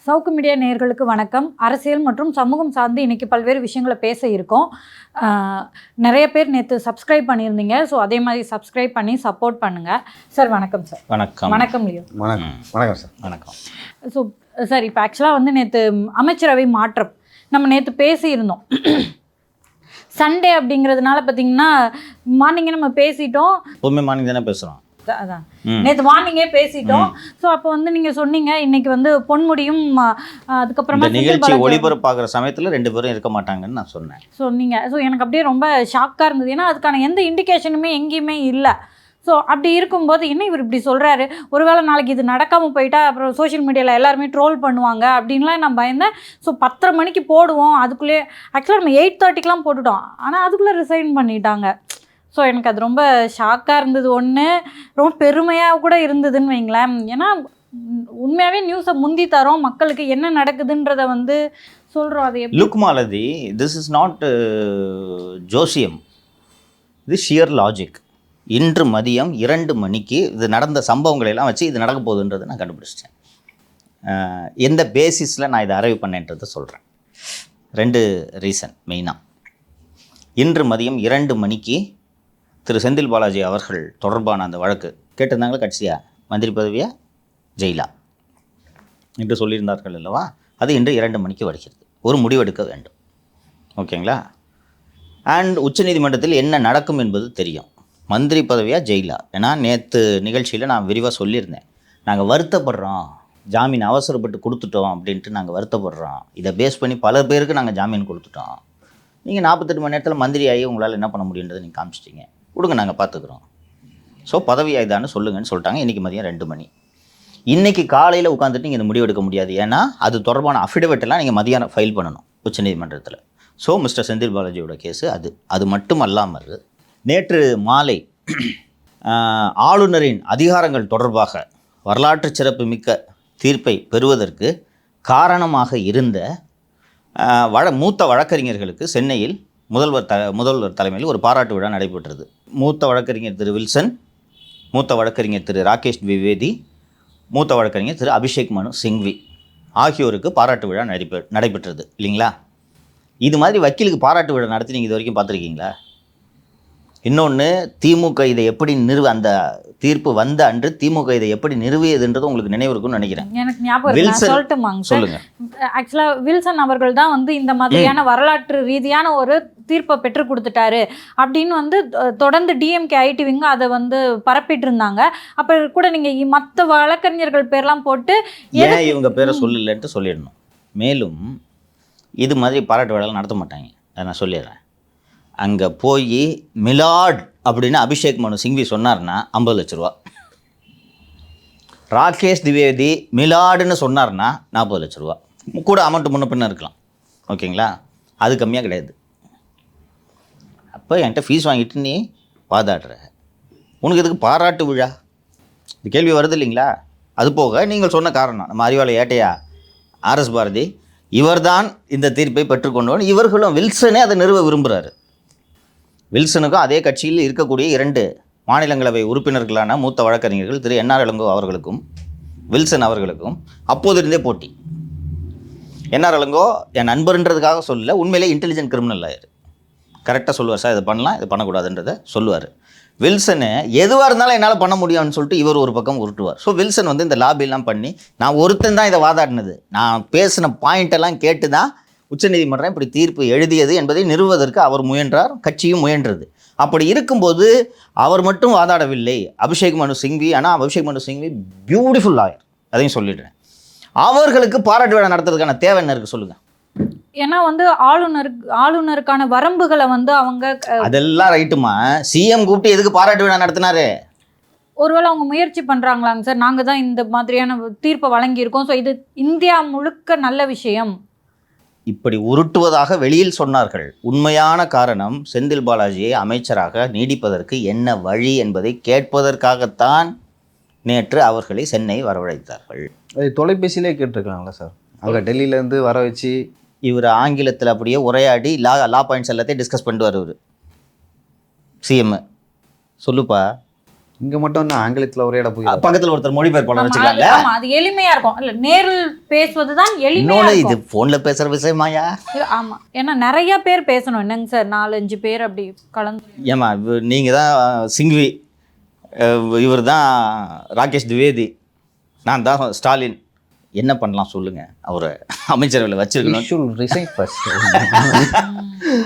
சவுக்கு media நேயர்களுக்கு வணக்கம். அரசியல் மற்றும் சமூகம் சார்ந்து இன்னைக்கு பல்வேறு விஷயங்களை பேச இருக்கோம். நிறைய பேர் நேற்று சப்ஸ்கிரைப் பண்ணியிருந்தீங்க. ஸோ அதே மாதிரி சப்ஸ்கிரைப் பண்ணி சப்போர்ட் பண்ணுங்கள். சார் வணக்கம். சார் வணக்கம். வணக்கம் லியோ. வணக்கம் சார். வணக்கம். ஸோ சார் இப்போ ஆக்சுவலாக வந்து நேற்று அமைச்சரவை மாற்றம் நம்ம நேற்று பேசியிருந்தோம். சண்டே அப்படிங்கிறதுனால பார்த்தீங்கன்னா மார்னிங்கே நம்ம பேசிட்டோம். எப்பவுமே மார்னிங் தானே பேசுகிறோம். அதான் நேற்று மார்னிங்கே பேசிட்டோம். ஸோ அப்போ வந்து நீங்கள் சொன்னீங்க இன்னைக்கு வந்து பொன்முடியும் அதுக்கப்புறமா நிகழ்ச்சி ஒளிபரப்பாகிற சமயத்தில் 2 பேரும் இருக்க மாட்டாங்கன்னு நான் சொன்னீங்க. ஸோ எனக்கு அப்படியே ரொம்ப ஷாக்காக இருந்தது. ஏன்னா அதுக்கான எந்த இண்டிகேஷனுமே எங்கேயுமே இல்லை. ஸோ அப்படி இருக்கும்போது என்ன இவர் இப்படி சொல்கிறாரு, ஒருவேளை நாளைக்கு இது நடக்காமல் போயிட்டா அப்புறம் சோஷியல் மீடியாவில் எல்லாருமே ட்ரோல் பண்ணுவாங்க அப்படின்லாம் நான் பயந்தேன். ஸோ 10:30 மணிக்கு போடுவோம், அதுக்குள்ளேயே ஆக்சுவலாக நம்ம 8:30க்கெலாம் போட்டுட்டோம். ஆனால் அதுக்குள்ளே ரிசைன் பண்ணிட்டாங்க. ஸோ எனக்கு அது ரொம்ப ஷாக்காக இருந்தது. ஒன்று ரொம்ப பெருமையாக கூட இருந்ததுன்னு வைங்களேன். ஏன்னா உண்மையாகவே நியூஸை முந்தி தரோம், மக்களுக்கு என்ன நடக்குதுன்றதை வந்து சொல்கிறோம். அது look Malathi, this is not ஜோசியம், இது ஷியர் லாஜிக். இன்று மதியம் 2 மணிக்கு இது நடந்த சம்பவங்களை எல்லாம் வச்சு இது நடக்க போகுதுன்றதை நான் கண்டுபிடிச்சிட்டேன். எந்த பேசிஸில் நான் இதை அரைவ் பண்ணேன்றதை சொல்கிறேன். 2 ரீசன் மெயினாக. இன்று மதியம் 2 மணிக்கு திரு செந்தில் பாலாஜி அவர்கள் தொடர்பான அந்த வழக்கு கேட்டிருந்தாங்களே, கட்சியா மந்திரி பதவியா ஜெயிலா என்று சொல்லியிருந்தார்கள் அல்லவா, அது இன்று 2 மணிக்கு வருகிறது. ஒரு முடிவெடுக்க வேண்டும். ஓகேங்களா? அண்ட் உச்சநீதிமன்றத்தில் என்ன நடக்கும் என்பது தெரியும். மந்திரி பதவியா ஜெயிலா? ஏன்னா நேற்று நிகழ்ச்சியில் நான் விரிவாக சொல்லியிருந்தேன். நாங்கள் வருத்தப்படுறோம், ஜாமீன் அவசரப்பட்டு கொடுத்துட்டோம் அப்படின்ட்டு நாங்கள் வருத்தப்படுறோம். இதை பேஸ் பண்ணி பல பேருக்கு நாங்கள் ஜாமீன் கொடுத்துட்டோம். நீங்கள் 48 மணி நேரத்தில் மந்திரி ஆகி உங்களால் என்ன பண்ண முடியுன்றதை நீங்கள் காமிச்சிட்டிங்க, கொடுங்க நாங்கள் பார்த்துக்குறோம். ஸோ பதவி ஆயுதான்னு சொல்லுங்கன்னு சொல்லிட்டாங்க. இன்றைக்கி மதியம் 2 மணி. இன்றைக்கி காலையில் உட்காந்துட்டு நீங்கள் இந்த முடிவு எடுக்க முடியாது. ஏன்னா அது தொடர்பான அஃபிடவிட்டெல்லாம் நீங்கள் மதியானம் ஃபைல் பண்ணணும் உச்சநீதிமன்றத்தில். ஸோ மிஸ்டர் செந்தில் பாலாஜியோட கேஸு அது மட்டும் அல்லாமல் நேற்று மாலை ஆளுநரின் அதிகாரங்கள் தொடர்பாக வரலாற்று சிறப்பு மிக்க தீர்ப்பை பெறுவதற்கு காரணமாக இருந்த மூத்த வழக்கறிஞர்களுக்கு சென்னையில் முதல்வர் தலைமையில் ஒரு பாராட்டு விழா நடைபெற்றது. மூத்த வழக்கறிஞர் திரு வில்சன், மூத்த வழக்கறிஞர் திரு ராகேஷ் திவிவேதி, மூத்த வழக்கறிஞர் திரு அபிஷேக் மனு சிங்வி ஆகியோருக்கு பாராட்டு விழா நடைபெற்றது இல்லைங்களா? இது மாதிரி வக்கீலுக்கு பாராட்டு விழா நடத்தி நீங்கள் இது வரைக்கும் பார்த்துருக்கீங்களா? இன்னொன்று, திமுக இதை எப்படி அந்த தீர்ப்பு வந்த அன்று திமுக இதை எப்படி நிறுவியதுன்றது உங்களுக்கு நினைவு இருக்குன்னு நினைக்கிறேன். எனக்கு ஞாபகம் சொல்லட்டுமாங்க? சொல்லுங்க. ஆக்சுவலாக வில்சன் அவர்கள் தான் வந்து இந்த மாதிரியான வரலாற்று ரீதியான ஒரு தீர்ப்பை பெற்று கொடுத்துட்டாரு அப்படின்னு வந்து தொடர்ந்து டிஎம்கே ஐடிவிங்க அதை வந்து பரப்பிட்டு இருந்தாங்க. அப்போ கூட நீங்கள் மற்ற வழக்கறிஞர்கள் பேர்லாம் போட்டு ஏன் இவங்க பேரை சொல்லலன்ட்டு சொல்லிடணும். மேலும் இது மாதிரி பாராட்டு விழாலாம் நடத்த மாட்டாங்க, அதை நான் சொல்லிடுறேன். அங்கே போய் மிலாட் அப்படின்னு அபிஷேக் மனு சிங்வி சொன்னார்னா 50 லட்ச ரூபா, ராகேஷ் திவேதி மிலாடுன்னு சொன்னார்னா 40 லட்ச ரூபா, கூட அமௌண்ட்டு முன்ன பின்ன இருக்கலாம். ஓகேங்களா? அது கம்மியாக கிடையாது. அப்போ என்கிட்ட ஃபீஸ் வாங்கிட்டு நீ வாதாடுற, உனக்கு எதுக்கு பாராட்டு விழா? இது கேள்வி வருது இல்லைங்களா? அது போக நீங்கள் சொன்ன காரணம், நம்ம அறிவாலய ஏட்டையா RS பாரதி இவர்தான் இந்த தீர்ப்பை பெற்றுக்கொண்டவன், இவர்களும் வில்சனே அதை நிறுவ விரும்புகிறாரு. வில்சனுக்கும் அதே கட்சியில் இருக்கக்கூடிய 2 மாநிலங்களவை உறுப்பினர்களான மூத்த வழக்கறிஞர்கள் திரு NR இளங்கோ அவர்களுக்கும் வில்சன் அவர்களுக்கும் அப்போதிருந்தே போட்டி. NR இளங்கோ என் நண்பர்ன்றதுக்காக சொல்லல, உண்மையிலே இன்டெலிஜென்ட் கிரிமினல் ஆயிரு, கரெக்டாக சொல்லுவார். சார் இதை பண்ணலாம், இதை பண்ணக்கூடாதுன்றதை சொல்லுவார். வில்சனு எதுவாக இருந்தாலும் என்னால் பண்ண முடியும்னு சொல்லிட்டு இவர் ஒரு பக்கம் உருட்டுவார். ஸோ வில்சன் வந்து இந்த லாபிலாம் பண்ணி நான் ஒருத்தன் தான் இதை வாதாடினது, நான் பேசின பாயிண்டெல்லாம் கேட்டு தான் உச்சநீதிமன்றம் இப்படி தீர்ப்பு எழுதியது என்பதை நிறுவுவதற்கு அவர் முயன்றார், கட்சியும் முயன்றது. அப்படி இருக்கும்போது அவர் மட்டும் வாதாடவில்லை, அபிஷேக் மனு சிங்வி. ஆனால் அபிஷேக் மனு சிங்வி பியூட்டிஃபுல் லாயர், அதையும் சொல்லிடுறேன். அவர்களுக்கு பாராட்டு விழா நடத்துறதுக்கான தேவை என்ன இருக்குது சொல்லுங்கள்? ஏன்னா வந்து ஆளுநருக்கான வரம்புகளை வந்து அவங்க அதெல்லாம் ரைட்டுமா, சிஎம் கூப்பிட்டு எதுக்கு பாராட்டு விழா நடத்தினாரு? ஒருவேளை அவங்க முயற்சி பண்ணுறாங்களாங்க சார், நாங்கள் தான் இந்த மாதிரியான தீர்ப்பை வழங்கியிருக்கோம், ஸோ இது இந்தியா முழுக்க நல்ல விஷயம், இப்படி உருட்டுவதாக வெளியில் சொன்னார்கள். உண்மையான காரணம் செந்தில் பாலாஜியை அமைச்சராக நீடிப்பதற்கு என்ன வழி என்பதை கேட்பதற்காகத்தான் நேற்று அவர்களை சென்னை வரவழைத்தார்கள். அது தொலைபேசியிலே கேட்டிருக்கலாம்ல சார், அங்கே டெல்லியிலேருந்து வர வச்சு இவர் ஆங்கிலத்தில் அப்படியே உரையாடி லா பாயிண்ட்ஸ் எல்லாத்தையும் டிஸ்கஸ் பண்ணிட்டு வருவார். சிஎம் சொல்லுப்பா இங்கே மட்டும் என்ன ஆங்கிலத்தில் ஒரே இடம் போய் பக்கத்தில் ஒருத்தர் மொழிபெயர்ப்பாளர் வச்சுக்கலாம்ல. ஆமா, அது எளிமையா இருக்கும். இல்ல, நேரில் பேசுவதுதான் எளிமையா இன்னொன்று இது இருக்கும். ஃபோனில் பேசுகிற விஷயமாயா? ஆமா, ஏன்னா நிறைய பேர் பேசணும். என்னங்க சார், 4-5 பேர் அப்படி கலந்து. ஏமா நீங்கள் தான் சிங்வி, இவர் தான் ராகேஷ் திவேதி, நான் தான் ஸ்டாலின். என்ன பண்ணலாம் சொல்லுங்கள்? அவரை அமைச்சரவையில் வச்சுருக்கணும். Resign first.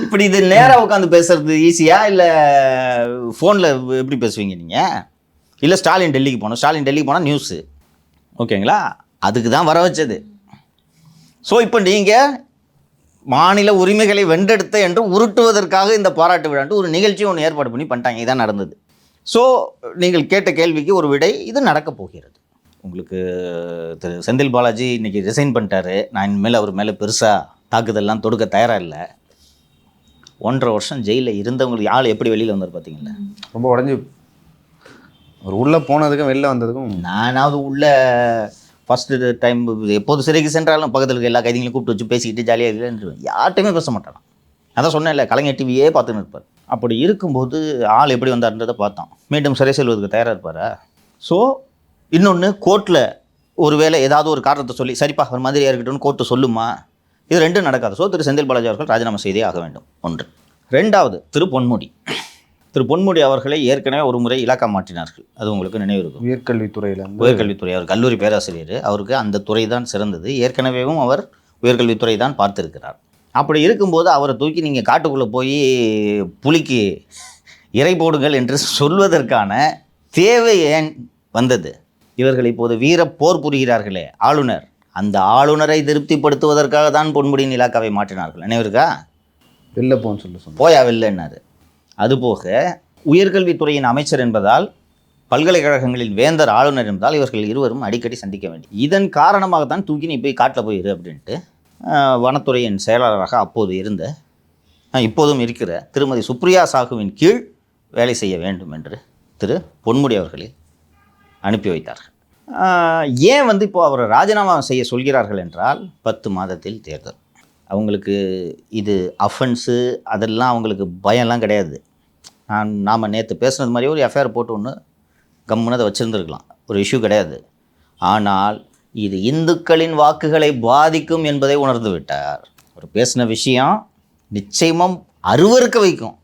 இப்படி இது நேராக உட்காந்து பேசுறது ஈஸியா, இல்லை ஃபோனில் எப்படி பேசுவீங்க நீங்கள்? இல்லை ஸ்டாலின் டெல்லிக்கு போகணும், ஸ்டாலின் டெல்லிக்கு போனால் நியூஸு, ஓகேங்களா? அதுக்கு தான் வர வச்சது. ஸோ இப்போ நீங்கள் மாநில உரிமைகளை வென்றெடுத்த என்று உருட்டுவதற்காக இந்த பாராட்டு விழான்ட்டு ஒரு நிகழ்ச்சி ஒன்று ஏற்பாடு பண்ணி பண்ணிட்டாங்க. இதான் நடந்தது. ஸோ நீங்கள் கேட்ட கேள்விக்கு ஒரு விடை, இது நடக்கப் போகிறது. உங்களுக்கு திரு செந்தில் பாலாஜி இன்றைக்கி ரிசைன் பண்ணிட்டாரு. நான் இனிமேல் அவர் மேலே பெருசாக தாக்குதல்லாம் தொடுக்க தயாராக இல்லை. 1.5 வருஷம் ஜெயிலில் இருந்தவங்களுக்கு ஆள் எப்படி வெளியில் வந்தார் பார்த்தீங்களா? ரொம்ப உடஞ்சி ஒரு உள்ளே போனதுக்கும் வெளில வந்ததுக்கும். நானாவது உள்ள ஃபஸ்ட்டு டைம் எப்போது சிறைக்கு சென்றாலும் பக்கத்தில் இருக்க எல்லா கைதிகளையும் கூப்பிட்டு வச்சு பேசிக்கிட்டு ஜாலியாக இருந்துருவேன். யார்ட்டையுமே பேச மாட்டான். அதான் சொன்னேன் இல்லை, கலைஞர் டிவியே பார்த்துன்னு இருப்பார். அப்படி இருக்கும்போது ஆள் எப்படி வந்தார்ன்றதை பார்த்தோம். மீண்டும் சிறை செல்வதற்கு தயாராக இருப்பாரா? ஸோ இன்னொன்று, கோர்ட்டில் ஒரு வேளை ஏதாவது ஒரு காரணத்தை சொல்லி சரிப்பா ஒரு மாதிரியாக இருக்கட்டும்னு கோர்ட்டு சொல்லுமா? இது ரெண்டும் நடக்காது. ஸோ திரு செந்தில் பாலாஜி அவர்கள் ராஜினாமா செய்தே ஆக வேண்டும். 1. 2வது, திரு பொன்முடி அவர்களை ஏற்கனவே ஒரு முறை இலாக்கா மாற்றினார்கள். அது உங்களுக்கு நினைவு இருக்கும். உயர்கல்வித்துறையில் உயர்கல்வித்துறை, அவர் கல்லூரி பேராசிரியர், அவருக்கு அந்த துறை தான் சிறந்தது. ஏற்கனவேவும் அவர் உயர்கல்வித்துறை தான் பார்த்துருக்கிறார். அப்படி இருக்கும்போது அவரை தூக்கி நீங்கள் காட்டுக்குள்ளே போய் புலிக்கு இறை போடுங்கள் என்று சொல்வதற்கான தேவை ஏன் வந்தது? இவர்கள் இப்போது வீர போர் புரிகிறார்களே ஆளுநர், அந்த ஆளுநரை திருப்திப்படுத்துவதற்காக தான் பொன்முடியின் இலாக்காவை மாற்றினார்கள். நினைவிருக்கா? வெளில போன்னு சொல்ல போயா வெளிலன்னாரு. அதுபோக உயர்கல்வித்துறையின் அமைச்சர் என்பதால், பல்கலைக்கழகங்களின் வேந்தர் ஆளுநர் என்பதால் இவர்கள் இருவரும் அடிக்கடி சந்திக்க வேண்டும். இதன் காரணமாகத்தான் தூக்கி நீ போய் காட்டில் போயிரு அப்படின்ட்டு வனத்துறையின் செயலாளராக அப்போது இருந்த, இப்போதும் இருக்கிற திருமதி சுப்ரியா சாகுவின் கீழ் வேலை செய்ய வேண்டும் என்று திரு பொன்முடி அவர்களை அனுப்பி வைத்தார்கள். ஏன் இப்போது அவரை ராஜினாமா செய்ய சொல்கிறார்கள் என்றால், 10 மாதத்தில் தேர்தல். அவங்களுக்கு இது அஃபென்ஸு அதெல்லாம் அவங்களுக்கு பயம்லாம் கிடையாது. நாம் நேற்று பேசுனது மாதிரி ஒரு எஃப்ஐஆர் போட்டு ஒன்று கம்முன்னு அதை வச்சுருந்துருக்கலாம், ஒரு இஷ்யூ கிடையாது. ஆனால் இது இந்துக்களின் வாக்குகளை பாதிக்கும் என்பதை உணர்ந்து விட்டார். அவர் பேசின விஷயம் நிச்சயமாக அருவருக்க வைக்கும்,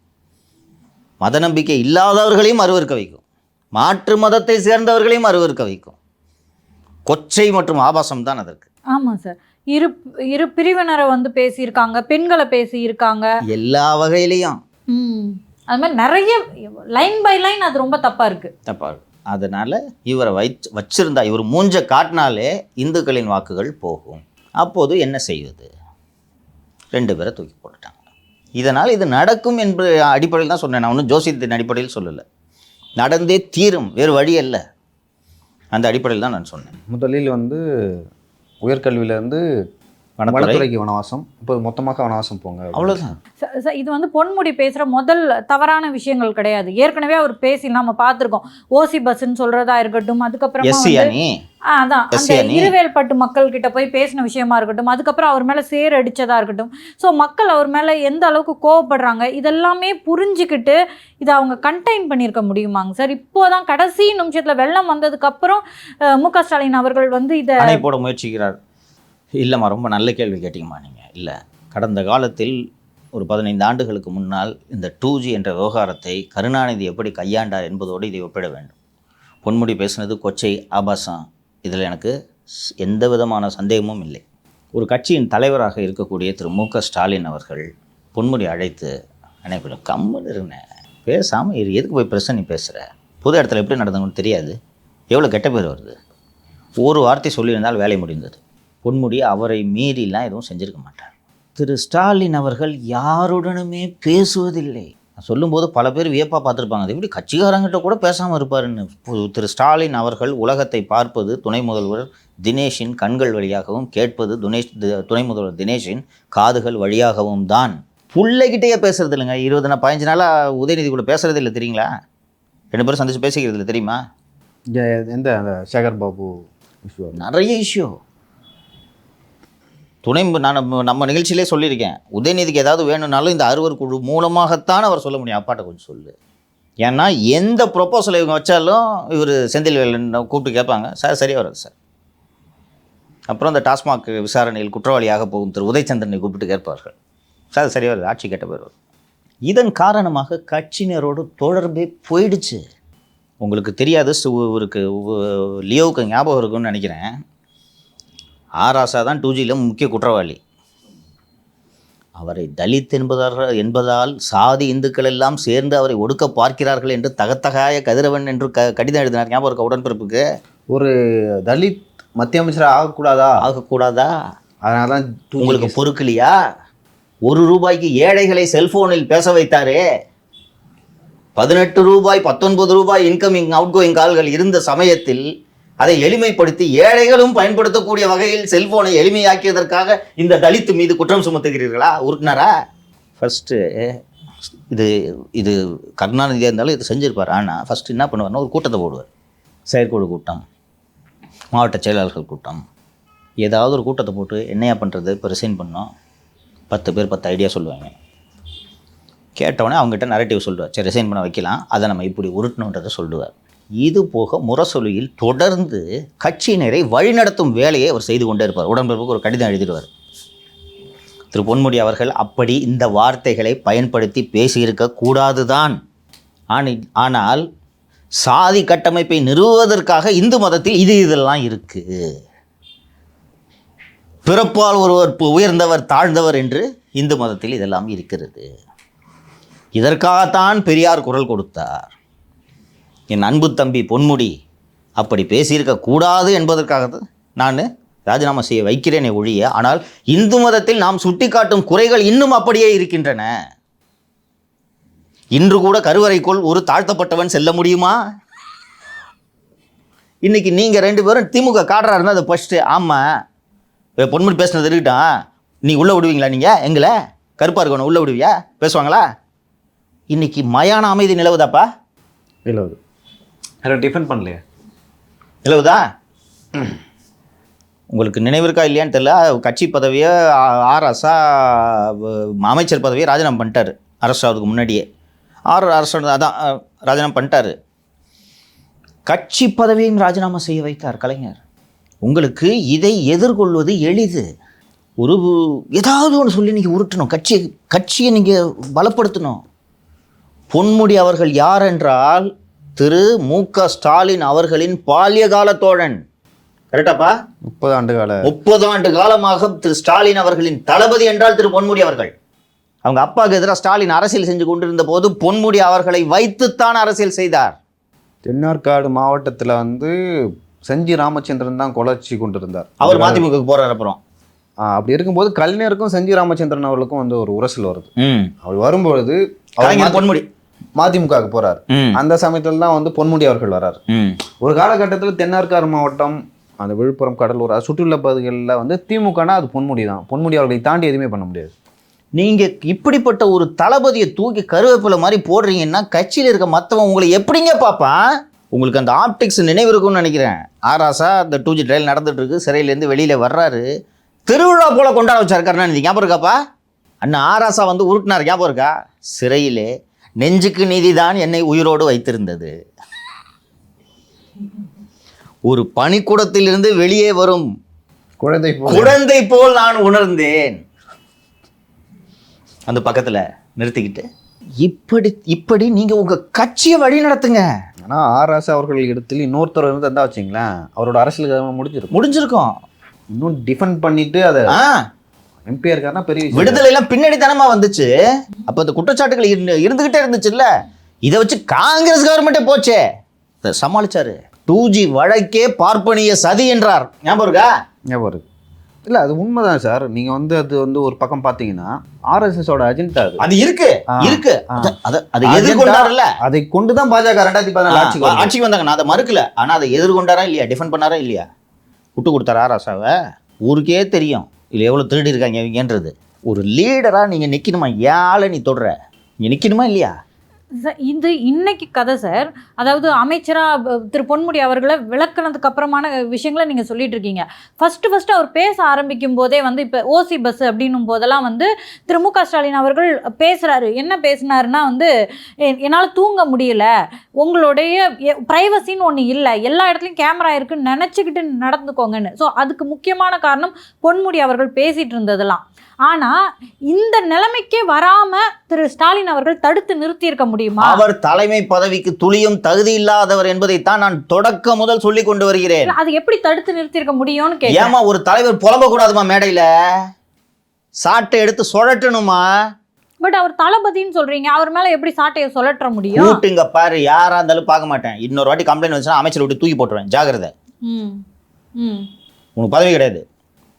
மத நம்பிக்கை இல்லாதவர்களையும் அருவருக்க வைக்கும், மாற்று மதத்தை சேர்ந்தவர்களையும் அருவருக்க வைக்கும். கொச்சை மற்றும் ஆபாசம் தான் அதற்கு. ஆமாம் சார், இரு பிரிவினரை பேசியிருக்காங்க, பெண்களை பேசியிருக்காங்க, எல்லா வகையிலையும். அது மாதிரி நிறைய லைன் பை லைன் அது ரொம்ப தப்பாக இருக்குது. அதனால் இவரை வச்சிருந்தா, இவர் மூஞ்ச காட்டினாலே இந்துக்களின் வாக்குகள் போகும். அப்போது என்ன செய்வது? 2 பேரை தூக்கி போட்டுட்டாங்க. இதனால் இது நடக்கும் என்ற அடிப்படையில் தான் சொன்னேன். நான் ஒன்றும் ஜோசியத்தின் அடிப்படையில் சொல்லலை, நடந்தே தீரும், வேறு வழி அல்ல, அந்த அடிப்படையில் தான் நான் சொன்னேன். முதலில் உயர்கல்வியிலேருந்து வனத்துறைக்கு வனவாசம், இப்போ மொத்தமாக வனவாசம் போங்க, அவ்வளோதான். இது பொன்முடி பேசுகிற முதல் தவறான விஷயங்கள் கிடையாது. ஏற்கனவே அவர் பேசி நம்ம பார்த்துருக்கோம். ஓசி பஸ்ன்னு சொல்கிறதா இருக்கட்டும், அதுக்கப்புறமா அதான் அந்த இருவேல்பட்டு மக்கள் கிட்ட போய் பேசின விஷயமா இருக்கட்டும், அதுக்கப்புறம் அவர் மேலே சேர் அடித்ததாக இருக்கட்டும். ஸோ மக்கள் அவர் மேலே எந்த அளவுக்கு கோவப்படுறாங்க இதெல்லாமே புரிஞ்சுக்கிட்டு இதை அவங்க கண்டெயின் பண்ணியிருக்க முடியுமாங்க சார்? இப்போதான் கடைசி நிமிஷத்தில் வெள்ளம் வந்ததுக்கப்புறம் மு.க. ஸ்டாலின் அவர்கள் இதை அணை போட முயற்சிக்கிறார். இல்லைம்மா, ரொம்ப நல்ல கேள்வி கேட்டிங்கம்மா நீங்கள். இல்லை, கடந்த காலத்தில் ஒரு 15 ஆண்டுகளுக்கு முன்னால் இந்த 2G என்ற விவகாரத்தை கருணாநிதி எப்படி கையாண்டார் என்பதோடு இதை ஒப்பிட வேண்டும். பொன்முடி பேசுனது கொச்சை, ஆபாசம், இதில் எனக்கு எந்த விதமான சந்தேகமும் இல்லை. ஒரு கட்சியின் தலைவராக இருக்கக்கூடிய திரு மு.க. ஸ்டாலின் அவர்கள் பொன்முடி அழைத்து, அனைவரும் கம்முன்னு இருந்தேன், பேசாமல் எதுக்கு போய் பிரச்சனை பேசுகிற, பொது இடத்துல எப்படி நடந்தவங்கன்னு தெரியாது, எவ்வளோ கெட்ட பேர் வருது, ஒரு வார்த்தை சொல்லியிருந்தால் வேலை முடிந்தது. பொன்முடி அவரை மீறிலாம் எதுவும் செஞ்சுருக்க மாட்டார். திரு ஸ்டாலின் அவர்கள் யாருடனுமே பேசுவதில்லை. சொல்லும்போது பல பேர் வியப்பாக பார்த்துருப்பாங்க, அது எப்படி கட்சிக்காரங்கிட்ட கூட பேசாமல் இருப்பாருன்னு. திரு ஸ்டாலின் அவர்கள் உலகத்தை பார்ப்பது துணை முதல்வர் தினேஷின் கண்கள் வழியாகவும், கேட்பது துணை முதல்வர் தினேஷின் காதுகள் வழியாகவும் தான். பிள்ளைகிட்டே பேசுறது இல்லைங்க. 15 நாளாக உதயநிதி கூட பேசுறது இல்லை, தெரியுங்களா? 2 பேரும் சந்திச்சு பேசிக்கிறது இல்லை, தெரியுமா? எந்த அந்த சேகர் பாபு இஷ்யூ, நிறைய இஷ்யூ. நான் நம்ம நிகழ்ச்சியிலே சொல்லியிருக்கேன், உதயநிதிக்கு ஏதாவது வேணும்னாலும் இந்த 60 குழு மூலமாகத்தான் அவர் சொல்ல முடியும். அப்பாட்ட கொஞ்சம் சொல்லு, ஏன்னா எந்த ப்ரொப்போசல் இவங்க வச்சாலும் இவர் செந்தில்வேலன் கூப்பிட்டு கேட்பாங்க, சார் சரியாக வராது சார். அப்புறம் அந்த டாஸ்மாக் விசாரணையில் குற்றவாளியாக போகும் திரு உதயச்சந்திரனை கூப்பிட்டு கேட்பார்கள், சார் சரியாக வருது, ஆட்சி கெட்ட பேர் வரும். இதன் காரணமாக கட்சியினரோடு தொடர்பே போயிடுச்சு. உங்களுக்கு தெரியாது, இவருக்கு லியோவுக்கு ஞாபகம் இருக்குன்னு நினைக்கிறேன். ஆராசா தான் 2Gயில் முக்கிய குற்றவாளி. அவரை தலித் என்பதால் சாதி இந்துக்கள் எல்லாம் சேர்ந்து அவரை ஒடுக்க பார்க்கிறார்கள் என்று தகத்தகாய கதிரவன் என்று கடிதம் எழுதினார். ஞாபகம் இருக்க உடன்பிறப்புக்கு? ஒரு தலித் மத்திய அமைச்சராக ஆகக்கூடாதா? அதனால தான் உங்களுக்கு பொறுக்கலையா? ₹1 ஏழைகளை செல்போனில் பேச வைத்தாரே. 18 ரூபாய் 19 ரூபாய் இன்கமிங் அவுட் கோயிங் கால்கள் இருந்த சமயத்தில் அதை எளிமைப்படுத்தி ஏழைகளும் பயன்படுத்தக்கூடிய வகையில் செல்போனை எளிமையாக்கியதற்காக இந்த தலித்து மீது குற்றம் சுமத்துகிறீர்களா உறுப்பினரா? ஃபஸ்ட்டு இது கருணாநிதியாக இருந்தாலும் இது செஞ்சுருப்பார். ஆனால் ஃபஸ்ட்டு என்ன பண்ணுவார்னா ஒரு கூட்டத்தை போடுவார். செயற்குழு கூட்டம், மாவட்ட செயலாளர்கள் கூட்டம், ஏதாவது ஒரு கூட்டத்தை போட்டு என்னையா பண்ணுறது, இப்போ ரிசைன் பண்ணோம், 10 பேர் 10 ஐடியா சொல்லுவாங்க. கேட்டவுடனே அவங்ககிட்ட நரேட்டிவ் சொல்லுவார், சரி ரிசைன் பண்ண வைக்கலாம், அதை நம்ம இப்படி உருட்டணுன்றதை சொல்லுவார். இது போக முரசொலியில் தொடர்ந்து கட்சியினரை வழிநடத்தும் வேலையை அவர் செய்து கொண்டே இருப்பார். உடன்பிறப்புக்கு ஒரு கடிதம் எழுதிடுவார். திரு பொன்முடி அவர்கள் அப்படி இந்த வார்த்தைகளை பயன்படுத்தி பேசியிருக்க கூடாது தான். ஆனால் சாதி கட்டமைப்பை நிறுவுவதற்காக இந்து மதத்தில் இதெல்லாம் இருக்குது. பிறப்பால் ஒருவர் உயர்ந்தவர் தாழ்ந்தவர் என்று இந்து மதத்தில் இதெல்லாம் இருக்கிறது. இதற்காகத்தான் பெரியார் குரல் கொடுத்தார். என் அன்பு தம்பி பொன்முடி அப்படி பேசியிருக்க கூடாது என்பதற்காக நான் ராஜினாமா செய்ய வைக்கிறேனே ஒழிய, ஆனால் இந்து மதத்தில் நாம் சுட்டிக்காட்டும் குறைகள் இன்னும் அப்படியே இருக்கின்றன. இன்று கூட கருவறைக்குள் ஒரு தாழ்த்தப்பட்டவன் செல்ல முடியுமா? இன்னைக்கு நீங்கள் 2 பேரும் திமுக காடுறா இருந்தால் அதை ஃபஸ்ட்டு ஆமாம் பொன்முடி பேசுனது இருக்கட்டும், நீ உள்ளே விடுவீங்களா? நீங்கள் எங்களை கருப்பாக இருக்கணும் உள்ளே விடுவியா? பேசுவாங்களா? இன்னைக்கு மயான அமைதி நிலவுதாப்பா? நிலவுது. அதில் டிஃபன் பண்ணலையே. நிலவுதா? உங்களுக்கு நினைவிருக்கா இல்லையான்னு தெரியல, கட்சி பதவியை ஆராசா அமைச்சர் பதவியை ராஜினாமா பண்ணிட்டார். அரசு ஆகிறதுக்கு முன்னாடியே அரசு அதான் ராஜினாமா பண்ணிட்டார். கட்சி பதவியையும் ராஜினாமா செய்ய வைத்தார் கலைஞர். உங்களுக்கு இதை எதிர்கொள்வது எளிது. ஏதாவது ஒன்று சொல்லி நீங்கள் உருட்டணும், கட்சியை நீங்கள் பலப்படுத்தணும். பொன்முடி அவர்கள் யார் என்றால் திரு மு.க. ஸ்டாலின் அவர்களின் பால்யகால தோழன். கரெக்டாப்பா? 30 ஆண்டு காலமாக திரு ஸ்டாலின் அவர்களின் தளபதி என்றால் திரு பொன்முடி அவர்கள். அவங்க அப்பாவுக்கு எதிராக ஸ்டாலின் அரசியல் செஞ்சு கொண்டிருந்த போது பொன்முடி அவர்களை வைத்துத்தான் அரசியல் செய்தார். தென்னார்காடு மாவட்டத்தில் செஞ்சி ராமச்சந்திரன் தான் கொலைச்சி கொண்டிருந்தார். அவர் மதிமுகவுக்கு போறார். அப்புறம் அப்படி இருக்கும்போது கலைஞருக்கும் செஞ்சி ராமச்சந்திரன் அவர்களுக்கும் ஒரு உரசல் வருது. அவர் வரும்பொழுது பொன்முடி மதிமுகவுக்கு போறாரு. அந்த சமயத்தில் தான் பொன்முடி அவர்கள் வர்றாரு. ஒரு காலகட்டத்தில் தென்னார்காடு மாவட்டம், அந்த விழுப்புரம், கடலூர் சுற்றுலா பகுதிகளில் திமுகனா அது பொன்முடி தான். பொன்முடி அவர்களை தாண்டி எதுவுமே பண்ண முடியாது. நீங்கள் இப்படிப்பட்ட ஒரு தளபதியை தூக்கி கருவேப்பிலை மாதிரி போடுறீங்கன்னா கட்சியில் இருக்க மற்றவன் உங்களை எப்படிங்க பார்ப்பான்? உங்களுக்கு அந்த ஆப்டிக்ஸ் நினைவு இருக்கும்னு நினைக்கிறேன். ஆராசா அந்த 2G ட்ரையல் நடந்துட்டு இருக்கு, சிறையிலேருந்து வெளியில் வர்றாரு, திருவிழா போல கொண்டாட வச்சார் கருணாநிதி. ஞாபகம் இருக்காப்பா? அண்ணா ஆராசா உருட்டினார். ஞாபகம் இருக்கா? சிறையிலே நெஞ்சுக்கு நீதிதான் என்னை உயிரோடு வைத்திருந்தது. ஒரு பனிக்கூடத்திலிருந்து வெளியே வரும் குழந்தை போல் நான் உணர்ந்தேன். அந்த பக்கத்தில் நிறுத்திக்கிட்டு இப்படி நீங்கள் உங்கள் கட்சியை வழி நடத்துங்க. ஆனால் ஆராசா அவர்கள் இடத்துல இன்னொருத்தர் இருந்தா வச்சிங்களேன், அவரோட அரசியல் முடிஞ்சிருக்கும். இன்னும் டிஃபெண்ட் பண்ணிட்டு அதை எம்பி இருக்காருன்னா பெரிய விடுதலை எல்லாம் பின்னாடி தானமா வந்துச்சு. அப்போ அந்த குற்றச்சாட்டுகள் இருந்துகிட்டே இருந்துச்சுல்ல. இதை வச்சு காங்கிரஸ் கவர்மெண்ட்டே போச்சே, சமாளிச்சாரு. 2G வழக்கே பார்ப்பனிய சதி என்றார். ஞாபகம் இருக்கா? ஞாபகம் இருக்கு. இல்லை அது உண்மைதான் சார். நீங்கள் அது ஒரு பக்கம் பார்த்தீங்கன்னா ஆர்எஸ்எஸோட அஜெண்டா அது இருக்கு. அதை எதிர்கொண்டாருல்ல. அதை கொண்டு தான் பாஜக 2014 ஆட்சிக்கு வந்தாங்க. நான் அதை மறுக்கல. ஆனால் அதை எதிர்கொண்டாரா இல்லையா? டிஃபெண்ட் பண்ணாரா இல்லையா? விட்டு கொடுத்தாரா ஆராசாவை? ஊருக்கே தெரியும் இல்லை எவ்வளோ திருடி இருக்காங்க இவங்கன்றது. ஒரு லீடராக நீங்கள் நிற்கணுமா? ஏழை நீ தொடுற, நீ நிற்கணுமா இல்லையா? இது இன்னைக்கு கதை சார். அதாவது அமைச்சராக திரு பொன்முடி அவர்களை விளக்குனதுக்கு அப்புறமான விஷயங்களை நீங்கள் சொல்லிட்டு இருக்கீங்க. ஃபஸ்ட்டு அவர் பேச ஆரம்பிக்கும் போதே வந்து இப்போ ஓசி பஸ் அப்படின்னும் போதெல்லாம் வந்து திரு மு க ஸ்டாலின் அவர்கள் பேசுகிறாரு. என்ன பேசினாருன்னா வந்து என்னால் தூங்க முடியல, உங்களுடைய ப்ரைவசின்னு ஒன்று இல்லை, எல்லா இடத்துலையும் கேமரா இருக்குன்னு நினச்சிக்கிட்டு நடந்துக்கோங்கன்னு. ஸோ அதுக்கு முக்கியமான காரணம் பொன்முடி அவர்கள் பேசிகிட்டு இருந்ததெல்லாம். ஆனால் இந்த நிலைமைக்கே வராமல் திரு ஸ்டாலின் அவர்கள் தடுத்து நிறுத்தியிருக்க முடியுமா? அவர் தலைமை பதவிக்கு துளியும் தகுதி இல்லாதவர் என்பதைத்தான் நான் தொடக்க முதல் சொல்லி கொண்டு வருகிறேன். அது எப்படி தடுத்து நிறுத்தியிருக்க முடியும்னு கேட்க. ஏமா ஒரு தலைவர் புலம்ப கூடாதுமா மேடையில? சாட்டை எடுத்து சுழட்டணுமா? பட் அவர் தளபதின்னு சொல்றீங்க, அவர் மேல எப்படி சாட்டையை சுழற்ற முடியும்? கூட்டுங்க பாரு, யாரா இருந்தாலும் பார்க்க மாட்டேன். இன்னொரு வாட்டி கம்ப்ளைண்ட் வந்துச்சுன்னா அமைச்சர் விட்டு தூக்கி போட்டுருவேன், ஜாகிரதை. உனக்கு பதவி கிடையாது,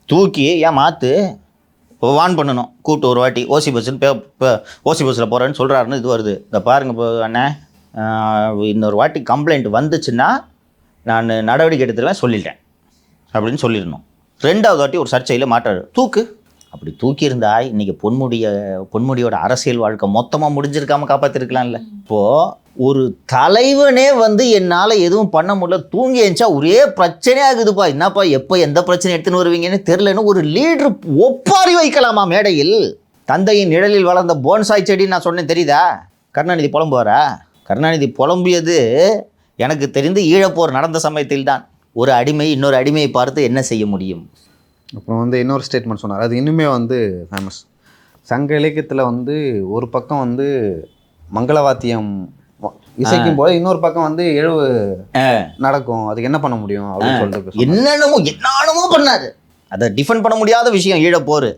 தூக்கி ஏன் மாத்து வான் பண்ணணும். கூப்பிட்டு ஒரு வாட்டி ஓசி பஸ்ஸுன்னு ஓசி பஸ்ஸில் போகிறேன்னு சொல்கிறாருன்னு இது வருது. இங்கே பாருங்க இப்போ அண்ணன், இன்னொரு வாட்டி கம்ப்ளைண்ட் வந்துச்சுன்னா நான் நடவடிக்கை எடுத்துருவேன் சொல்லிட்டேன் அப்படின்னு சொல்லிடணும். 2வது வாட்டி ஒரு சர்ச்சையில் மாட்டாரு, தூக்கு. அப்படி தூக்கியிருந்தா இன்றைக்கி பொன்முடியோட அரசியல் வாழ்க்கை மொத்தமாக முடிஞ்சிருக்காமல் காப்பாற்றிருக்கலாம்ல. இப்போது ஒரு தலைவனே வந்து என்னால் எதுவும் பண்ண முடியல, தூங்கி எழுந்தா ஒரே பிரச்சனையாகுதுப்பா, என்னப்பா எப்போ எந்த பிரச்சனை எடுத்துன்னு வருவீங்கன்னு தெரிலன்னு ஒரு லீடர் ஒப்பாரி வைக்கலாமா மேடையில்? தந்தையின் நிழலில் வளர்ந்த போன்சாய் செடி நான் சொன்னேன் தெரியுதா? கருணாநிதி புலம்புவாரா? கருணாநிதி புலம்பியது எனக்கு தெரிந்து ஈழப்போர் நடந்த சமயத்தில் தான். ஒரு அடிமை இன்னொரு அடிமையை பார்த்து என்ன செய்ய முடியும்? அப்புறம் வந்து இன்னொரு ஸ்டேட்மெண்ட் சொன்னார், அது இன்னுமே வந்து ஃபேமஸ். சங்க இலக்கியத்தில் வந்து ஒரு பக்கம் வந்து மங்களவாத்தியம் இசைக்கும் போது இன்னொரு பக்கம் வந்து எழுவு நடக்கும், அதுக்கு என்ன பண்ண முடியும் அப்படின்னு சொல்லிட்டு என்னென்னமோ பண்ணாரு. அதை டிஃபெண்ட் பண்ண முடியாத விஷயம் ஈழப்போர்.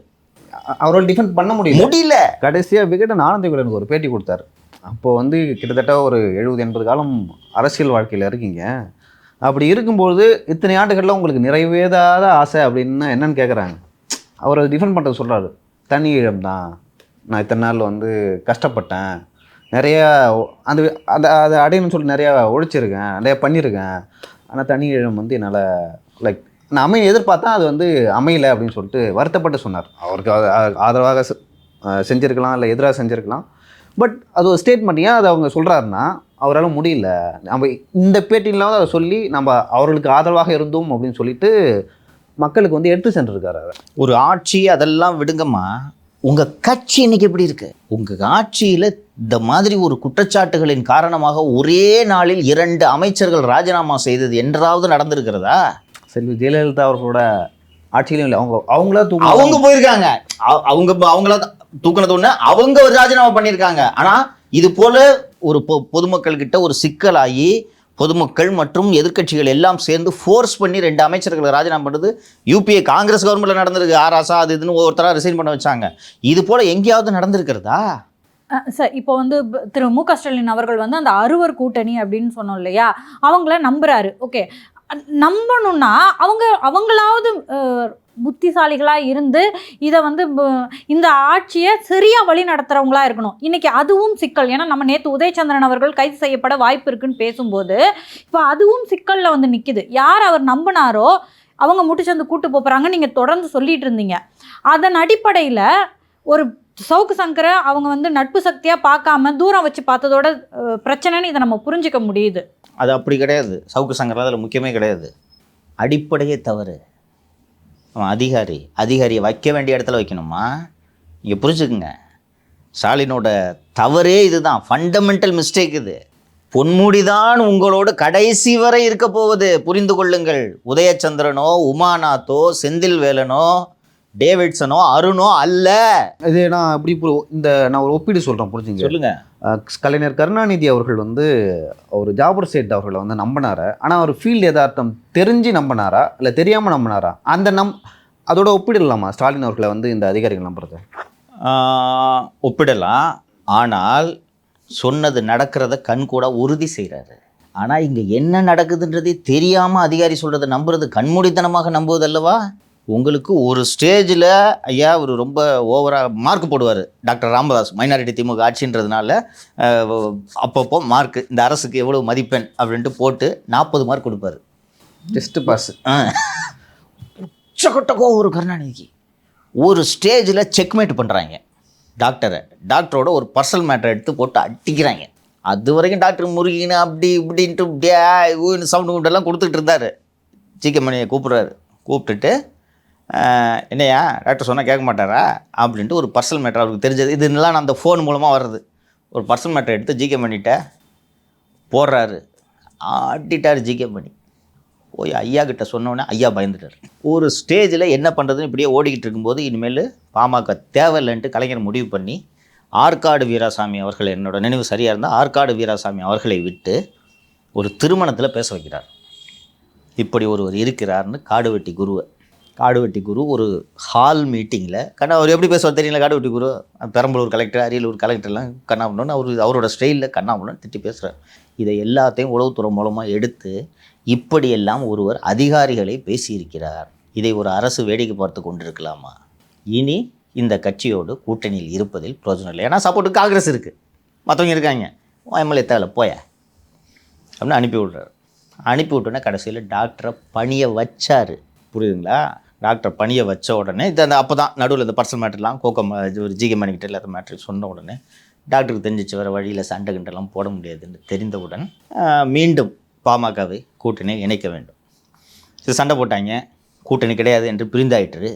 அவரால் டிஃபெண்ட் பண்ண முடியல. கடைசியாக விகடன் ஆனந்தவிகடனுக்கு ஒரு பேட்டி கொடுத்தாரு. அப்போ வந்து கிட்டத்தட்ட ஒரு 70-80 காலம் அரசியல் வாழ்க்கையில் இருக்கீங்க, அப்படி இருக்கும்போது இத்தனை ஆண்டுகளில் உங்களுக்கு நிறைவேறாத ஆசை அப்படின்னா என்னன்னு கேட்குறாங்க. அவர் அதை டிஃபெண்ட் பண்ணுறது சொல்கிறாரு, தனி ஈழம் தான், நான் இத்தனை நாள் வந்து கஷ்டப்பட்டேன், நிறையா அந்த அதை அடையணும்னு சொல்லி நிறையா உழைச்சிருக்கேன், நிறையா பண்ணியிருக்கேன், ஆனால் தனி ஈழம் வந்து என்னால் லைக் நான் எதிர்பார்த்தா அது வந்து அமையலை அப்படின்னு சொல்லிட்டு வருத்தப்பட்டு சொன்னார். அவருக்கு ஆதரவாக செஞ்சுருக்கலாம், இல்லை எதிராக செஞ்சுருக்கலாம், பட் அது ஒரு ஸ்டேட்மெண்ட். ஏன் அதை அவங்க சொல்கிறாருன்னா, அவரால் முடியல, நம்ம இந்த பேட்டியிலாவது அதை சொல்லி நம்ம அவர்களுக்கு ஆதரவாக இருந்தோம் அப்படின்னு சொல்லிட்டு மக்களுக்கு வந்து எடுத்து சென்றிருக்காரு. ஒரு ஆட்சி அதெல்லாம் விடுங்கம்மா, உங்கள் கட்சி இன்னைக்கு எப்படி இருக்கு? உங்கள் ஆட்சியில் இந்த மாதிரி ஒரு குற்றச்சாட்டுகளின் காரணமாக ஒரே நாளில் 2 அமைச்சர்கள் ராஜினாமா செய்தது என்றாவது நடந்திருக்கிறதா? செல்வி ஜெயலலிதா அவர்களோட ஆட்சியிலும் இல்லை, அவங்க போயிருக்காங்க, அவங்கள தூக்குனது ஒன்று, அவங்க ராஜினாமா பண்ணியிருக்காங்க. ஆனால் இது போல ஒரு பொதுமக்கள் கிட்ட ஒரு சிக்கலாகி பொதுமக்கள் மற்றும் எதிர்க்கட்சிகள் எல்லாம் சேர்ந்து ஃபோர்ஸ் பண்ணி 2 அமைச்சர்களை ராஜினாமா பண்ணுறது யூபிஏ காங்கிரஸ் கவர்மெண்ட்டில் நடந்திருக்கு. ஆராசா அது இதுன்னு ஒவ்வொருத்தராக ரிசைன் பண்ண வச்சாங்க. இது போல் எங்கேயாவது நடந்திருக்கிறதா? சார் இப்போ வந்து திரு மு க ஸ்டாலின் அவர்கள் வந்து அந்த 6 கூட்டணி அப்படின்னு சொன்னோம் இல்லையா, அவங்கள நம்புறாரு. ஓகே, நம்பணும்னா அவங்களாவது புத்திசாலிகளாக இருந்து இதை வந்து இந்த ஆட்சியை சரியாக வழி நடத்துகிறவங்களா இருக்கணும். இன்றைக்கி அதுவும் சிக்கல். ஏன்னா நம்ம நேற்று உதயச்சந்திரன் அவர்கள் கைது செய்யப்பட வாய்ப்பு இருக்குன்னு பேசும்போது இப்போ அதுவும் சிக்கலில் வந்து நிற்கிது. யார் அவர் நம்பினாரோ அவங்க முட்டுச்சந்து கூட்டு போகிறாங்க நீங்கள் தொடர்ந்து சொல்லிட்டு இருந்தீங்க. அதன் அடிப்படையில் ஒரு சவுக்கு சங்கரை அவங்க வந்து நட்பு சக்தியாக பார்க்காம தூரம் வச்சு பார்த்ததோட பிரச்சனைன்னு இதை நம்ம புரிஞ்சிக்க முடியுது. அது அப்படி கிடையாது. சவுக்கு சங்கர் அதில் முக்கியமே கிடையாது. அடிப்படையே தவறு. அவன் அதிகாரியை வைக்க வேண்டிய இடத்துல வைக்கணுமா? நீங்கள் புரிஞ்சுக்குங்க, ஸ்டாலினோட தவறே இதுதான், ஃபண்டமெண்டல் மிஸ்டேக் இது. பொன்முடி தான் உங்களோட கடைசி வரை இருக்க போவது, புரிந்து கொள்ளுங்கள். உதயச்சந்திரனோ உமாநாத்தோ செந்தில்வேலனோ டேவிட்சனோ அருணோ அல்ல. இது நான் இப்படி நான் ஒரு ஒப்பீடு சொல்கிறேன், புரிஞ்சுங்க. சொல்லுங்க. கலைஞர் கருணாநிதி அவர்கள் வந்து ஒரு ஜாபர் சேட் அவர்களை வந்து நம்பினாரா, ஆனால் அவர் ஃபீல்டு யதார்த்தம் தெரிஞ்சு நம்பினாரா இல்லை தெரியாமல் நம்பினாரா? அதோட ஒப்பிடலாமா ஸ்டாலின் அவர்களை வந்து இந்த அதிகாரிகள் நம்புறது? ஒப்பிடலாம். ஆனால் சொன்னது நடக்கிறத கண் கூட உறுதி செய்கிறாரு. ஆனால் இங்கே என்ன நடக்குதுன்றதே தெரியாமல் அதிகாரி சொல்கிறத நம்புறது கண்மூடித்தனமாக நம்புவது அல்லவா? உங்களுக்கு ஒரு ஸ்டேஜில் ஐயா ஒரு ரொம்ப ஓவராக மார்க் போடுவார் டாக்டர் ராமதாஸ், மைனாரிட்டி திமுக ஆட்சின்றதுனால அப்பப்போ மார்க்கு இந்த அரசுக்கு எவ்வளோ மதிப்பெண் அப்படின்ட்டு போட்டு 40 மார்க் கொடுப்பார், ஜஸ்ட் பாஸ். உச்சக்கட்டக்கோ ஒரு கருணாநிதிக்கு ஒரு ஸ்டேஜில் செக்மேட் பண்ணுறாங்க டாக்டரோட ஒரு பர்சனல் மேட்டரை எடுத்து போட்டு அடிக்கிறாங்க. அது வரைக்கும் டாக்டர் முருகின்னு அப்படி இப்படின்ட்டு இப்படியே சவுண்டு கூப்பிட்டெல்லாம் கொடுத்துட்டு இருந்தார். ஜிகே மணியை கூப்பிட்றாரு. கூப்பிட்டுட்டு என்னையா டாக்டர் சொன்னால் கேட்க மாட்டாரா அப்படின்ட்டு ஒரு பர்சனல் மேட்டர் அவருக்கு தெரிஞ்சது. இதெல்லாம் நான் அந்த ஃபோன் மூலமாக வர்றது. ஒரு பர்சனல் மேட்டர் எடுத்து ஜிகே மணிகிட்ட போடுறாரு. ஆட்டிட்டார் ஜிகே மணி. போய் ஐயா கிட்ட சொன்னோன்னே ஐயா பயந்துட்டார். ஒரு ஸ்டேஜில் என்ன பண்ணுறதுன்னு இப்படியே ஓடிக்கிட்டு இருக்கும்போது இனிமேல் பாமக தேவையில்லைன்ட்டு கலைஞர் முடிவு பண்ணி ஆற்காடு வீராசாமி அவர்கள், என்னோட நினைவு சரியாக இருந்தால் ஆற்காடு வீராசாமி அவர்களை விட்டு ஒரு திருமணத்தில் பேச வைக்கிறார். இப்படி ஒருவர் இருக்கிறார்னு காடுவெட்டி குரு ஒரு ஹால் மீட்டிங்கில் அவர் எப்படி பேசுவார் தெரியல. காடுவெட்டி குரு பெரம்பலூர் கலெக்டர், அரியலூர் கலெக்டர்லாம் கண்ணாமணுன்னு அவரோட ஸ்டைலில் கண்ணாமணுன்னு திட்டி பேசுகிறார். இதை எல்லாத்தையும் உளவுத்துறை மூலமாக எடுத்து இப்படியெல்லாம் ஒருவர் அதிகாரிகளை பேசியிருக்கிறார். இதை ஒரு அரசு வேடிக்கை பார்த்து கொண்டிருக்கலாமா? இனி இந்த கட்சியோடு கூட்டணியில் இருப்பதில் பிரயோஜனம் இல்லை. ஏன்னா சப்போர்ட்டு காங்கிரஸ் இருக்குது, மற்றவங்க இருக்காங்க. எம்எல்ஏ தேவை போய அப்படின்னு அனுப்பி விட்றாரு. அனுப்பி விட்டோன்னே கடைசியில் டாக்டரை பணிய வச்சார். புரியுதுங்களா? டாக்டர் பணியை வச்ச உடனே அந்த அப்போ தான் நடுவில் இந்த பர்சனல் மேட்டர்லாம் ஒரு ஜிகே மணிக்கிட்ட இல்லாத மேட்ரு சொன்ன உடனே டாக்டருக்கு தெரிஞ்சிச்சு வேறு வழியில் சண்டை கிண்டெல்லாம் போட முடியாதுன்னு தெரிந்தவுடன் மீண்டும் பாமகவை கூட்டணியை இணைக்க வேண்டும். இது சண்டை போட்டாங்க, கூட்டணி கிடையாது என்று பிரிந்தாயிற்று.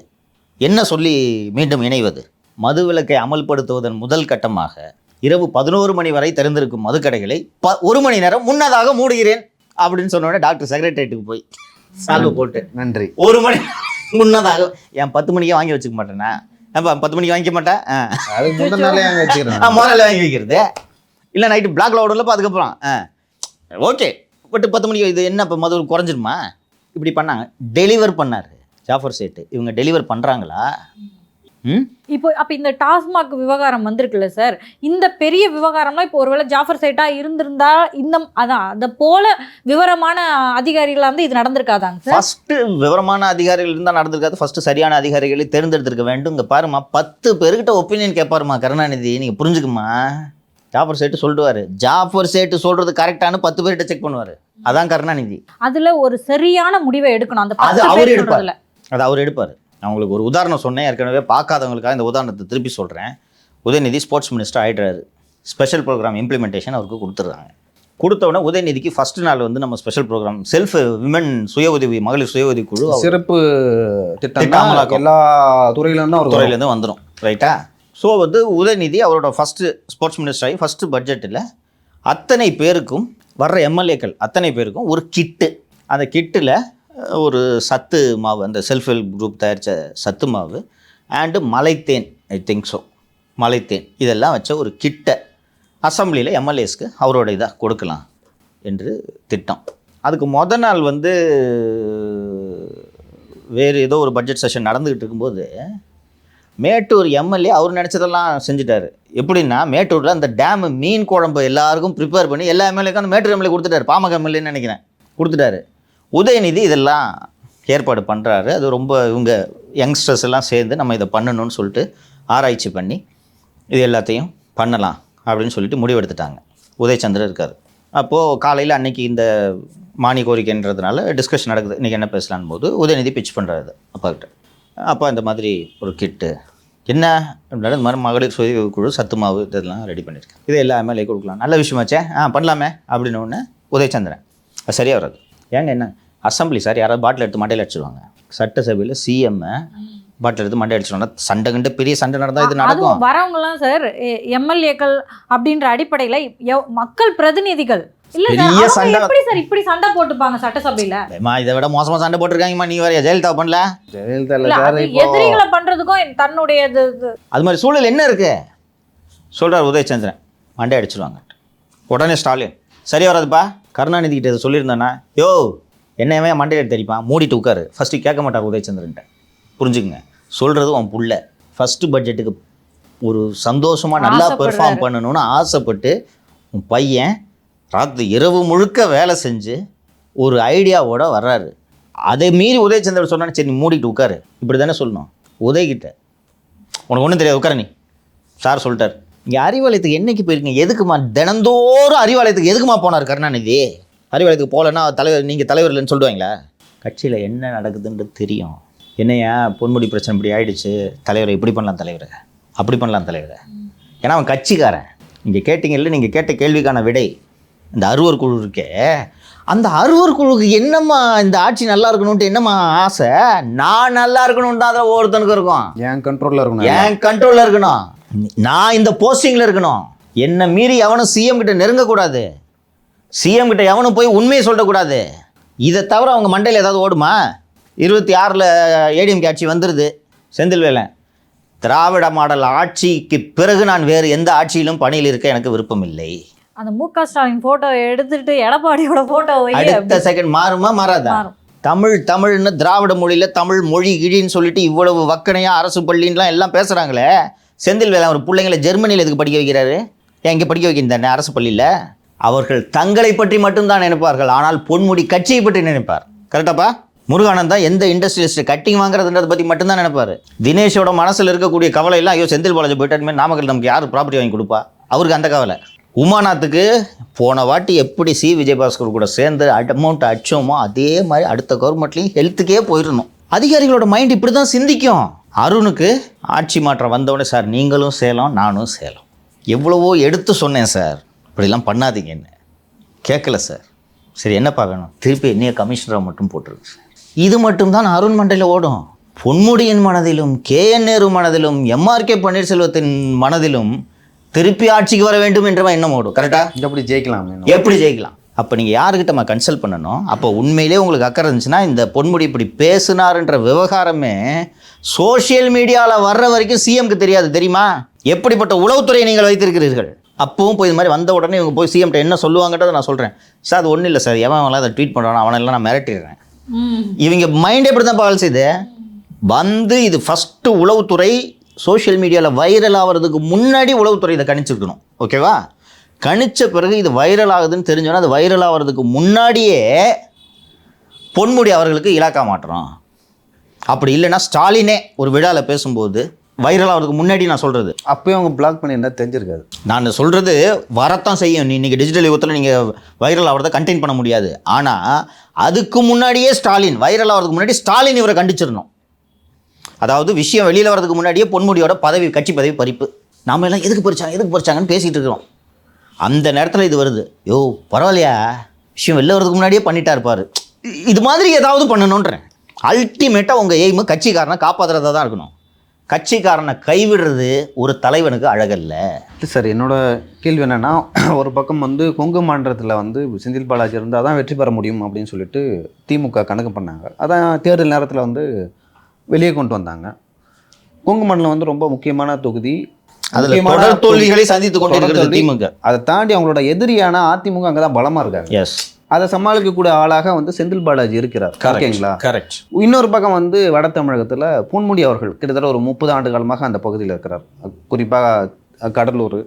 என்ன சொல்லி மீண்டும் இணைவது? மதுவிலக்கை அமல்படுத்துவதன் முதல் கட்டமாக இரவு 11 மணி வரை திறந்திருக்கும் மதுக்கடைகளை 1 மணி நேரம் முன்னதாக மூடுகிறேன் அப்படின்னு சொன்ன உடனே டாக்டர் செக்ரட்டரியேட்டுக்கு போய் சால்வு போட்டு நன்றி 1 மணி முன்னதாக. என் 10 மணிக்கே வாங்கி வச்சுக்க மாட்டேன்னா 10 மணிக்கு வாங்கிக்க மாட்டேன். முதல்ல வாங்கி வைக்கிறது இல்லை நைட்டு பிளாக்ல ஓடலப்போ அதுக்கப்புறம் ஓகே. பட் 10 மணிக்கு இது என்ன இப்போ மது குறைஞ்சிருமா? இப்படி பண்ணாங்க. டெலிவர் பண்ணார் ஜாஃபர் சேட்டு. இவங்க டெலிவர் பண்ணுறாங்களா? இப்போ அப்போ இந்த டாஸ்மாக் விவகாரம் வந்திருக்குல்ல சார், இந்த பெரிய விவகாரம்லாம் இப்போ ஒருவேளை ஜாஃபர் சேட்டா இருந்திருந்தா அதை போல விவரமான அதிகாரிகளாக வந்து இது நடந்திருக்காதாங்க சார்? ஃபஸ்ட்டு விவரமான அதிகாரிகள் இருந்தால் நடந்திருக்காது. ஃபஸ்ட்டு சரியான அதிகாரிகளை தேர்ந்தெடுத்திருக்க வேண்டும். இங்கே பாருமா, 10 பேர்கிட்ட ஒப்பீனியன் கேட்பாருமா கருணாநிதி. நீங்கள் புரிஞ்சுக்குமா? ஜாஃபர் சேட்டு சொல்லுவார். ஜாஃபர் சேட்டு சொல்கிறது கரெக்டானு 10 பேர்கிட்ட செக் பண்ணுவார். அதான் கருணாநிதி. அதில் ஒரு சரியான முடிவை எடுக்கணும். அந்த அது அவர் எடுப்பார். நான் உங்களுக்கு ஒரு உதாரணம் சொன்னேன் ஏற்கனவே, பார்க்காதவங்களுக்காக இந்த உதாரணத்தை திருப்பி சொல்கிறேன். உதயநிதி ஸ்போர்ட்ஸ் மினிஸ்டர் ஆகிடுறாரு. ஸ்பெஷல் ப்ரோக்ராம் இம்ப்ளிமெண்டேஷன் அவருக்கு கொடுத்துட்றாங்க. கொடுத்தவுடனே உதயநிதிக்கு ஃபஸ்ட்டு நாள் வந்து நம்ம ஸ்பெஷல் ப்ரோக்ராம் செல்ஃப் விமன் சுய உதவி மகளிர் சுய உதவி குழு சிறப்பு திட்டம் எல்லா துறையிலேருந்து வந்துடும். ரைட்டா? ஸோ வந்து உதயநிதி அவரோட ஃபஸ்ட்டு ஸ்போர்ட்ஸ் மினிஸ்டர் ஆகி ஃபஸ்ட்டு பட்ஜெட்டில் அத்தனை பேருக்கும் வர்ற எம்எல்ஏக்கள் அத்தனை பேருக்கும் ஒரு கிட்டு, அந்த கிட்டில் ஒரு சத்து மாவு, அந்த செல்ஃப் ஹெல்ப் குரூப் தயாரித்த சத்து மாவு அண்டு மலைத்தேன், ஐ திங்க் ஸோ மலைத்தேன், இதெல்லாம் வச்ச ஒரு கிட்டை அசம்பிளியில் எம்எல்ஏஸ்க்கு அவரோட இதாக கொடுக்கலாம் என்று திட்டம். அதுக்கு மொதல் நாள் வந்து வேறு ஏதோ ஒரு பட்ஜெட் செஷன் நடந்துக்கிட்டு இருக்கும்போது மேட்டூர் எம்எல்ஏ அவர் நினச்சதெல்லாம் செஞ்சுட்டார். எப்படின்னா மேட்டூரில் அந்த டேமு மீன் குழம்பு எல்லாருக்கும் ப்ரிப்பேர் பண்ணி எல்லா எம்எல்ஏக்கும் அந்த மேட்டூர் எம்எல்ஏ கொடுத்துட்டாரு. பாமக எம்எல்ஏன்னு நினைக்கிறேன் கொடுத்துட்டாரு. உதயநிதி இதெல்லாம் ஏற்பாடு பண்ணுறாரு. அது ரொம்ப இவங்க யங்ஸ்டர்ஸ் எல்லாம் சேர்ந்து நம்ம இதை பண்ணணும்னு சொல்லிட்டு ஆராய்ச்சி பண்ணி இது எல்லாத்தையும் பண்ணலாம் அப்படின்னு சொல்லிட்டு முடிவெடுத்துட்டாங்க. உதயச்சந்திரன் இருக்கார். அப்போது காலையில் அன்றைக்கி இந்த மானிய கோரிக்கைன்றதுனால டிஸ்கஷன் நடக்குது. இன்றைக்கி என்ன பேசலான்னு போது உதயநிதி பிச் பண்ணுறாரு அப்பாக்கிட்ட. அப்போ இந்த மாதிரி ஒரு கிட்டு என்ன அப்படின்னா இந்த மாதிரி மகளிர் சுய குழு சத்து மாவு இதெல்லாம் ரெடி பண்ணியிருக்கேன், இதை எல்லா எம்எல்ஏ கொடுக்கலாம், நல்ல விஷயமாச்சே, பண்ணலாமே அப்படின்னு ஒன்று உதயச்சந்திரன். அது சரியாக வராது. ஏங்க என்ன அசம்பிளி சார், யாராவது பாட்டில் எடுத்து மண்டையில் அடிச்சிடுவாங்க. சட்டசபையில் சிஎம் பாட்டில் எடுத்து மண்டை அடிச்சிடுவாங்க. சண்டை கண்டு பெரிய சண்டை நடந்தால் இது நடக்கும். வரவங்களாம் சார் எம்எல்ஏக்கள் அப்படின்ற அடிப்படையில் மக்கள் பிரதிநிதிகள் இப்படி சண்டை போட்டுப்பாங்க சட்டசபையில. இதை விட மோசமா சண்டை போட்டிருக்காங்கம்மா. நீ வரையா ஜெயலலிதா பண்ணல? எதிரிகளை பண்றதுக்கும் தன்னுடைய அது மாதிரி சூழல் என்ன இருக்கு சொல்றாரு உதயச்சந்திரன். மண்டை அடிச்சிருவாங்க. உடனே ஸ்டாலின் சரி வராதுப்பா, கருணாநிதி கிட்ட சொல்லியிருந்தானா, யோ என்னையவே மண்டை எடுத்து தெரிப்பான், மூடிட்டு உட்காரு. ஃபஸ்ட்டு கேட்க மாட்டார் உதயச்சந்திரன்ட்ட. புரிஞ்சுக்குங்க, சொல்கிறது அவன் புள்ள. ஃபஸ்ட்டு பட்ஜெட்டுக்கு ஒரு சந்தோஷமாக நல்லா பெர்ஃபார்ம் பண்ணணும்னு ஆசைப்பட்டு உன் பையன் ராத்திரி இரவு முழுக்க வேலை செஞ்சு ஒரு ஐடியாவோட வர்றாரு. அதை மீறி உதயச்சந்திரன் சொன்னான்னு சரி நீ மூடிட்டு உட்காரு, இப்படி தானே சொல்லணும். உதயகிட்ட உனக்கு ஒன்றும் தெரியாது உட்கார நீ, சார் சொல்லிட்டார். இங்கே அறிவாலயத்துக்கு என்றைக்கு போயிருக்கீங்க? எதுக்குமா தினந்தோறும் அறிவாலயத்துக்கு எதுக்குமா போனார் கருணாநிதி? அறிவாலயத்துக்கு போகலன்னா தலைவர் நீங்கள் தலைவர் இல்லைன்னு சொல்லுவாங்களா? கட்சியில் என்ன நடக்குதுன்றது தெரியும். என்னையா பொன்முடி பிரச்சனை இப்படி ஆயிடுச்சு, தலைவரை இப்படி பண்ணலாம், தலைவரை அப்படி பண்ணலாம், தலைவரை. ஏன்னா அவன் கட்சிக்காரன். நீங்கள் கேட்டீங்கல்ல, நீங்கள் கேட்ட கேள்விக்கான விடை இந்த அறுவர் குழு இருக்கே, அந்த அறுவர் குழுக்கு என்னம்மா இந்த ஆட்சி நல்லா இருக்கணும்ட்டு என்னம்மா ஆசை? நான் நல்லா இருக்கணும்னு தான் அதில் ஒவ்வொருத்தனுக்கு இருக்கும். என் கண்ட்ரோலில் இருக்கணும், என் கண்ட்ரோலில் இருக்கணும், நான் இந்த போஸ்டிங்கில் இருக்கணும், என்னை மீறி எவனும் சிஎம் கிட்ட நெருங்கக்கூடாது, சிஎம் கிட்ட எவனும் போய் உண்மையை சொல்லக்கூடாது. இதை தவிர அவங்க மண்டையில் ஏதாவது ஓடுமா? 26 ஏடிஎம்கே ஆட்சி வந்துடுது, செந்தில்வேலன் திராவிட மாடல் ஆட்சிக்கு பிறகு நான் வேறு எந்த ஆட்சியிலும் பணியில் இருக்க எனக்கு விருப்பம் இல்லை. அந்த மு.க. ஸ்டாலின் போட்டோ எடுத்துட்டு எடப்பாடியோட போட்டோ அடுத்த செகண்ட் மாறுமா மாறாதா? தமிழ்னு திராவிட மொழியில் தமிழ் மொழி கிழின்னு சொல்லிட்டு இவ்வளவு வக்கனையாக அரசு பள்ளின்லாம் எல்லாம் பேசுகிறாங்களே, செந்தில்வேலன் அவர் பிள்ளைங்களை ஜெர்மனியில் எதுக்கு படிக்க வைக்கிறாரு? ஏன் இங்கே படிக்க வைக்கின்றானே அரசு பள்ளியில்? அவர்கள் தங்களை பற்றி மட்டும்தான் நினைப்பார்கள், ஆனால் பொன்முடி கட்சியை பற்றி நினைப்பார். கரெக்டாப்பா? முருகானந்தா எந்த இண்டஸ்ட்ரியலிஸ்ட் கட்டிங் வாங்குறதுன்றதை பற்றி மட்டும்தான் நினைப்பார். தினேஷோட மனசில் இருக்கக்கூடிய கவலை எல்லாம், ஐயோ செந்தில் பாலாஜி போயிட்டாருமே, நாமக்கல் நமக்கு யார் ப்ராப்பர்ட்டி வாங்கி கொடுப்பா, அவருக்கு அந்த கவலை. உமாநாத்துக்கு போன வாட்டி எப்படி சி விஜயபாஸ்கர் கூட சேர்ந்து அமௌண்ட் அச்சோமோ அதே மாதிரி அடுத்த கவர்மெண்ட்லேயும் ஹெல்த்துக்கே போயிடணும். அதிகாரிகளோட மைண்ட் இப்படி தான் சிந்திக்கும். அருணுக்கு ஆட்சி மாற்றம் வந்தவுடனே, சார் நீங்களும் சேலம் நானும் சேலம், எவ்வளவோ எடுத்து சொன்னேன் சார், இப்படிலாம் பண்ணாதீங்கன்னு, கேட்கல சார், சரி என்னப்பா வேணும், திருப்பி என்னைய கமிஷனராக மட்டும் போட்டுருக்கு சார். இது மட்டும்தான் அருண் மண்டையில் ஓடும். பொன்முடியின் மனதிலும் KN நேரு மனதிலும் MRK பன்னீர்செல்வத்தின் மனதிலும் திருப்பி ஆட்சிக்கு வர வேண்டும் என்ற எண்ணம் ஓடும். கரெக்டாக? எப்படி ஜெயிக்கலாம், எப்படி ஜெயிக்கலாம்? அப்போ நீங்கள் யாருக்கிட்ட கன்சல்ட் பண்ணணும்? அப்போ உண்மையிலே உங்களுக்கு அக்கறை இருந்துச்சுன்னா, இந்த பொன்முடி இப்படி பேசுனாருன்ற விவகாரமே சோஷியல் மீடியாவில் வர்ற வரைக்கும் சிஎம்க்கு தெரியாது, தெரியுமா? எப்படிப்பட்ட உளவுத்துறையை நீங்கள் வைத்திருக்கிறீர்கள். அப்பவும் போய் இது மாதிரி வந்த உடனே இவங்க போய் சிஎம்கிட்ட என்ன சொல்லுவாங்கன்றதை நான் சொல்கிறேன். சார் அது ஒன்றும் இல்லை சார், எவன் அதை ட்வீட் பண்ணுறானோ அவனெல்லாம் நான் மிரட்டிடுறேன். இவங்க மைண்டே இப்படி தான் வேலை செய்யுது. வந்து இது ஃபஸ்ட்டு உளவுத்துறை சோஷியல் மீடியாவில் வைரல் ஆகிறதுக்கு முன்னாடி உளவுத்துறை இதை கணிச்சிருக்கணும். ஓகேவா? கணிச்ச பிறகு இது வைரல் ஆகுதுன்னு தெரிஞ்சோன்னா, அது வைரல் ஆகிறதுக்கு முன்னாடியே பொன்முடி அவர்களுக்கு இலாக்கா மாற்றணும். அப்படி இல்லைன்னா ஸ்டாலினே ஒரு விழாவில் பேசும்போது வைரல் ஆகிறதுக்கு முன்னாடி நான் சொல்கிறது, அப்போயும் அவங்க பிளாக் பண்ணியிருந்தா தெரிஞ்சிருக்காது. நான் சொல்கிறது வரத்தான் செய்யும். இன்றைக்கி டிஜிட்டல் யுகத்தில் நீங்கள் வைரல் ஆகிறத கண்டெயின் பண்ண முடியாது. ஆனால் அதுக்கு முன்னாடியே ஸ்டாலின் வைரல் ஆகிறதுக்கு முன்னாடி ஸ்டாலின் இவரை கண்டிச்சிடணும். அதாவது விஷயம் வெளியில் வர்றதுக்கு முன்னாடியே பொன்முடியோட பதவி, கட்சி பதவி பறிப்பு, நாம எல்லாம் எதுக்கு பறிச்சாங்கன்னு பேசிகிட்டு இருக்கிறோம். அந்த நேரத்தில் இது வருது, யோ பரவாயில்லையா, விஷயம் வெளில வர்றதுக்கு முன்னாடியே பண்ணிட்டா இருப்பார். இது மாதிரி ஏதாவது பண்ணணுன்றேன். அல்டிமேட்டாக உங்கள் எய்மு கட்சிக்காரனை காப்பாற்றுறதா தான் இருக்கணும். கட்சிக்காரனை கைவிடுறது ஒரு தலைவனுக்கு அழகல்ல. சார், என்னோட கேள்வி என்னென்னா, ஒரு பக்கம் கொங்கு மண்டலத்தில் செந்தில் பாலாஜி இருந்தால் தான் வெற்றி பெற முடியும் அப்படின்னு சொல்லிட்டு திமுக கணக்கு பண்ணாங்க. அதான் தேர்தல் நேரத்தில் வெளியே கொண்டு வந்தாங்க. கொங்கு மண்டலம் ரொம்ப முக்கியமான தொகுதி, அதில் தோல்விகளை சந்தித்து கொண்டு திமுக. அதை தாண்டி அவங்களோட எதிரியான அதிமுக அங்கே தான் பலமாக இருக்காங்க. எஸ், அதை சமாளிக்கக்கூடிய ஆளாக செந்தில் பாலாஜி இருக்கிறார். ஓகேங்களா? கரெக்ட். இன்னொரு பக்கம் வட தமிழகத்தில் பொன்முடி அவர்கள் கிட்டத்தட்ட ஒரு 30 ஆண்டு காலமாக அந்த பகுதியில் இருக்கிறார். குறிப்பாக கடலூர்,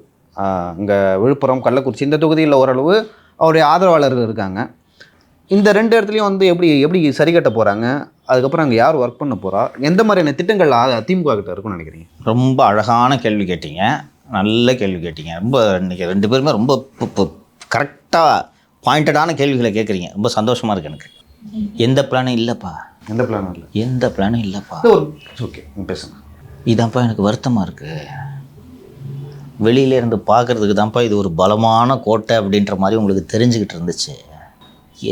இங்கே விழுப்புரம், கள்ளக்குறிச்சி இந்த தொகுதியில் ஓரளவு அவருடைய ஆதரவாளர்கள் இருக்காங்க. இந்த 2 இடத்துலையும் எப்படி சரி கட்ட போகிறாங்க? அதுக்கப்புறம் அங்கே யார் ஒர்க் பண்ண போகிறா? எந்த மாதிரியான திட்டங்கள் திமுக கிட்ட இருக்குன்னு நினைக்கிறீங்க? ரொம்ப அழகான கேள்வி கேட்டீங்க, நல்ல கேள்வி கேட்டீங்க. ரொம்ப இன்றைக்கி 2 பேருமே ரொம்ப கரெக்டாக பாயிண்டடான கேள்விகளை கேட்குறீங்க. ரொம்ப சந்தோஷமாக இருக்குது எனக்கு. எந்த பிளானும் இல்லைப்பா. எந்த பிளானும் இல்லை? எந்த பிளானும் இல்லைப்பா. ஓகே, பேசுங்க. இதான்ப்பா எனக்கு வருத்தமாக இருக்குது. வெளியிலேருந்து பார்க்குறதுக்கு தான்ப்பா இது ஒரு பலமான கோட்டை அப்படின்ற மாதிரி உங்களுக்கு தெரிஞ்சுக்கிட்டு இருந்துச்சு.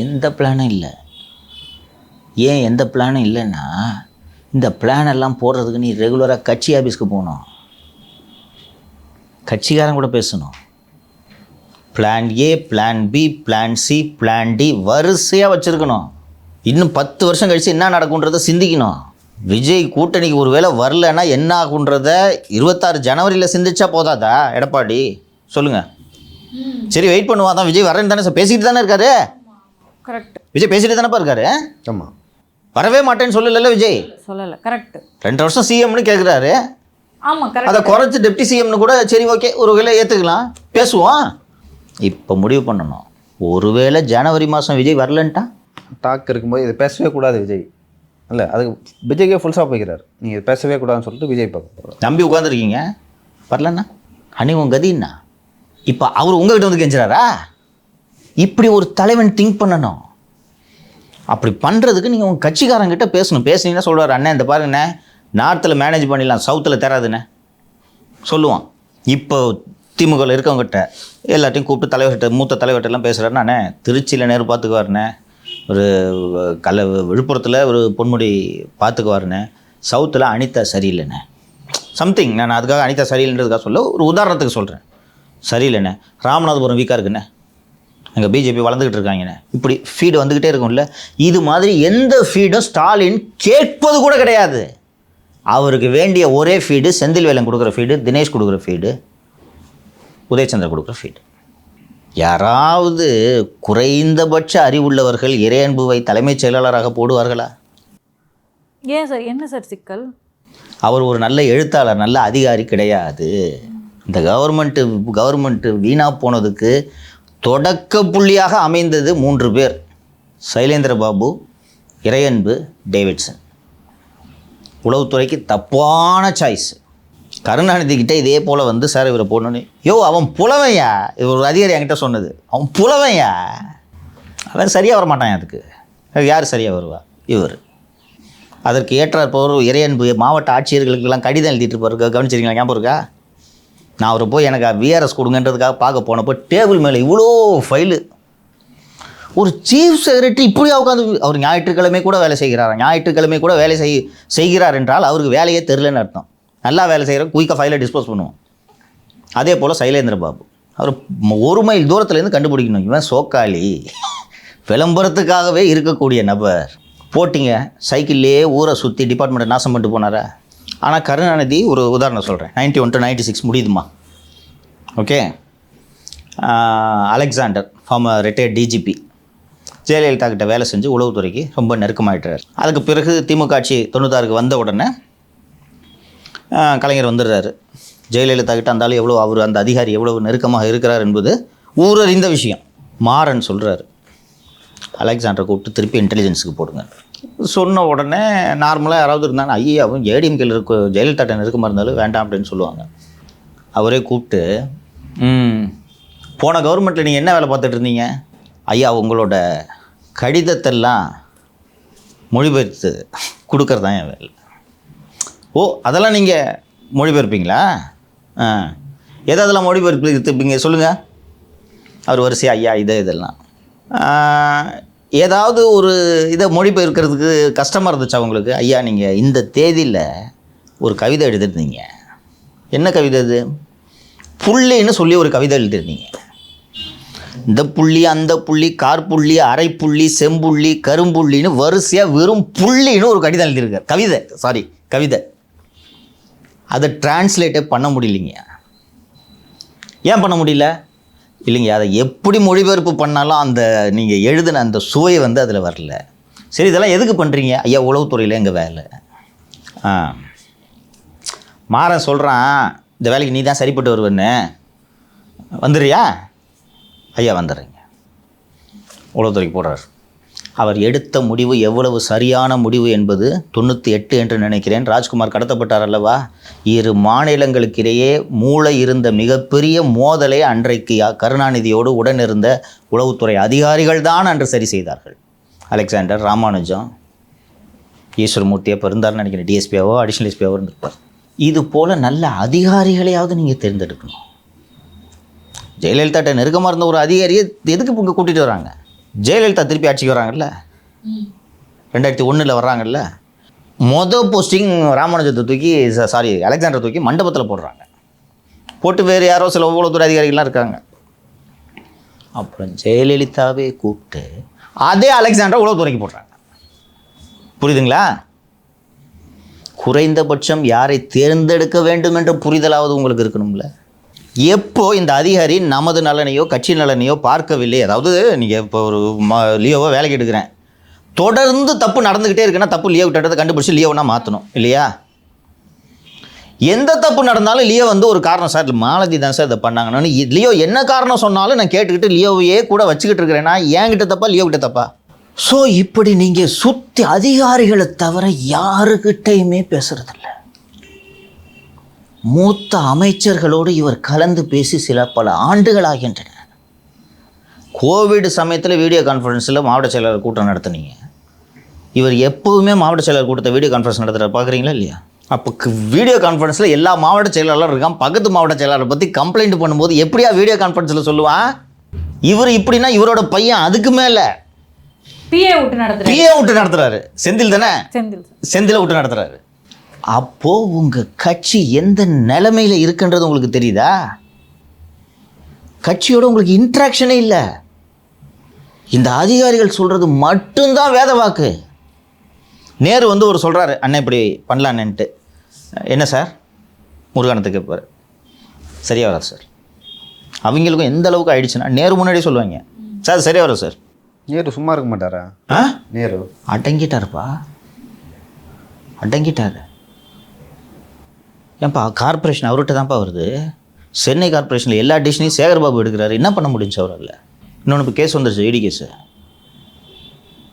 எந்த பிளானும் இல்லை. ஏன் எந்த பிளானும் இல்லைன்னா, இந்த பிளான் எல்லாம் போடுறதுக்கு நீ ரெகுலராக கட்சி ஆஃபீஸ்க்கு போகணும், கட்சிக்காரன் கூட பேசணும். Plan A, plan B, plan C, plan D வரிசையாக வச்சுருக்கணும். இன்னும் 10 வருஷம் கழித்து என்ன நடக்குன்றதை சிந்திக்கணும். விஜய் கூட்டணிக்கு ஒரு வேளை வரலன்னா என்ன ஆகுன்றத 26 ஜனவரியில் சிந்திச்சா போதாதா எடப்பாடி? சொல்லுங்கள். சரி, வெயிட் பண்ணுவான் தான். விஜய் வரேன்னு தானே பேசிக்கிட்டு தானே இருக்காரு. கரெக்ட். விஜய் பேசிட்டு தானேப்பா இருக்காரு. ஆமாம், வரவே மாட்டேன்னு சொல்லல விஜய். சொல்லலை. கரெக்ட். 2 வருஷம் சிஎம்னு கேட்குறாரு. ஆமாம், கரெக்ட். அதை குறைச்சி டெப்டி சிஎம்னு கூட சரி ஓகே ஒரு வேளை ஏற்றுக்கலாம், பேசுவோம். இப்போ முடிவு பண்ணணும். ஒருவேளை ஜனவரி மாதம் விஜய் வரலன்ட்டா டாக் இருக்கும்போது இதை பேசவே கூடாது விஜய். இல்லை, அதுக்கு விஜய்க்கே ஃபுல் ஸ்டாப் வைக்கிறார். நீங்கள் இதை பேசவே கூடாதுன்னு சொல்லிட்டு விஜய் பார்க்க போகிறார். நம்பி உட்காந்துருக்கீங்க, வரலண்ணா அனி உன் கதின்னா. இப்போ அவர் உங்கள்கிட்ட கெஞ்சுறாரா? இப்படி ஒரு தலைவன் திங்க் பண்ணணும். அப்படி பண்ணுறதுக்கு நீங்கள் உங்கள் கட்சிக்காரங்கிட்ட பேசணும். பேசுனீங்கன்னா சொல்லுவார், அண்ணன் இந்த பாருங்கண்ணே, நார்த்தில் மேனேஜ் பண்ணிடலாம், சவுத்தில் தராதுண்ணே சொல்லுவான். இப்போ திமுகவில் இருக்கவங்ககிட்ட எல்லாத்தையும் கூப்பிட்டு தலைவர்கிட்ட மூத்த தலைவர்கிட்டலாம் பேசுகிறாரு. நானே திருச்சியில் நேரு பார்த்துக்குவாருண்ணே, ஒரு விழுப்புரத்தில் ஒரு பொன்முடி பார்த்துக்குவாருண்ணே, சவுத்தில் அனிதா சரியில்லைண்ணே, சம்திங். நான் அதுக்காக அனிதா சரியில்லைன்றதுக்காக சொல்ல, ஒரு உதாரணத்துக்கு சொல்கிறேன். சரியில்லைண்ணே, ராமநாதபுரம் வீக்காக இருக்குண்ணே, அங்கே பிஜேபி வளர்ந்துக்கிட்டு இருக்காங்கண்ணே, இப்படி ஃபீடு வந்துக்கிட்டே இருக்கும்ல. இது மாதிரி எந்த ஃபீடும் ஸ்டாலின் கேட்பது கூட கிடையாது. அவருக்கு வேண்டிய ஒரே ஃபீடு செந்தில்வேலன் கொடுக்குற ஃபீடு, தினேஷ் கொடுக்குற ஃபீடு, உதயச்சந்திரன் கொடுக்குற ஃபீடு. யாராவது குறைந்தபட்ச அறிவுள்ளவர்கள் இறையன்புவை தலைமைச் செயலாளராக போடுவார்களா? ஏன் சார், என்ன சார் சிக்கல்? அவர் ஒரு நல்ல எழுத்தாளர், நல்ல அதிகாரி கிடையாது. இந்த கவர்மெண்ட்டு வீணாக போனதுக்கு தொடக்க புள்ளியாக அமைந்தது 3 பேர்: சைலேந்திர பாபு, இறையன்பு, டேவிட்சன். உளவுத்துறைக்கு தப்பான சாய்ஸ். கருணாநிதி கிட்டே இதே போல் வந்து சார் இவரை போடணுன்னு, அவன் புலவையா, இவர் ஒரு அதிகாரி என்கிட்ட சொன்னது, அவன் புலவையா, அவன் சரியாக வர மாட்டான். அதுக்கு யார் சரியாக வருவா? இவர். அதற்கு ஏற்றாற்போர் இறையன்பு மாவட்ட ஆட்சியர்களுக்கெல்லாம் கடிதம் எழுதிட்டு இருப்பாரு, கவனிச்சிருக்கீங்களா? ஞாபகம் இருக்கா? நான் அவரை போய் எனக்கு விஆர்எஸ் கொடுங்கன்றதுக்காக பார்க்க போனப்போ டேபிள் மேலே இவ்வளோ ஃபைலு. ஒரு சீஃப் செக்ரட்டரி இப்படியா உட்காந்து, அவர் ஞாயிற்றுக்கிழமை கூட வேலை செய்கிறார் என்றால் அவருக்கு வேலையே தெரிலன்னு அர்த்தம். நல்லா வேலை செய்கிற குயிக்காக ஃபைலை டிஸ்போஸ் பண்ணுவோம். அதே போல் சைலேந்திர பாபு, அவர் 1 மைல் தூரத்துலேருந்து கண்டுபிடிக்கணும், இவன் சோக்காளி, விளம்பரத்துக்காகவே இருக்கக்கூடிய நபர். போட்டிங்க, சைக்கிள்லேயே ஊரை சுற்றி டிபார்ட்மெண்ட்டை நாசம் பண்ணிட்டு போனாரா? ஆனால் கருணாநிதி, ஒரு உதாரணம் சொல்கிறேன், 91 to 96 முடியுதுமா, okay. Alexander, former retired DGP, Jayalalithaa கிட்ட வேலை செஞ்சு உளவுத்துறைக்கு ரொம்ப நெருக்கமாகிட்டார். அதுக்கு பிறகு திமுக ஆட்சி 96க்கு வந்த உடனே கலைஞர் வந்துடுறாரு. ஜெயலலிதா கிட்ட அந்தாலும் எவ்வளோ, அவர் அந்த அதிகாரி எவ்வளோ நெருக்கமாக இருக்கிறார் என்பது ஊரறிந்த விஷயம். மாறன் சொல்கிறாரு, அலெக்சாண்டரை கூப்பிட்டு திருப்பி இன்டெலிஜென்ஸுக்கு போடுங்க. சொன்ன உடனே நார்மலாக யாராவது இருந்தாங்க, அவன் ஏடிஎம்கேல இருக்க ஜெயலலிதா நெருக்கமாக இருந்தாலும் வேண்டாம் அப்படின்னு சொல்லுவாங்க. அவரே கூப்பிட்டு, போன கவர்மெண்ட்டில் நீங்கள் என்ன வேலை பார்த்துட்டு இருந்தீங்க? உங்களோட கடிதத்தெல்லாம் மொழிபெயர்த்து கொடுக்கறது தான் என் வேலை. ஓ, அதெல்லாம் நீங்கள் மொழிபெயர்ப்பீங்களா? எதெல்லாம் மொழிபெயர்ப்பீங்க சொல்லுங்கள். அவர் வரிசையாக இதெல்லாம் ஏதாவது ஒரு இதை மொழிபெயர்க்கிறதுக்கு கஷ்டமாக இருந்துச்சு அவங்களுக்கு. நீங்கள் இந்த தேதியில் ஒரு கவிதை எழுதிருந்தீங்க. என்ன கவிதை அது? புள்ளின்னு சொல்லி ஒரு கவிதை எழுதிருந்தீங்க. இந்த புள்ளி, அந்த புள்ளி, கார்புள்ளி, அரைப்புள்ளி, செம்புள்ளி, கரும்புள்ளின்னு வரிசையாக வெறும் புள்ளின்னு ஒரு கடிதம் எழுதியிருக்கார். கவிதை. அதை டிரான்ஸ்லேட்டே பண்ண முடியலைங்க. ஏன் பண்ண முடியல? இல்லைங்க, அதை எப்படி மொழிபெயர்ப்பு பண்ணாலும் அந்த நீங்கள் எழுதின அந்த சுவை வந்து அதில் வரல. சரி, இதெல்லாம் எதுக்கு பண்ணுறீங்க? உளவுத்துறையில் எங்கள் வேலை. மாறன் சொல்கிறான், இந்த வேலைக்கு நீ தான் சரிப்பட்டு வருவேன்னு, வந்துடுறியா? வந்துடுறீங்க. உளவுத்துறைக்கு போடுறார். அவர் எடுத்த முடிவு எவ்வளவு சரியான முடிவு என்பது 98 என்று நினைக்கிறேன். ராஜ்குமார் கடத்தப்பட்டார் அல்லவா? 2 மாநிலங்களுக்கிடையே மூளை இருந்த மிகப்பெரிய மோதலை அன்றைக்கு கருணாநிதியோடு உடனிருந்த உளவுத்துறை அதிகாரிகள் தான் அன்று சரி செய்தார்கள். அலெக்சாண்டர், ராமானுஜம், ஈஸ்வரமூர்த்தியை இருந்தார்னு நினைக்கிறேன், டிஎஸ்பியாவோ அடிஷ்னல் எஸ்பியாவோ இருந்திருப்பார். இது போல் நல்ல அதிகாரிகளையாவது நீங்கள் தேர்ந்தெடுக்கணும். ஜெயலலிதாட்ட நெருக்கமாக இருந்த ஒரு அதிகாரியை எதுக்கு இங்கே கூட்டிகிட்டு வராங்க? ஜெயலலிதா திருப்பி ஆட்சிக்கு வராங்கல்ல, 2001 வர்றாங்கல்ல, போஸ்டிங் ராமானுஜத்தை தூக்கி அலெக்சாண்டரை தூக்கி மண்டபத்தில் போடுறாங்க. போட்டு வேறு யாரோ சில உளவுத்துறை அதிகாரிகள்லாம் இருக்காங்க. அப்புறம் ஜெயலலிதாவே கூப்பிட்டு அதே அலெக்சாண்டரை உளவுத்துறைக்கு போடுறாங்க. புரியுதுங்களா? குறைந்தபட்சம் யாரை தேர்ந்தெடுக்க வேண்டும் என்ற புரிதலாவது உங்களுக்கு இருக்கணும்ல. எப்போ இந்த அதிகாரி நமது நலனையோ கட்சி நலனையோ பார்க்கவில்லை, அதாவது நீங்கள் இப்போ ஒரு லியோவோ வேலைக்கு எடுக்கிறேன், தொடர்ந்து தப்பு நடந்துக்கிட்டே இருக்குன்னா தப்பு லியோ விட்டதை கண்டுபிடிச்சி லியோவனா மாற்றணும் இல்லையா? எந்த தப்பு நடந்தாலும் லியோ வந்து ஒரு காரணம், சார் மாலதி தான் சார் இதை பண்ணாங்கன்னு லியோ என்ன காரணம் சொன்னாலும் நான் கேட்டுக்கிட்டு லியோவையே கூட வச்சுக்கிட்டு இருக்கிறேன்னா என்கிட்ட தப்பா லியோ கிட்ட தப்பா? ஸோ இப்படி நீங்கள் சுற்றி அதிகாரிகளை தவிர யாருக்கிட்டையுமே பேசுறதில்ல. மூத்த அமைச்சர்களோடு இவர் கலந்து பேசி பல ஆண்டுகள் ஆகின்றன. கோவிட் சமயத்தில் வீடியோ கான்ஃபரன்ஸில் மாவட்ட செயலாளர் கூட்டம் நடத்துனீங்க. இவர் எப்போவுமே மாவட்ட செயலாளர் கூட்டத்தை வீடியோ கான்ஃபரன்ஸ் நடத்துகிற பார்க்குறீங்களா இல்லையா? அப்போ வீடியோ கான்ஃபரன்ஸில் எல்லா மாவட்ட செயலாளரும் இருக்கான், பக்கத்து மாவட்ட செயலாளரை பற்றி கம்ப்ளைண்ட் பண்ணும்போது எப்படியா வீடியோ கான்ஃபரன்ஸில் சொல்லுவான்? இவர் இப்படின்னா இவரோட பையன் அதுக்கு மேலே பிஏ விட்டு நடத்துறாரு. செந்தில் தானே, செந்தில விட்டு நடத்துறாரு. அப்போ உங்க கட்சி எந்த நிலைமையில இருக்குன்றது உங்களுக்கு தெரியுதா? கட்சியோட உங்களுக்கு இன்ட்ராக்ஷனே இல்லை. இந்த அதிகாரிகள் சொல்றது மட்டும்தான் வேத வாக்கு. நேரு வந்து ஒரு சொல்றாரு, அண்ணன் இப்படி பண்ணலான்னுட்டு. என்ன சார் முருகானத்துக்கு கேட்பார், சரியா வராது சார். அவங்களுக்கும் எந்த அளவுக்கு ஆயிடுச்சுன்னா நேரு முன்னாடியே சொல்லுவாங்க, சார் சரியா வரும் சார். நேரு சும்மா இருக்க மாட்டாரா? நேரு அடங்கிட்டாருப்பா, அடங்கிட்டாரு. ஏன்ப்பா கார்பரேஷன் அவர்கிட்ட தான்ப்பா வருது. சென்னை கார்பரேஷனில் எல்லா டிசிஷனையும் சேகர்பாபு எடுக்கிறாரு. என்ன பண்ண முடிஞ்சு அவரால்? இன்னொன்று இப்போ கேஸ் வந்துருச்சு, ஐடி கேஸு.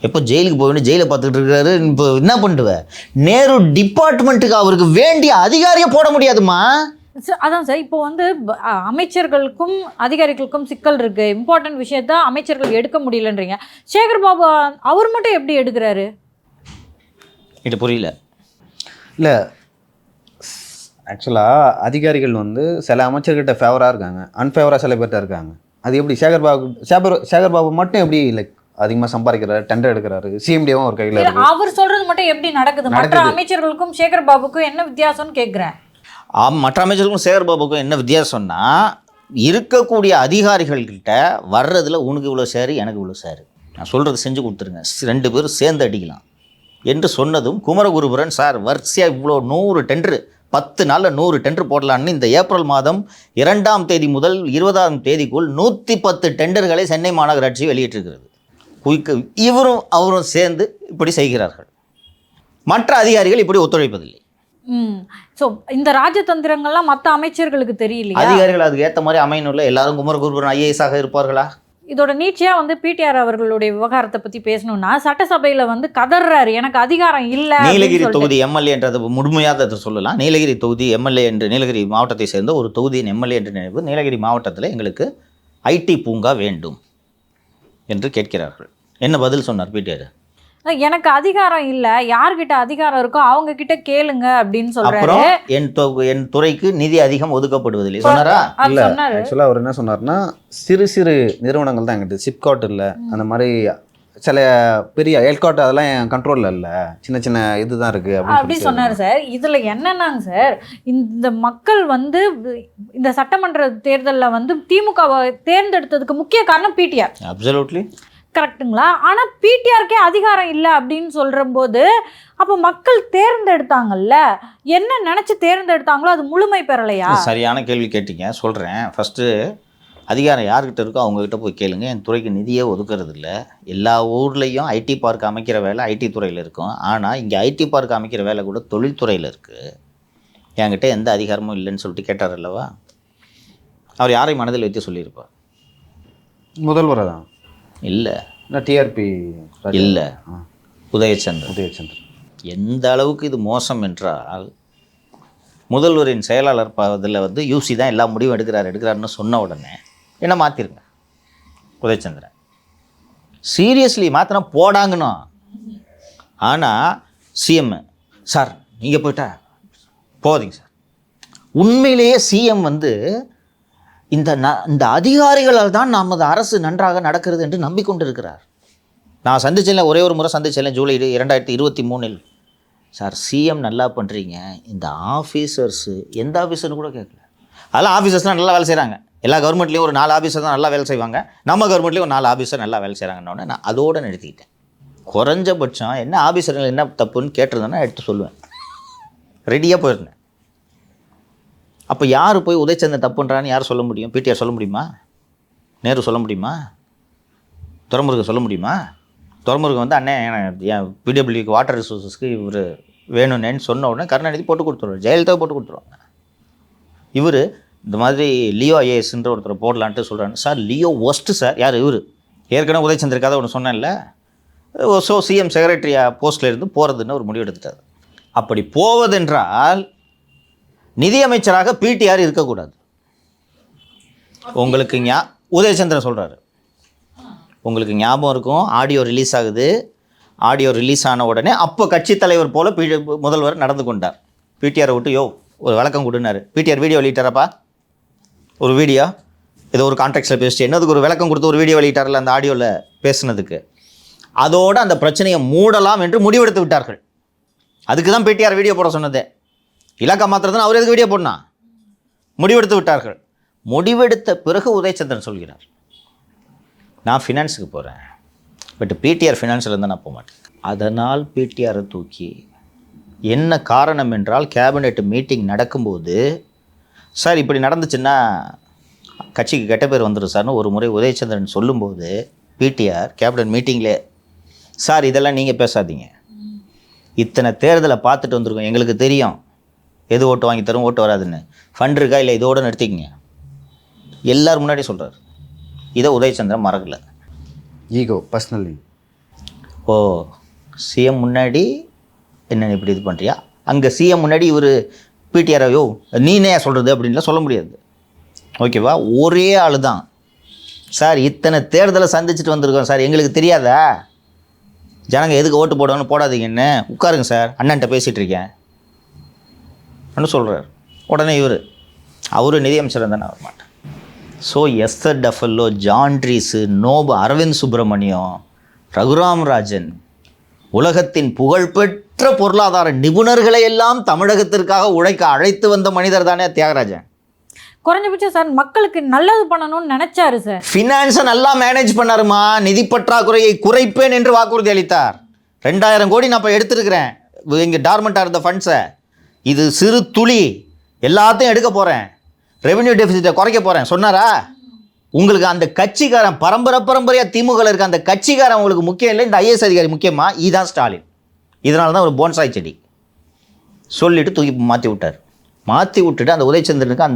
எப்போ ஜெயிலுக்கு போய் வேண்டிய ஜெயிலை பார்த்துக்கிட்டு இருக்கிறாரு. இப்போ என்ன பண்ணுவேன்? நேரு டிபார்ட்மெண்ட்டுக்கு அவருக்கு வேண்டிய அதிகாரியை போட முடியாதுமா. அதான் சார், இப்போ வந்து அமைச்சர்களுக்கும் அதிகாரிகளுக்கும் சிக்கல் இருக்கு. இம்பார்ட்டன்ட் விஷயத்த அமைச்சர்கள் எடுக்க முடியலன்றீங்க. சேகர் பாபு அவர் மட்டும் எப்படி எடுக்கிறாரு? இது புரியல. இல்லை, ஆக்சுவலாக அதிகாரிகள் வந்து சில அமைச்சர்கிட்ட ஃபேவராக இருக்காங்க, அன்ஃபேவராக சில பேர்கிட்ட இருக்காங்க. அது எப்படி சேகர் பாபு மட்டும் எப்படி லைக் அதிகமாக சம்பாதிக்கிறாரு, டெண்டர் எடுக்கிறாரு, சிஎம்டியும் ஒரு கையில் இருக்கு. அவர் சொல்றது மட்டும் எப்படி நடக்குது? மற்ற அமைச்சர்களுக்கும் சேகர் பாபுக்கும் என்ன வித்தியாசம்னு கேட்குறேன். மற்ற அமைச்சர்களுக்கும் சேகர் பாபுக்கும் என்ன வித்தியாசம்னா, இருக்கக்கூடிய அதிகாரிகள்கிட்ட வர்றதுல உனக்கு இவ்வளோ சேரு, எனக்கு இவ்வளோ சேரு, நான் சொல்கிறது செஞ்சு கொடுத்துருங்க, 2 பேரும் சேர்ந்து அடிக்கலாம் என்று சொன்னதும் குமரகுருபரன் சார் வரிசையாக இவ்வளோ 100 டெண்டரு 10 நாளில் 100 டெண்டர் போடலான்னு இந்த ஏப்ரல் மாதம் 2ஆம் தேதி முதல் 20ஆம் தேதிக்குள் 110 டெண்டர்களை சென்னை மாநகராட்சி வெளியிட்டிருக்கிறது. இவரும் அவரும் சேர்ந்து இப்படி செய்கிறார்கள். மற்ற அதிகாரிகள் இப்படி ஒத்துழைப்பதில்லை. ஸோ இந்த ராஜதந்திரங்கள்லாம் மற்ற அமைச்சர்களுக்கு தெரியலையா? அதிகாரிகள் அதுக்கு ஏற்ற மாதிரி அமையணும்ல. எல்லாரும் குமரகுருபரன் ஐஏஎஸ் இருப்பார்களா? இதோட நீட்சியாக வந்து பிடிஆர் அவர்களுடைய விவகாரத்தை பற்றி பேசணும்னா சட்டசபையில் வந்து கதறாரு, எனக்கு அதிகாரம் இல்லை. நீலகிரி தொகுதி எம்எல்ஏன்றது முழுமையாக அதை சொல்லலாம். நீலகிரி தொகுதி எம்எல்ஏ என்று, நீலகிரி மாவட்டத்தை சேர்ந்த ஒரு தொகுதியின் எம்எல்ஏ என்று நினைவு, நீலகிரி மாவட்டத்தில் எங்களுக்கு ஐடி பூங்கா வேண்டும் என்று கேட்கிறார்கள். என்ன பதில் சொன்னார் பிடிஆர்? எனக்கு அதிகாரம் இல்லை, யார்கிட்ட அதிகாரம் இருக்கோ அவங்க கிட்ட கேளுங்க அப்படின்னு சொல்றாரு. அப்புறம் என் துறைக்கு நிதி அதிகம் ஒதுக்கப்படுவதில்லை சொன்னாரா? இல்லை, ஆக்சுவலாக அவர் என்ன சொன்னார்னா, சிறு சிறு நிறுவனங்கள் தான் எங்கிட்ட, சிப்காட் இல்லை, அந்த மாதிரி சில பெரிய எல்காட் அதெல்லாம் என் கண்ட்ரோலில் இல்லை, சின்ன சின்ன இதுதான் இருக்குது அப்படி சொன்னார் சார். இதில் என்னன்னாங்க சார், இந்த மக்கள் வந்து இந்த சட்டமன்ற தேர்தலில் வந்து திமுகவை தேர்ந்தெடுத்ததுக்கு முக்கிய காரணம் பிடிஆர். அப்சல்யூட்லி கரெக்டுங்களா? ஆனால் பிடிஆருக்கே அதிகாரம் இல்லை அப்படின்னு சொல்கிற போது அப்போ மக்கள் தேர்ந்தெடுத்தாங்கல்ல, என்ன நினச்சி தேர்ந்தெடுத்தாங்களோ அது முழுமை பெறலையா? சரியான கேள்வி கேட்டீங்க, சொல்கிறேன். ஃபஸ்ட்டு அதிகாரம் யார்கிட்ட இருக்கோ அவங்ககிட்ட போய் கேளுங்க. என் துறைக்கு நிதியே ஒதுக்கிறது இல்லை. எல்லா ஊர்லேயும் ஐடி பார்க் அமைக்கிற வேலை ஐடி துறையில் இருக்கும். ஆனால் இங்கே ஐடி பார்க் அமைக்கிற வேலை கூட தொழில்துறையில் இருக்குது. என்கிட்ட எந்த அதிகாரமும் இல்லைன்னு சொல்லிட்டு கேட்டார் அல்லவா? அவர் யாரை மனதில் வைத்து சொல்லியிருப்பார்? முதல்வரை தான். இல்லை, டிஆர்பி இல்லை, உதயச்சந்திரன். எந்த அளவுக்கு இது மோசம் என்றால், முதல்வரின் செயலாளர் இதில் வந்து யூசி தான் எல்லா முடிவும் எடுக்கிறாருன்னு சொன்ன உடனே என்ன மாற்றிருங்க உதயச்சந்திரன். சீரியஸ்லி மாற்றினா போடாங்கன்னு. ஆனால் சிஎம் சார் நீங்கள் போயிட்டா போதிங்க சார். உண்மையிலேயே சிஎம் வந்து இந்த அதிகாரிகளால் தான் நமது அரசு நன்றாக நடக்கிறது என்று நம்பிக்கொண்டிருக்கிறார். நான் சந்திச்சேன், ஒரே ஒரு முறை சந்திச்சேன், ஜூலை 2023. சார் சிஎம் நல்லா பண்ணுறீங்க, இந்த ஆஃபீஸர்ஸு எந்த ஆஃபீஸர்னு கூட கேட்கல. அதெல்லாம் ஆஃபீஸர்ஸ்லாம் நல்லா வேலை செய்கிறாங்க. எல்லா கவர்மெண்ட்லேயும் ஒரு 4 ஆஃபீஸர் தான் நல்லா வேலை செய்வாங்க. நம்ம கவர்மெண்ட்லேயும் ஒரு 4 ஆஃபீஸர் நல்லா வேலை செய்கிறாங்கன்னு நான் அதோடு நிறுத்திக்கிட்டேன். குறைஞ்சபட்சம் என்ன ஆஃபீஸர்கள் என்ன தப்புன்னு கேட்டிருந்தேன்னா எடுத்து சொல்லுவேன். ரெடியாக போயிருந்தேன். அப்போ யார் போய் உதயச்சந்திரன் தப்புன்றான்னு யார் சொல்ல முடியும்? பிடிஆர் சொல்ல முடியுமா? நேரு சொல்ல முடியுமா? துரைமுருகன் சொல்ல முடியுமா? துரைமுருகன் வந்து அண்ணே என் பிடபிள்யூக்கு வாட்டர் ரிசோர்ஸஸ்க்கு இவர் வேணும்னேன்னு சொன்ன உடனே கருணாநிதி போட்டு கொடுத்துருவார், ஜெயலலிதா போட்டு கொடுத்துருவாங்க. இவர் இந்த மாதிரி லியோ ஐஏஎஸ்ன்ற ஒருத்தர் போடலான்ட்டு சொல்கிறாங்க. Sir Leo worst sir. யார் இவர்? ஏற்கனவே உதயச்சந்திரக்காக ஒன்று சொன்னேன்ல, ஸோ சிஎம் செக்ரட்டரி போஸ்ட்டில் இருந்து போகிறதுன்னு ஒரு முடிவு எடுத்துட்டார். அப்படி போவதென்றால் நிதியமைச்சராக பிடிஆர் இருக்கக்கூடாது. உங்களுக்கு உதயச்சந்திரன் சொல்கிறாரு, உங்களுக்கு ஞாபகம் இருக்கும், ஆடியோ ரிலீஸ் ஆகுது. ஆடியோ ரிலீஸ் ஆன உடனே அப்போ கட்சி தலைவர் போல் முதல்வர் நடந்து கொண்டார். பிடிஆரை விட்டு யோ ஒரு விளக்கம் கொடுனாரு. பிடிஆர் வீடியோ வெளியிட்டாரப்பா, ஒரு வீடியோ ஏதோ ஒரு கான்ட்ராக்ட்ஸில் பேசிட்டு என்னதுக்கு ஒரு விளக்கம் கொடுத்து ஒரு வீடியோ வெளியிட்டார்ல அந்த ஆடியோவில் பேசுனதுக்கு. அதோடு அந்த பிரச்சனையை மூடலாம் என்று முடிவெடுத்து விட்டார்கள். அதுக்கு தான் பிடிஆர் வீடியோ போட சொன்னதே. இலாக்கா மாத்திரதான் அவர் எதுக்கு வீடியோ போடனா? முடிவெடுத்து விட்டார்கள். முடிவெடுத்த பிறகு உதயச்சந்திரன் சொல்கிறார், நான் ஃபினான்ஸுக்கு போகிறேன், பட் பிடிஆர் ஃபினான்ஸில் இருந்தால் நான் போக மாட்டேன். அதனால் பிடிஆரை தூக்கி என்ன காரணம் என்றால் கேபினெட் மீட்டிங் நடக்கும்போது சார் இப்படி நடந்துச்சுன்னா கட்சிக்கு கெட்ட பேர் வந்துடும் சார்னு ஒரு முறை உதயச்சந்திரன் சொல்லும்போது பிடிஆர் கேபினெட் மீட்டிங்லே சார் இதெல்லாம் நீங்கள் பேசாதீங்க, இத்தனை தேர்தலை பார்த்துட்டு வந்திருக்கோம், எங்களுக்கு தெரியும் எது ஓட்டு வாங்கி தரும் ஓட்டு வராதுன்னு, ஃபண்ட் இருக்கா இல்லை இதோடு நிறுத்திக்கங்க எல்லோரும் முன்னாடி சொல்கிறார். இதை உதயச்சந்திரன் மறக்கலை. Ego, personally. ஓ சிஎம் முன்னாடி என்ன இப்படி இது பண்ணுறியா, அங்கே சிஎம் முன்னாடி இவர் பிடிஆரையோ நீனே சொல்கிறது அப்படின்லாம் சொல்ல முடியாது. ஓகேவா? ஒரே ஆள் தான் சார், இத்தனை தேர்தலை சந்திச்சுட்டு வந்திருக்கோம் சார், எங்களுக்கு தெரியாதா ஜனங்க எதுக்கு ஓட்டு போடணும்னு போடாதீங்கன்னு, உட்காருங்க சார் அண்ணன்ட்ட பேசிகிட்டு இருக்கேன் அப்படின்னு சொல்கிறார். உடனே அவர் நிதியமைச்சர் தானே வர மாட்டேன். So Esther Duflo, Jean Dreze, நோபு, அரவிந்த் சுப்பிரமணியம், ரகுராம் ராஜன், உலகத்தின் புகழ்பெற்ற பொருளாதார நிபுணர்களை எல்லாம் தமிழகத்திற்காக உழைக்க அழைத்து வந்த மனிதர் தானே தியாகராஜன். குறைஞ்சபட்சம் சார் மக்களுக்கு நல்லது பண்ணணும்னு நினைச்சாரு சார். ஃபினான்ஸை நல்லா மேனேஜ் பண்ணாருமா, நிதி பற்றாக்குறையை குறைப்பேன் என்று வாக்குறுதி அளித்தார். 2000 கோடி நான் இப்போ எடுத்துருக்கிறேன் இங்கே டார்மெண்ட்டாக இருந்த ஃபண்ட்ஸை, இது சிறு துளி, எல்லாத்தையும் எடுக்க போகிறேன், ரெவென்யூ டெபிசிட்டை குறைக்க போகிறேன் சொன்னாரா? உங்களுக்கு அந்த கட்சிக்காரன் பரம்பரையாக திமுக இருக்க அந்த கட்சிக்காரன் உங்களுக்கு முக்கியம் இல்லை, இந்த ஐஏஎஸ் அதிகாரி முக்கியமா? இதுதான் ஸ்டாலின். இதனால தான் ஒரு போன்சாய் செடி சொல்லிவிட்டு தூக்கி மாற்றி விட்டார். மாற்றி விட்டுட்டு அந்த உதயச்சந்திரனுக்கு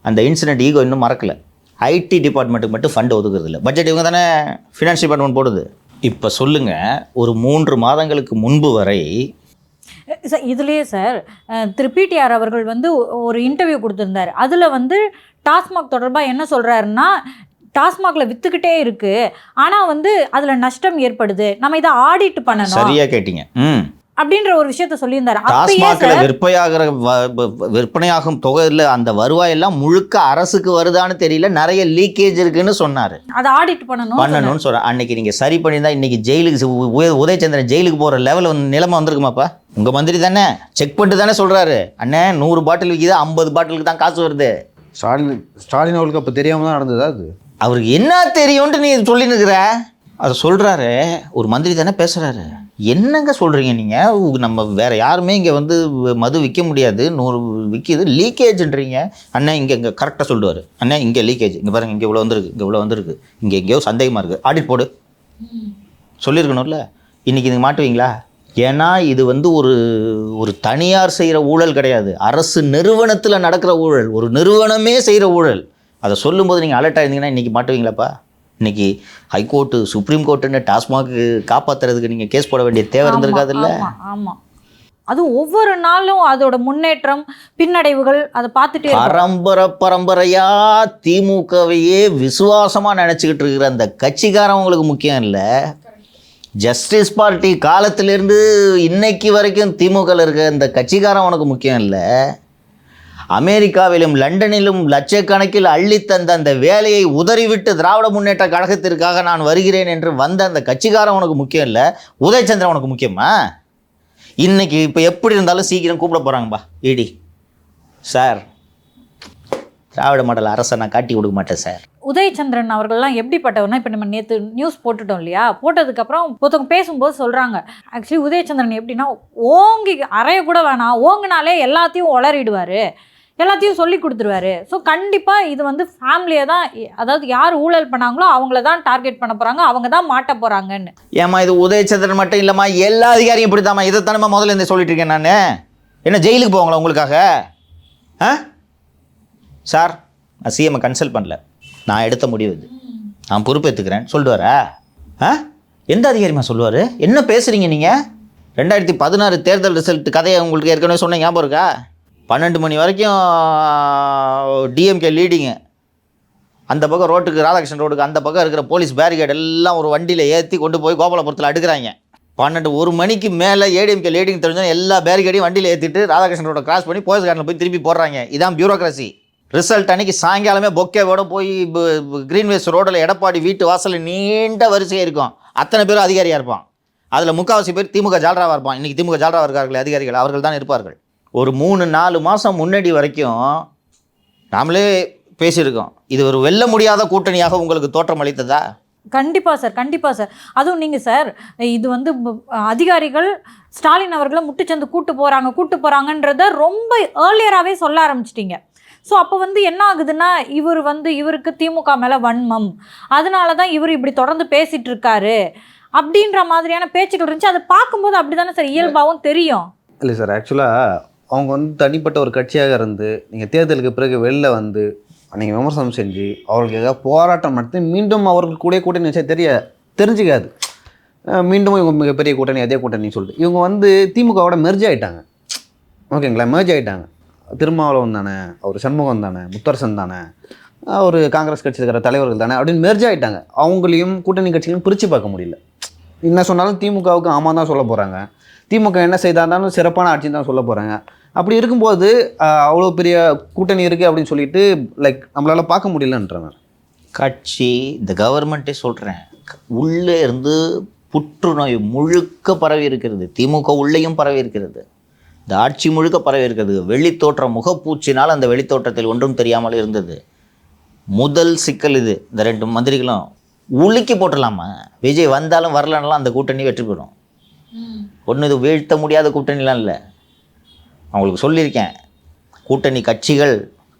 அந்த இன்சிடென்ட் ஈகோ இன்னும் மறக்கலை. ஐடி டிபார்ட்மெண்ட்டுக்கு மட்டும் ஃபண்டு ஒதுக்குறது இல்லை, பட்ஜெட் இவங்க தானே ஃபினான்ஸ் டிபார்ட்மெண்ட் போடுது. இப்போ சொல்லுங்கள், ஒரு 3 மாதங்களுக்கு முன்பு வரை சார் இதுலேயே சார் திரு பிடிஆர் அவர்கள் வந்து ஒரு இன்டர்வியூ கொடுத்துருந்தார். அதில் வந்து டாஸ்மாக் தொடர்பாக என்ன சொல்கிறாருன்னா, டாஸ்மாகில் விற்றுக்கிட்டே இருக்குது, ஆனால் வந்து அதில் நஷ்டம் ஏற்படுது, நம்ம இதை ஆடிட் பண்ணணும். சரியாக கேட்டிங்க. அப்படின்ற ஒரு விஷயத்த சொல்லியிருந்தாரு. டாஸ்மாகில் விற்பனையாகும் தொகையில் அந்த வருவாயெல்லாம் முழுக்க அரசுக்கு வருதான்னு தெரியல, நிறைய லீக்கேஜ் இருக்குன்னு சொன்னார். அதை ஆடிட் பண்ணணும்னு சொல்கிறேன். அன்னைக்கு நீங்கள் சரி பண்ணியிருந்தா இன்னைக்கு ஜெயிலுக்கு உதயச்சந்திரன் ஜெயிலுக்கு போகிற லெவலில் நிலைமை வந்திருக்குமாப்பா? உங்கள் மந்திரி தானே செக் பண்ணிட்டு தானே சொல்கிறாரு, அண்ணே 100 பாட்டில் விற்கிது, 50 பாட்டிலுக்கு தான் காசு வருது. ஸ்டாலின் அவர்களுக்கு அப்போ தெரியாமல் தான் நடந்ததா? அது அவருக்கு என்ன தெரியும்ன்ட்டு நீ சொல்லின்னு இருக்கிற? அதை சொல்கிறாரு, ஒரு மந்திரி தானே பேசுகிறாரு. என்னங்க சொல்கிறீங்க நீங்கள்? நம்ம வேறு யாருமே இங்கே வந்து மது விற்க முடியாது, 100 விற்கிது, லீக்கேஜ்ன்றீங்க. அண்ணே இங்கே கரெக்டாக சொல்லுவார், அண்ணே இங்கே லீக்கேஜ், இங்கே பாருங்கள், இங்கே இவ்வளோ வந்துருக்கு, இங்கே இவ்வளோ வந்துருக்கு, இங்கே எங்கேயோ சந்தேகமாக இருக்குது, ஆடிட் போடு சொல்லியிருக்கணும்ல. இன்றைக்கி இதுக்கு மாட்டுவீங்களா? ஏன்னா இது வந்து ஒரு தனியார் செய்கிற ஊழல் கிடையாது, அரசு நிறுவனத்தில் நடக்கிற ஊழல், ஒரு நிறுவனமே செய்கிற ஊழல். அதை சொல்லும்போது நீங்கள் அலர்ட் ஆயிருந்தீங்கன்னா இன்றைக்கி மாட்டுவீங்களாப்பா? இன்றைக்கி ஹைகோர்ட்டு, சுப்ரீம் கோர்ட்டுன்னு டாஸ்மாக்கு காப்பாற்றுறதுக்கு நீங்கள் கேஸ் போட வேண்டிய தேவை இருந்திருக்காது இல்லை? ஆமாம், அதுவும் ஒவ்வொரு நாளும் அதோட முன்னேற்றம் பின்னடைவுகள் அதை பார்த்துட்டே பரம்பரையாக திமுகவையே விசுவாசமாக நினச்சிக்கிட்டு இருக்கிற அந்த கட்சிக்காரன் உங்களுக்கு முக்கியம் இல்லை. ஜஸ்டிஸ் பார்ட்டி காலத்திலேருந்து இன்னைக்கு வரைக்கும் திமுகவில் இருக்க இந்த கட்சிக்காரன் உனக்கு முக்கியம் இல்லை. அமெரிக்காவிலும் லண்டனிலும் லட்சக்கணக்கில் அள்ளித்தந்த அந்த வேலையை உதறிவிட்டு திராவிட முன்னேற்ற கழகத்திற்காக நான் வருகிறேன் என்று வந்த அந்த கட்சிக்காரன் உனக்கு முக்கியம் இல்லை, உதயச்சந்திரன் உனக்கு முக்கியமா? இன்னைக்கு இப்போ எப்படி இருந்தாலும் சீக்கிரம் கூப்பிட போகிறாங்கப்பா இடி. சார் திராவிட மாடல் அரசை நான் காட்டி கொடுக்க மாட்டேன் சார். உதயச்சந்திரன் அவர்கள்லாம் எப்படிப்பட்டவர்னா, இப்போ நம்ம நேற்று நியூஸ் போட்டுட்டோம் இல்லையா, போட்டதுக்கப்புறம் ஒருத்தவங்க பேசும்போது சொல்கிறாங்க, ஆக்சுவலி உதயச்சந்திரன் எப்படின்னா ஓங்கி அறைய கூட வேணாம், ஓங்கினாலே எல்லாத்தையும் உளறிடுவார், எல்லாத்தையும் சொல்லி கொடுத்துருவாரு. ஸோ கண்டிப்பாக இது வந்து ஃபேமிலியை தான், அதாவது யார் ஊழல் பண்ணாங்களோ அவங்கள தான் டார்கெட் பண்ண போகிறாங்க, அவங்க தான் மாட்ட போகிறாங்கன்னு. ஏம்மா இது உதயச்சந்திரன் மட்டும் இல்லைம்மா, எல்லா அதிகாரியும் இப்படி தாம்மா. இதைத்தானம்மா முதல்ல இந்த சொல்லிட்டு இருக்கேன் நான். என்ன ஜெயிலுக்கு போவாங்களா உங்களுக்காக? சார் நான் சிஎம்ஐ கன்சல்ட் பண்ணல, நான் எடுத்த முடிவு இது, நான் பொறுப்பேற்றுக்கிறேன் சொல்லுவாரா? எந்த அதிகாரிமா சொல்லுவார்? என்ன பேசுகிறீங்க நீங்கள்? 2016 தேர்தல் ரிசல்ட் கதையை உங்களுக்கு ஏற்கனவே சொன்ன ஞாபகம் இருக்கா? 12 மணி வரைக்கும் டிஎம்கே லீடிங்கு. அந்த பக்கம் ரோட்டுக்கு, ராதாகிருஷ்ணன் ரோடுக்கு அந்த பக்கம் இருக்கிற போலீஸ் பேரிகேட் எல்லாம் ஒரு வண்டியில் ஏற்றி கொண்டு போய் கோபாலபுரத்தில் அடுக்கிறாங்க. 1 மணிக்கு மேலே ஏடிஎம்கே லேடிங் தெரிஞ்சோம் எல்லா பேரிகேடையும் வண்டியில் ஏற்றிட்டு ராதாகிருஷ்ணன் ரோட கிராஸ் பண்ணி போலீஸ் கார்டில் போய் திருப்பி போடுறாங்க. இதான் பியூரோக்ரஸி. ரிசல்ட் அன்னைக்கு சாயங்காலமே பொக்கேவோட போய் கிரீன்வேஸ் ரோடில் எடப்பாடி வீட்டு வாசலில் நீண்ட வரிசையாக இருக்கும். அத்தனை பேரும் அதிகாரியாக இருப்பான். அதில் முக்கால்வாசி பேர் திமுக ஜால்ராவாக இருப்பான். இன்றைக்கி திமுக ஜால்ராவாக இருக்கார்கள் அதிகாரிகள், அவர்கள் தான் இருப்பார்கள். ஒரு 3-4 மாதம் முன்னாடி வரைக்கும் நாமளே பேசியிருக்கோம், இது ஒரு வெல்ல முடியாத கூட்டணியாக உங்களுக்கு தோற்றம் அளித்ததா? கண்டிப்பாக சார், கண்டிப்பாக சார். அதுவும் நீங்கள் சார், இது வந்து அதிகாரிகள் ஸ்டாலின் அவர்களை முட்டுச்சந்து கூட்டு போகிறாங்கன்றத ரொம்ப ஏர்லியராகவே சொல்ல ஆரம்பிச்சிட்டிங்க. ஸோ அப்போ வந்து என்ன ஆகுதுன்னா, இவருக்கு திமுக மேலே வன்மம், அதனால தான் இவர் இப்படி தொடர்ந்து பேசிகிட்டு இருக்காரு அப்படின்ற மாதிரியான பேச்சுக்கள் இருந்துச்சு. அதை பார்க்கும்போது அப்படி தானே சார் இயல்பாகவும் தெரியும். இல்லை சார், ஆக்சுவலாக அவங்க வந்து தனிப்பட்ட ஒரு கட்சியாக இருந்து நீங்கள் தேர்தலுக்கு பிறகு வெளில வந்து நீங்கள் விமர்சனம் செஞ்சு அவர்களுக்கு ஏதாவது போராட்டம் நடத்தி மீண்டும் அவர்கள் கூட கூட்டணி வச்சா தெரிஞ்சுக்காது. மீண்டும் இவங்க மிகப்பெரிய கூட்டணி அதே கூட்டணின்னு சொல்லிட்டு இவங்க வந்து திமுகவோட மெர்ஜ் ஆகிட்டாங்க. ஓகேங்களா, மெர்ஜ் ஆகிட்டாங்க. திருமாவளவன் தானே, அவர் சண்முகம் தானே, முத்தரசன் தானே, ஒரு காங்கிரஸ் கட்சியில் இருக்கிற தலைவர்கள் தானே அப்படின்னு மெர்ஜ் ஆகிட்டாங்க. அவங்களையும் கூட்டணி கட்சிகளையும் பிரித்து பார்க்க முடியல. என்ன சொன்னாலும் திமுகவுக்கு ஆமாம் தான் சொல்ல போகிறாங்க, திமுக என்ன செய்தாலும் சிறப்பான ஆட்சின்னு தான் சொல்ல போகிறாங்க. அப்படி இருக்கும்போது அவ்வளோ பெரிய கூட்டணி இருக்குது அப்படின்னு சொல்லிட்டு நம்மளால் பார்க்க முடியலன்றேன். கட்சி இந்த கவர்மெண்ட்டே சொல்கிறேன், உள்ளே இருந்து புற்றுநோய் முழுக்க பரவி இருக்கிறது. திமுக உள்ளேயும் பரவி இருக்கிறது, இந்த ஆட்சி முழுக்க பரவி இருக்கிறது. வெளித்தோற்ற முகப்பூச்சினால் அந்த வெளித்தோற்றத்தில் ஒன்றும் தெரியாமல் இருந்தது. முதல் சிக்கல் இது. இந்த 2 மந்திரிகளும் உலுக்கி போட்டுடலாமா? விஜய் வந்தாலும் வரலனாலும் அந்த கூட்டணி வெற்றி பெறும். ஒன்றும் இது வீழ்த்த முடியாத கூட்டணிலாம் இல்லை. அவங்களுக்கு சொல்லியிருக்கேன், கூட்டணி கட்சிகள்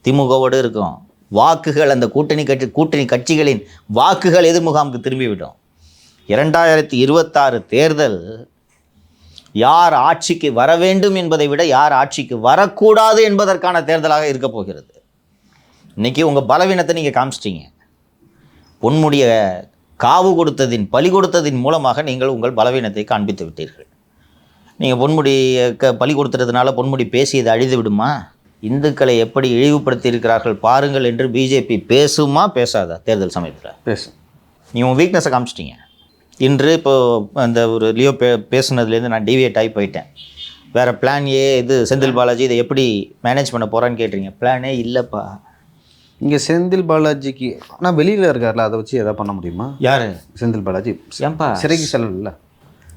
திமுகவோடு இருக்கும், வாக்குகள் அந்த கூட்டணி கட்சிகளின் வாக்குகள் எதிர்முகாமுக்கு திரும்பிவிடும். 2026 தேர்தல் யார் ஆட்சிக்கு வர வேண்டும் என்பதை விட யார் ஆட்சிக்கு வரக்கூடாது என்பதற்கான தேர்தலாக இருக்க போகிறது. இன்றைக்கி உங்கள் பலவீனத்தை நீங்கள் காமிச்சிட்டீங்க. பொன்முடிய காவு கொடுத்ததின் பலி கொடுத்ததின் மூலமாக நீங்கள் உங்கள் பலவீனத்தை காண்பித்து விட்டீர்கள். நீங்கள் பொன்முடி பலி கொடுத்துறதுனால பொன்முடி பேசியது அழிந்து விடுமா? இந்துக்களை எப்படி இழிவுபடுத்தி இருக்கிறார்கள் பாருங்கள் என்று பிஜேபி பேசுமா பேசாதா? தேர்தல் சமயத்தில் பேசும். நீ உன் வீக்னஸை காமிச்சிட்டீங்க. இன்று இப்போது அந்த ஒரு லியோ பேசுனதுலேருந்து நான் டிவியேட் ஆகி போயிட்டேன். வேறு பிளான் ஏ இது செந்தில் பாலாஜி இதை எப்படி மேனேஜ் பண்ண போகிறான்னு கேட்டுறீங்க. பிளானே இல்லைப்பா. இங்கே செந்தில் பாலாஜிக்கு ஆனால் வெளியில் இருக்கார்ல, அதை வச்சு எதாவது பண்ண முடியுமா? யார்? செந்தில் பாலாஜி. ஏன்பா சிறைக்கு செல்லல இல்லை?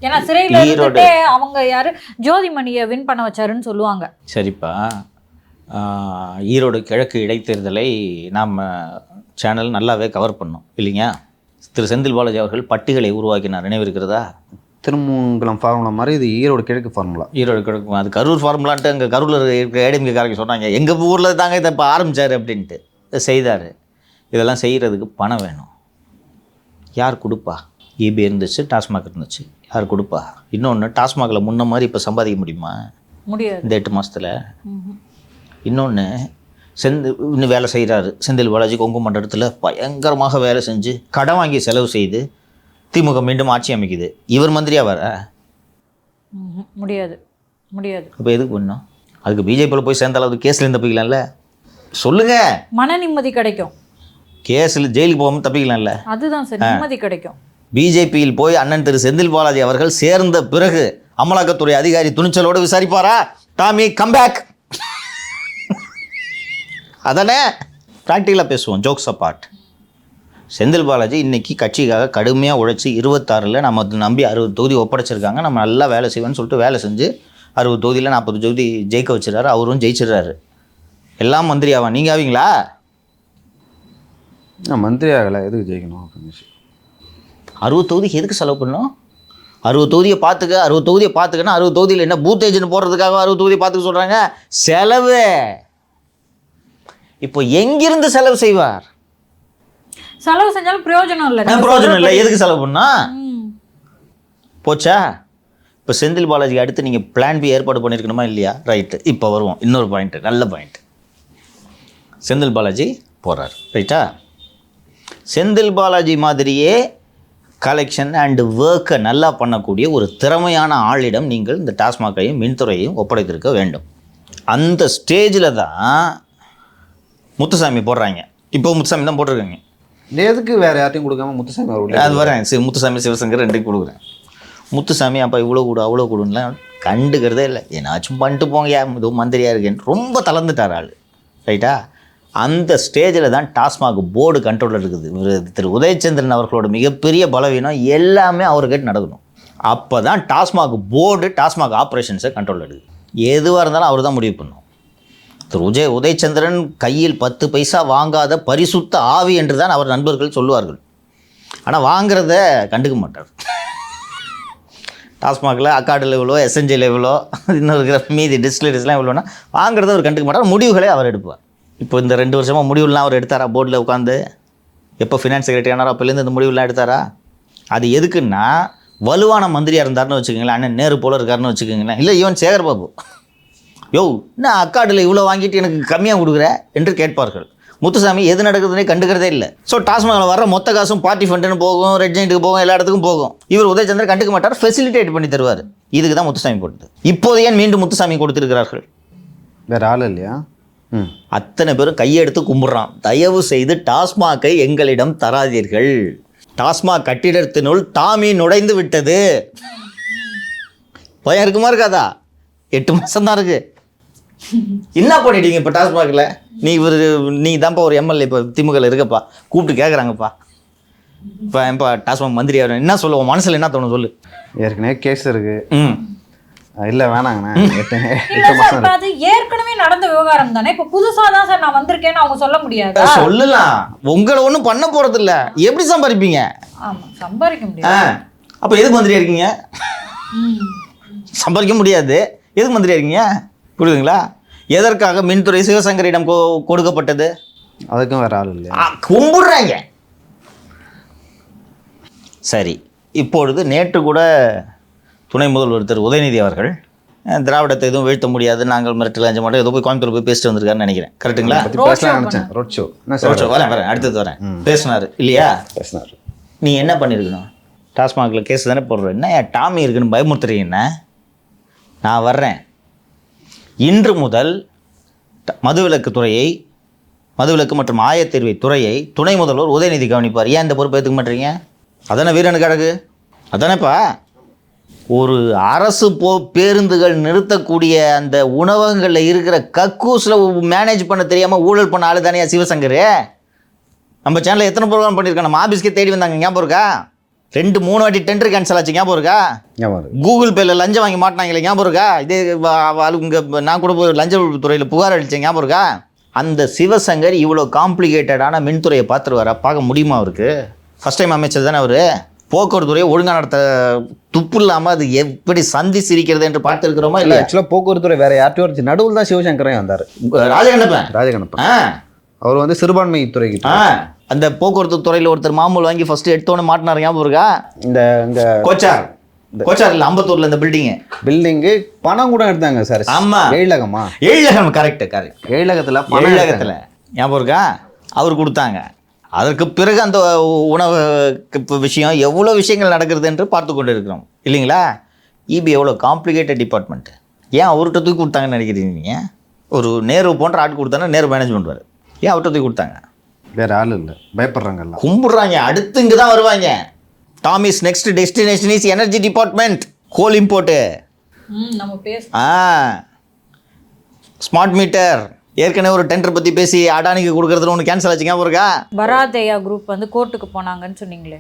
ஏன்னா சிறையில் இருந்துட்டே அவங்க யார் ஜோதிமணியை வின் பண்ண வச்சாருன்னு சொல்லுவாங்க. சரிப்பா, ஈரோடு கிழக்கு இடைத்தேர்தலை நாம் சேனல் நல்லாவே கவர் பண்ணோம் இல்லைங்க? திரு செந்தில் பாலாஜி அவர்கள் பட்டிகளை உருவாக்கினார், நினைவு இருக்கிறதா? திருமங்கலம் ஃபார்முலா மாதிரி இது ஈரோடு கிழக்கு ஃபார்முலா. ஈரோடு கிழக்கு, அது கரூர் ஃபார்முலான்ட்டு அங்கே கரூரில் இருக்கிற ஏடிஎம்கேக்காரங்க சொன்னாங்க, எங்கள் ஊரில் தாங்க இதை இப்போ ஆரம்பித்தார் அப்படின்ட்டு. செய்தார். இதெல்லாம் செய்கிறதுக்கு பணம் வேணும். யார் கொடுப்பா? இபி இருந்துச்சு, டாஸ்மாக் இருந்துச்சு, யார் கொடுப்பா? இன்னொன்று, டாஸ்மாகில் முன்ன மாதிரி இப்போ சம்பாதிக்க முடியுமா? முடியாது இந்த 8 மாதத்தில். இன்னொன்று, இன்னும் வேலை செய்கிறாரு செந்தில் பாலாஜி கொங்கு மண்டலத்தில் பயங்கரமாக வேலை செஞ்சு கடன் வாங்கி செலவு செய்து திமுக மீண்டும் ஆட்சி அமைக்குது. இவர் மந்திரியாக வர முடியாது முடியாது. இப்போ எதுக்கு பண்ணோம்? அதுக்கு பிஜேபியில் போய் சேர்ந்தாலும் கேஸில் தப்பிக்கலாம்ல? சொல்லுங்க, மன நிம்மதி கிடைக்கும். கேஸில் ஜெயிலுக்கு போகாமல் தப்பிக்கலாம்ல? அதுதான் சார், நிம்மதி கிடைக்கும். பிஜேபியில் போய் அண்ணன் திரு செந்தில் பாலாஜி அவர்கள் சேர்ந்த பிறகு அமலாக்கத்துறை அதிகாரி துணிச்சலோடு விசாரிப்பாரா? Tommy comeback. அதானே ப்ராக்டிக்கலாக பேசுவோம், ஜோக்ஸ் அப்பார்ட். செந்தில் பாலாஜி இன்றைக்கி கட்சிக்காக கடுமையாக உழைச்சி 26 நம்ம நம்பி 60 தொகுதி ஒப்படைச்சிருக்காங்க. நம்ம நல்லா வேலை செய்வோன்னு சொல்லிட்டு வேலை செஞ்சு 60 தொகுதியில் 40 தொகுதி ஜெயிக்க வச்சிடறாரு. அவரும் ஜெயிச்சிடுறாரு. எல்லாம் மந்திரி ஆவா? நீங்கள் ஆவீங்களா? மந்திரி ஆகலை, எதுக்கு ஜெயிக்கணும்? 60 தொகுதிக்கு எதுக்கு செலவு பண்ணணும்? 60 தொகுதியை பார்த்துக்க, 60 தொகுதியை பார்த்துக்கன்னா 60 தொகுதியில் என்ன பூத் ஏஜென்ட் போடுறதுக்காக 60 தொகுதியை பார்த்துக்க சொல்கிறாங்க? செலவு. இப்போ எங்கிருந்து செலவு செய்வார்? செலவு செஞ்சாலும் பிரயோஜனம் இல்லை. பிரயோஜனம் இல்லை. எதுக்கு செலவு பண்ணா போச்சா? இப்போ செந்தில் பாலாஜிக்கு அடுத்து நீங்கள் பிளான் பி ஏற்பாடு பண்ணியிருக்கணுமா இல்லையா? ரைட்டு, இப்போ வருவோம் இன்னொரு பாயிண்ட்டு, நல்ல பாயிண்ட்டு. செந்தில் பாலாஜி போகிறார், ரைட்டா? செந்தில் பாலாஜி மாதிரியே கலெக்ஷன் அண்டு ஒர்க்கை நல்லா பண்ணக்கூடிய ஒரு திறமையான ஆளிடம் நீங்கள் இந்த டாஸ்மாகையும் மின்துறையையும் ஒப்படைத்திருக்க வேண்டும். அந்த ஸ்டேஜில் தான் முத்துசாமி போடுறாங்க. இப்போ முத்துசாமி தான் போட்டிருக்காங்க. எதுக்கு வேறு யார்ட்டையும் கொடுக்காம முத்துசாமி அவர்கள்? அது வரேன், முத்துசாமி சிவசங்கர் 2 கொடுக்குறேன். முத்துசாமி அப்போ இவ்வளோ கூடு அவ்வளோ கூடுலாம் கண்டுக்கிறதே இல்லை, ஏன்னாச்சும் பண்ணிட்டு போங்க, இதுவும் மந்திரியாக இருக்கேன்னு ரொம்ப தளர்ந்துட்டார் ஆள். ரைட்டா? அந்த ஸ்டேஜில் தான் டாஸ்மாக் போர்டு கண்ட்ரோலில் இருக்குது. திரு உதயச்சந்திரன் அவர்களோட மிகப்பெரிய பலவீனம் எல்லாமே அவர்கிட்ட நடக்கணும். அப்போ தான் டாஸ்மாக் போர்டு டாஸ்மாக் ஆப்ரேஷன்ஸை கண்ட்ரோலில் எடுக்குது. எதுவாக இருந்தாலும் அவர் தான் முடிவு பண்ணும். திரு உதயச்சந்திரன் கையில் 10 பைசா வாங்காத பரிசுத்த ஆவி என்று தான் அவர் நண்பர்கள் சொல்லுவார்கள். ஆனால் வாங்கிறத கண்டுக்க மாட்டார். டாஸ்மாகில் அக்காடு லெவலோ எஸ்என்ஜி லெவலோ இன்னும் இருக்கிற மீதி டிஸ்டிலரிஸ்லாம் எவ்வளோனா வாங்குறத அவர் கண்டுக்க மாட்டார். முடிவுகளே அவர் எடுப்பார். இப்போ இந்த 2 வருஷமாக முடிவுலாம் அவர் எடுத்தாரா? போர்டில் உட்காந்து எப்போ ஃபினான்ஸ் செக்ரட்டரி ஆனாரோ அப்போலேருந்து இந்த முடிவுலாம் எடுத்தாரா? அது எதுக்குன்னா வலுவான மந்திரியாக இருந்தார்னு வச்சுக்கோங்களேன், அண்ணன் நேரு போல இருக்காருன்னு வச்சுக்கோங்களேன், இல்லை ஈவன் சேகர் பாபு, யோ என்ன அக்காடில் இவ்வளோ வாங்கிட்டு எனக்கு கம்மியாக கொடுக்குற என்று கேட்பார்கள். முத்துசாமி எது நடக்குதுன்னே கண்டுக்கிறதே இல்லை. ஸோ டாஸ்மாகில் வர மொத்த காசும் பார்ட்டி ஃபண்டுன்னு போகும், ரெட் ஜெயிண்ட்டுக்கு போகும், எல்லா இடத்துக்கும் போகும். இவர் உதயச்சந்திரன் கண்டுக்க மாட்டார், ஃபெசிலிட்டேட் பண்ணி தருவார். இதுக்கு தான் முத்துசாமி போட்டது. இப்போது ஏன் மீண்டும் முத்துசாமி கொடுத்துருக்கிறார்கள்? வேறு ஆள் இல்லையா? அத்தனை பேரும் கையெடுத்து கும்பிட்றான், தயவு செய்து டாஸ்மாகை எங்களிடம் தராதீர்கள். டாஸ்மாக் கட்டிடத்தினுள் டாமி நுழைந்து விட்டது. பயம் இருக்குமா இருக்காதா? 8 மாதம் தான் இருக்குது. என்ன பண்ணிட்டீங்க இப்போ டாஸ்மாகில்? நீ தான்ப்பா ஒரு எம்எல்ஏ இப்போ திமுகவில் இருக்கப்பா, கூப்பிட்டு கேட்குறாங்கப்பா, இப்போ டாஸ்மாக் மந்திரி அவர் என்ன சொல்லுவோம், மனசில் என்ன தோணும் சொல்லு. ஏற்கனவே கேஸ் இருக்கு. இல்லை வேணாங்கண்ணா. இல்ல சார், இப்ப அது ஏற்கனவே நடந்த விவகாரம் தானே. இப்ப புதுசா தான் சார் நான் வந்திருக்கேன்னு அவங்க சொல்ல முடியாது. சொல்லலாம், உங்களை ஒன்றும் பண்ண போறது இல்லை. எப்படி சம்பாதிப்பீங்க? ஆமா, சம்பாதிக்க முடியாது. அப்போ எதுக்கு மந்திரியா இருக்கீங்க? சம்பாதிக்க முடியாது, எதுக்கு மந்திரியா இருக்கீங்க? புரியுதுங்களா? எதற்காக மின்துறை சிவசங்கரிடம் கொடுக்கப்பட்டது? அதுக்கும் வேற ஆள் இல்லையா? கும்பிடுறாங்க. சரி, இப்பொழுது நேற்று கூட துணை முதல்வர் திரு உதயநிதி அவர்கள் திராவிடத்தை எதுவும் வீழ்த்த முடியாது, நாங்கள் மிரட்டல் அஞ்ச மாட்டோம், ஏதோ போய் கோயம்புத்தூர் போய் பேசிட்டு வந்திருக்காருன்னு நினைக்கிறேன். கரெக்டுங்களா? ரோட் ஷோ வரேன் அடுத்தது வரேன். பேசினாரு இல்லையா? பேசினார். நீ என்ன பண்ணியிருக்கணும்? டாஸ்மாகில் கேஸ் தானே போடுற, என்ன டாமி இருக்குன்னு பயமுறுத்துறீங்க என்ன? நான் வர்றேன். இன்று முதல் மதுவிலக்கு துறையை, மதுவிலக்கு மற்றும் ஆயத்தீர்வை துறையை துணை முதல்வர் உதயநிதி கவனிப்பார். ஏன் இந்த பொறுப்பை ஏற்றுக்க மாட்டீங்க? அதானே வீரனுக்கு அழகு, அதானேப்பா. ஒரு அரசு பேருந்துகள் நிறுத்தக்கூடிய அந்த உணவகங்களில் இருக்கிற கக்கூஸில் மேனேஜ் பண்ண தெரியாமல் ஊழல் பண்ண ஆளு தானே சிவசங்கர். நம்ம சேனலில் எத்தனை ப்ரோக்ராம் பண்ணியிருக்கோம், நம்ம ஆஃபீஸ்க்கே தேடி வந்தாங்க, ஞாபகம் இருக்கா? 2-3 வாட்டி டெண்டர் கேன்சல் ஆச்சு, ஞாபகம் இருக்கா? கூகுள் பேல லஞ்சம் வாங்கி மாட்டினாங்களே, ஞாபகம் இருக்கா? இதே இங்கே நான் கூட போய் லஞ்ச துறையில் புகார் அளித்தேன், ஞாபகம் இருக்கா? அந்த சிவசங்கர் இவ்வளோ காம்ப்ளிகேட்டடான மின்துறையை பார்த்துருவாரா? பார்க்க முடியுமா அவருக்கு? ஃபஸ்ட் டைம் அமைச்சர் தானே அவர். போக்குவரத்து துறையை ஒழுங்காக நடத்த துப்பு இல்லாமல் அது எப்படி சந்தி சிரிக்கிறது என்று பார்த்துருக்கிறோமா? இல்லை, ஆக்சுவலாக போக்குவரத்து துறை வேற யார்ட்டையும் இருந்துச்சு, நடுவில் தான் சிவசங்கரே வந்தார். ராஜகண்ணப்பன் அவர் வந்து சிறுபான்மை துறைக்கு. அந்த போக்குவரத்து துறையில் ஒருத்தர் மாமூல் வாங்கி ஃபர்ஸ்ட் எடுத்தோன்னு மாட்டினார், ஞாபகம் இருக்கா? இந்த கோச்சார் இல்லை, அம்பத்தூரில் இந்த பில்டிங்கு பணம் கூட எடுத்தாங்க சார். ஆமாம், எழிலகம் கரெக்ட். எழிலகத்தில் ஞாபகம் இருக்கா? அவர் கொடுத்தாங்க. அதற்கு பிறகு அந்த உணவு விஷயம் எவ்வளோ விஷயங்கள் நடக்கிறது என்று பார்த்து கொண்டு இருக்கிறோம் இல்லைங்களா? இபி எவ்வளோ காம்ப்ளிகேட்டட் டிபார்ட்மெண்ட்டு. ஏன் அவர்கிட்ட தூக்கி கொடுத்தாங்கன்னு நினைக்கிறீங்க நீங்கள்? ஒரு நேரு போன்ற ஆட் கொடுத்தாங்கன்னா நேரு மேனேஜ் பண்ணுவார். ஏன் அவர்கிட்ட தூக்கி கொடுத்தாங்க? வேற ஆள் இல்லை, பயப்படுறாங்க, கும்பிடுறாங்க. அடுத்து இங்கே தான் வருவாங்க. Tommy's next destination is energy department, goal import, smart meter. ஏற்கனவே ஒரு டெண்டர் பற்றி பேசி அடானிக்கு கொடுக்குறதுன்னு ஒன்று கேன்சல் ஆச்சுங்க இருக்கா? பராதேயா குரூப் வந்து கோர்ட்டுக்கு போனாங்கன்னு சொன்னீங்களே.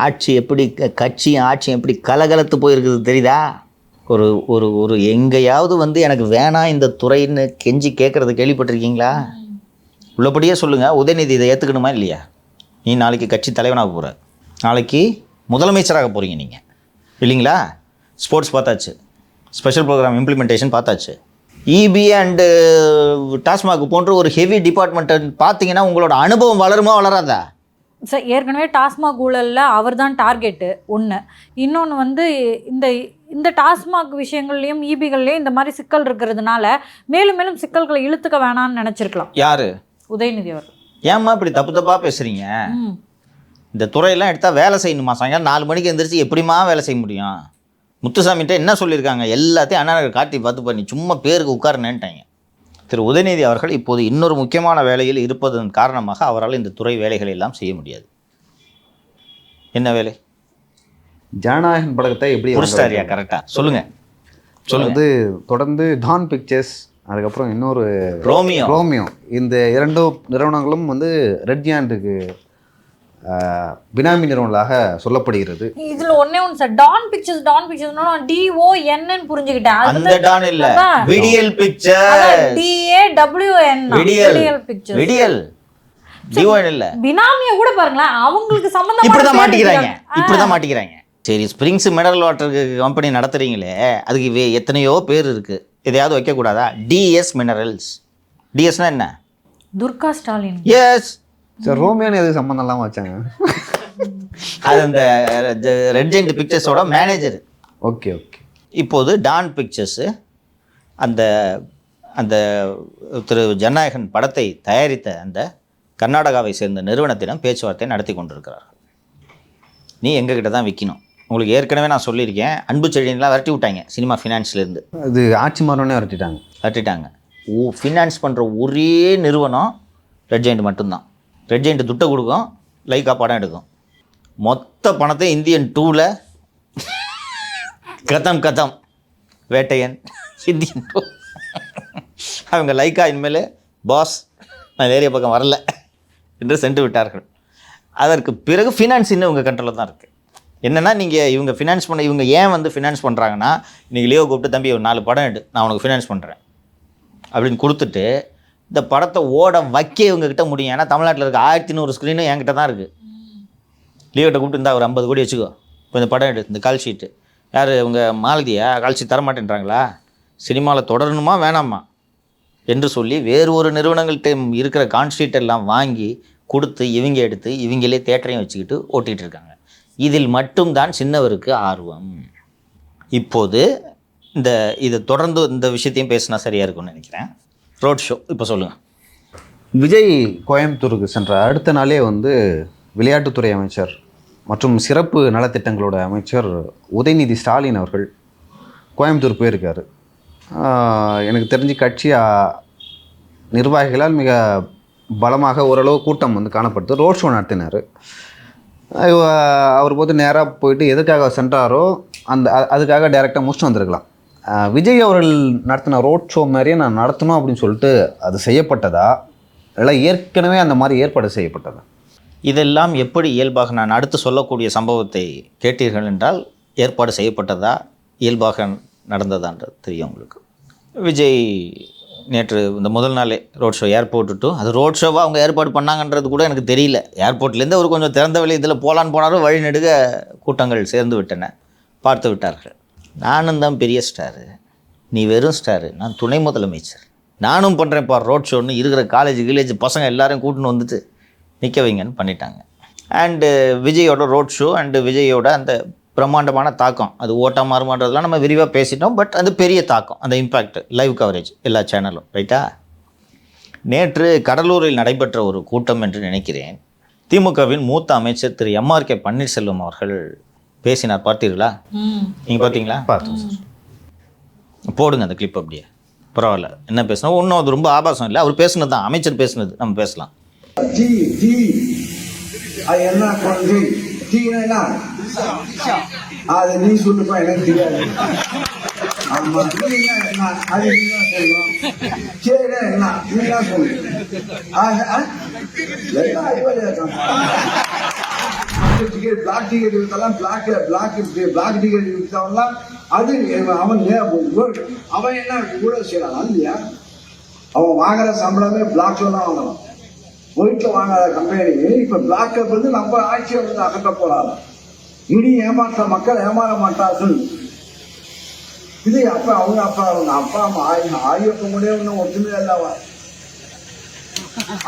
ஆட்சி எப்படி, கட்சியும் ஆட்சியும் எப்படி கலகலத்து போயிருக்குது தெரியுதா? ஒரு ஒரு ஒரு எங்கேயாவது வந்து எனக்கு வேணாம் இந்த துறைன்னு கெஞ்சி கேட்குறது கேள்விப்பட்டிருக்கீங்களா? உள்ளபடியே சொல்லுங்கள், உதயநிதி இதை ஏற்றுக்கணுமா இல்லையா? நீ நாளைக்கு கட்சி தலைவனாக போகிற, நாளைக்கு முதலமைச்சராக போகிறீங்க நீங்கள் இல்லைங்களா? ஸ்போர்ட்ஸ் பார்த்தாச்சு, ஸ்பெஷல் ப்ரோக்ராம் இம்ப்ளிமெண்டேஷன் பார்த்தாச்சு. இபி அண்டு டாஸ்மாக் போன்ற ஒரு ஹெவி டிபார்ட்மெண்ட்டை பார்த்தீங்கன்னா உங்களோட அனுபவம் வளருமா வளராதா? சார், ஏற்கனவே டாஸ்மாக் ஊழலில் அவர் தான் டார்கெட்டு ஒன்று. இன்னொன்று வந்து இந்த டாஸ்மாக் விஷயங்கள்லையும் இபிகள்லையும் இந்த மாதிரி சிக்கல் இருக்கிறதுனால மேலும் மேலும் சிக்கல்களை இழுத்துக்க வேணாம்னு நினச்சிருக்கலாம். யார்? உதயநிதி அவர். ஏம்மா இப்படி தப்பு தப்பாக பேசுகிறீங்க? இந்த துறையெல்லாம் எடுத்தால் வேலை செய்யணுமா? சாயங்காலம் 4 மணிக்கு எழுந்திரிச்சு எப்படிமா வேலை செய்ய முடியும்? முத்துசாமிகிட்ட என்ன சொல்லியிருக்காங்க? எல்லாத்தையும் அண்ணா நகர் கார்த்தி பார்த்து பண்ணி சும்மா பேருக்கு உட்காருனேன்ட்டாங்க. திரு உதயநிதி அவர்கள் இப்போது இன்னொரு முக்கியமான வேலையில் இருப்பதன் காரணமாக அவரால் இந்த துறை வேலைகளை எல்லாம் செய்ய முடியாது. என்ன வேலை? ஜனநாயகன் படத்தை எப்படி முடிச்சிட்டாரியா? கரெக்டா சொல்லுங்க சொல்லுங்க. அது தொடர்ந்து டான் பிக்சர்ஸ், அதுக்கப்புறம் இன்னொரு ரோமியோ, இந்த 2 நிறுவனங்களும் வந்து ரெட் ஜியாண்டுக்கு பினாமி நிறுவனங்களாக சொல்லப்படுகிறது. இதுல ஒண்ணே ஒன்று சார், டான் பிக்சர்ஸ் DON புரிஞ்சுக்கிட்டேன். அந்த டான் இல்ல, விடியல் பிக்சர், DAWN, விடியல் பிக்சர்ஸ். விடியல் DON இல்ல. பினாமிய கூட பாருங்களேன், அவங்களுக்கு சம்பந்தமா இப்படிதான் மாட்டிக்கிறாங்க. சரி, ஸ்பிரிங்ஸ் மினரல் வாட்டர் கம்பெனி நடத்துறீங்களே, அதுக்கு எத்தனையோ பேர் இருக்கு, எதையாவது வைக்க கூடாதா? DS minerals. டிஎஸ்னா என்ன? துர்கா ஸ்டாலின். எஸ். சார் ரோமியோன்னு எது சம்மந்தம் இல்லாமல் வச்சாங்க? அது அந்த ரெட் ஜெயண்ட் பிக்சர்ஸோட மேனேஜர். Okay okay. இப்போது டான் பிக்சர்ஸு அந்த அந்த திரு ஜனநாயகன் படத்தை தயாரித்த அந்த கர்நாடகாவை சேர்ந்த நிறுவனத்திடம் பேச்சுவார்த்தை நடத்தி கொண்டிருக்கிறார்கள். நீ எங்ககிட்ட தான் விற்கணும். உங்களுக்கு ஏற்கனவே நான் சொல்லியிருக்கேன், அன்பு செழியன்லாம் விரட்டி விட்டாங்க சினிமா ஃபினான்ஸ்லேருந்து. அது ஆட்சி மாறனே விரட்டிட்டாங்க. ஃபினான்ஸ் பண்ணுற ஒரே நிறுவனம் ரெட் ஜெயண்ட் மட்டும்தான். ரெட் ஜெயண்ட் துட்டை கொடுக்கும், லைக்கா படம் எடுக்கும். மொத்த பணத்தை இந்தியன் 2ல் கதம் வேட்டையன் இந்தியன் 2. அவங்க லைக்கா இனிமேல் பாஸ் நான் ஏரியா பக்கம் வரல என்று சென்று விட்டார்கள். அதற்கு பிறகு ஃபினான்ஸ் இன்னும் உங்கள் கண்ட்ரோலில் தான் இருக்குது. என்னென்னா, நீங்கள் இவங்க ஃபினான்ஸ் பண்ண, இவங்க ஏன் வந்து ஃபினான்ஸ் பண்ணுறாங்கன்னா, இன்றைக்கி லியோ கூப்பிட்டு தம்பி ஒரு 4 படம் எடு, நான் உனக்கு ஃபினான்ஸ் பண்ணுறேன் அப்படின்னு கொடுத்துட்டு இந்த படத்தை ஓட வைக்க இவங்ககிட்ட முடியும். ஏன்னா தமிழ்நாட்டில் இருக்க 1100 ஸ்க்ரீனும் என்கிட்ட தான் இருக்குது. லியோகிட்ட கூப்பிட்டு இருந்தால் ஒரு 50 கோடி வச்சுக்கோ, இப்போ இந்த படம் எடு, இந்த கால் ஷீட்டு. யார் உங்கள் மாலதியா? கால் ஷீட் தர மாட்டேன்றாங்களா? சினிமாவில் தொடரணுமா வேணாமா என்று சொல்லி வேறு ஒரு நிறுவனங்கள்கிட்ட இருக்கிற கான்ஷீட் எல்லாம் வாங்கி கொடுத்து இவங்க எடுத்து இவங்களே தேட்டரையும் வச்சுக்கிட்டு ஓட்டிகிட்டு இருக்காங்க. இதில் மட்டும்தான் சின்னவருக்கு ஆர்வம். இப்போது இதை தொடர்ந்து இந்த விஷயத்தையும் பேசினா சரியாக இருக்கும்னு நினைக்கிறேன். ரோட் ஷோ இப்போ சொல்லுங்கள். விஜய் கோயம்புத்தூருக்கு சென்ற அடுத்த நாளே வந்து விளையாட்டுத்துறை அமைச்சர் மற்றும் சிறப்பு நலத்திட்டங்களோட அமைச்சர் உதயநிதி ஸ்டாலின் அவர்கள் கோயம்புத்தூர் போயிருக்காரு. எனக்கு தெரிஞ்சு கட்சி நிர்வாகிகளால் மிக பலமாக ஓரளவு கூட்டம் வந்து காணப்பட்டு ரோட் ஷோ நடத்தினார். அவர் போது நேராக போயிட்டு எதுக்காக சென்றாரோ அதுக்காக டைரெக்டாக முடிச்சுட்டு வந்திருக்கலாம். விஜய் அவர்கள் நடத்தின ரோட் ஷோ மாதிரியே நான் நடத்தணும் அப்படின்னு சொல்லிட்டு அது செய்யப்பட்டதா, இல்லை ஏற்கனவே அந்த மாதிரி ஏற்பாடு செய்யப்பட்டதா? இதெல்லாம் எப்படி இயல்பாக, நான் அடுத்து சொல்லக்கூடிய சம்பவத்தை கேட்டீர்கள் என்றால் ஏற்பாடு செய்யப்பட்டதா இயல்பாக நடந்ததான்றது தெரியும் உங்களுக்கு. விஜய் நேற்று இந்த முதல் நாளே ரோட் ஷோ ஏர்போர்ட்டு, அது ரோட் ஷோவாக அவங்க ஏற்பாடு பண்ணாங்கன்றது கூட எனக்கு தெரியல. ஏர்போர்ட்லேருந்து அவர் கொஞ்சம் திறந்த வழி இதில் போனாலும் வழி நெடுக கூட்டங்கள் சேர்ந்து விட்டன, பார்த்து விட்டார்கள். நானும் தான் பெரிய ஸ்டாரு, நீ வெறும் ஸ்டாரு, நான் துணை முதலமைச்சர், நானும் பண்ணுறேன்ப்பா ரோட் ஷோன்னு இருக்கிற காலேஜ் பசங்க எல்லாரையும் கூட்டின்னு வந்துட்டு நிற்க வைங்கன்னு பண்ணிட்டாங்க. அண்டு விஜயோட ரோட் ஷோ அண்டு விஜயோட அந்த பிரம்மாண்டமான தாக்கம், அது ஓட்டா மாறுமான்றதுலாம் நம்ம விரிவாக பேசிட்டோம். பட் அது பெரிய தாக்கம், அந்த இம்பேக்ட், லைவ் கவரேஜ் எல்லா சேனலும், ரைட்டா? நேற்று கடலூரில் நடைபெற்ற ஒரு கூட்டம் என்று நினைக்கிறேன். திமுகவின் மூத்த அமைச்சர் திரு MRK பன்னீர்செல்வம் அவர்கள் பேசினார். பார்த்தீர்களா? நீங்கள் பார்த்தீங்களா? பார்த்தோம். போடுங்க அந்த கிளிப் அப்படியே. பரவாயில்ல, என்ன பேசணும் ஒன்றும் அது ரொம்ப ஆபாசம் இல்லை, அவர் பேசுனது தான், அமைச்சர் பேசுனது, நம்ம பேசலாம். என்ன கொள்கை தீனா அது நீ சொல்லுப்பா, எனக்கு தெரியாது. ஆமா, என்ன அது நீதான் சொல்லணும். சரி, என்ன நீதான் சொல்லு. எல்லாம் அறிவாளியா இருக்காங்க. பிளாக் டிக்கெட் வித்தெல்லாம் பிளாக் டிக்கெட் வித்தவன்லாம் அது அவன் என்ன ஊழல் செய்யறான் இல்லையா? அவன் வாங்குற சம்பளமே பிளாக்ல தான் வாங்கலாம். ஒயிட்ல வாங்காத கம்பெனி இப்ப பிளாக்ல வந்து நம்ம ஆட்சியை வந்து அகற்ற போறாங்க. இனி ஏமாற்ற மக்கள் ஏமாற மாட்டார்கள். இது அப்ப அவங்க அப்பா அம்மா ஆயிரப்ப முடியும் ஒற்றுமையா இல்லவா?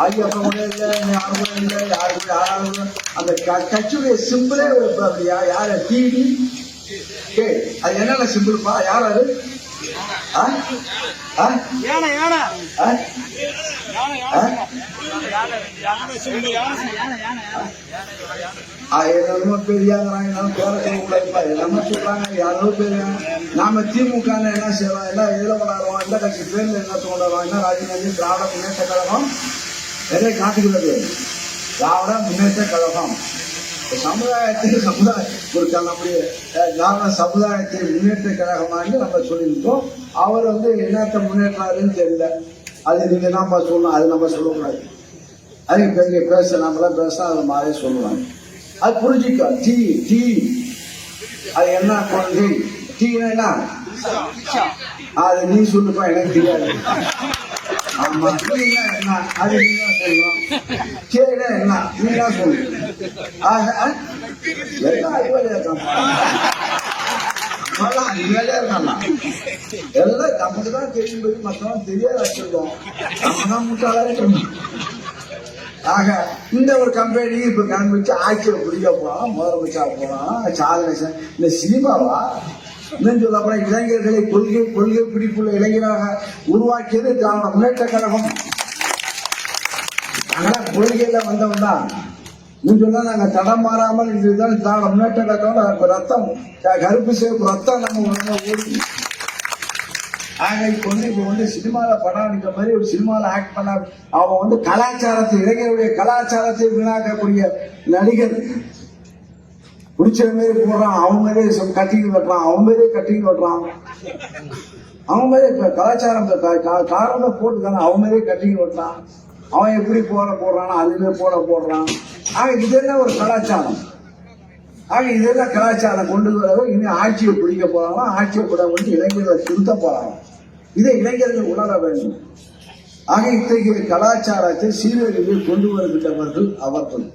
ஆயிரப்ப முடியும் இல்லை, யாரும் இல்லை, யாராவது அந்த கட்சியுடைய சிம்பிளே அப்படியா? யார டிவி அது என்னென்ன சிம்பிள்ப்பா? யார் அது? என்னமோ பெரியாங்கிறாங்க, பேர சொல்லக்கூடாதுப்பா. என்னமோ சொல்றாங்க, யாரோ பெரிய. நாம திமுக என்ன செய்யறோம், என்ன எதில் கொண்டாடுறோம், எந்த கட்சி பேர்ல என்ன கொண்டாடுறோம், என்ன ராஜீவ்காந்தி திராவிட முன்னேற்ற கழகம் எதை காட்டுகிறது? திராவிட முன்னேற்ற கழகம் ஒரு நம்முடைய திராவிட சமுதாயத்தை முன்னேற்ற கழகமாக நம்ம சொல்லியிருக்கோம். அவர் வந்து என்னத்த முன்னேற்றாருன்னு தெரியல. அது நீங்க தான் சொல்லணும், அது நம்ம சொல்லக்கூடாது. அது இங்கே பேச நம்மளாம் பேசினா அதை மாதிரி சொல்லுவாங்க. அது புரிஞ்சுக்கோ. டீ அது என்ன கொள்கை? டீனா என்ன? அது நீ சொல்லுப்பா, எனக்கு தெரியாது. ஆமா, டீனா என்ன அது நீ தான் சொல்லணும். டீனா என்ன நீ தான் சொல்லு. எல்லாம் அறிவாளியா இருக்கான், அறிவாளியா இருக்கான். எல்லாம் நமக்கு தான் தெரியும்போது மற்றவங்க தெரியாத வச்சிருக்கோம். நம்ம தான் முட்டாளா இருக்கணும். ஆக இந்த ஒரு கம்பெனி இப்ப காண்பிச்சு ஆட்சியை பிடிக்க போறோம், முதலமைச்சா போறோம், சாதனை இந்த சினிமாவா இன்னும் சொல்ல போற இளைஞர்களை கொள்கை பிடிப்புள்ள இளைஞராக உருவாக்கியது திராவிட முன்னேற்ற கழகம். ஆனா கொள்கையில வந்தவன் தான் நீங்க சொன்னா நாங்க தடம் மாறாமல் இதுதான் திராவிட முன்னேற்ற கழகம். ரத்தம் கருப்பு சேப்பு ரத்தம் நம்ம ஓடி. ஆக இப்போ வந்து சினிமாவில் படம் அடிக்கிற மாதிரி ஒரு சினிமாவில் ஆக்ட் பண்ண அவன் வந்து கலாச்சாரத்தை, இளைஞருடைய கலாச்சாரத்தை வீணாக்கக்கூடிய நடிகர். பிடிச்ச மாரி போடுறான், அவன் மாதிரியே கட்டிங் வெட்டுறான், அவன் மாதிரியே கட்டிங் வெட்டுறான், அவன் மாதிரியே கலாச்சாரம் காரணமே போட்டுக்கான அவன் மாதிரியே கட்டிங் வெட்டுறான். அவன் எப்படி போடுறானோ அதுவே போடுறான். ஆக இதெல்லாம் ஒரு கலாச்சாரம். ஆக இதெல்லாம் கலாச்சாரம் கொண்டு வரவும் இனி ஆட்சியை பிடிக்க போறாங்க, ஆட்சியை கூட வந்து இளைஞர்களை திருத்த போறாங்க. இதை இளைஞர்கள் உணர வேண்டும். ஆக இத்தகைய கலாச்சாரத்தை சீரழிவில் கொண்டு வருகின்றவர்கள் அவர்கள்.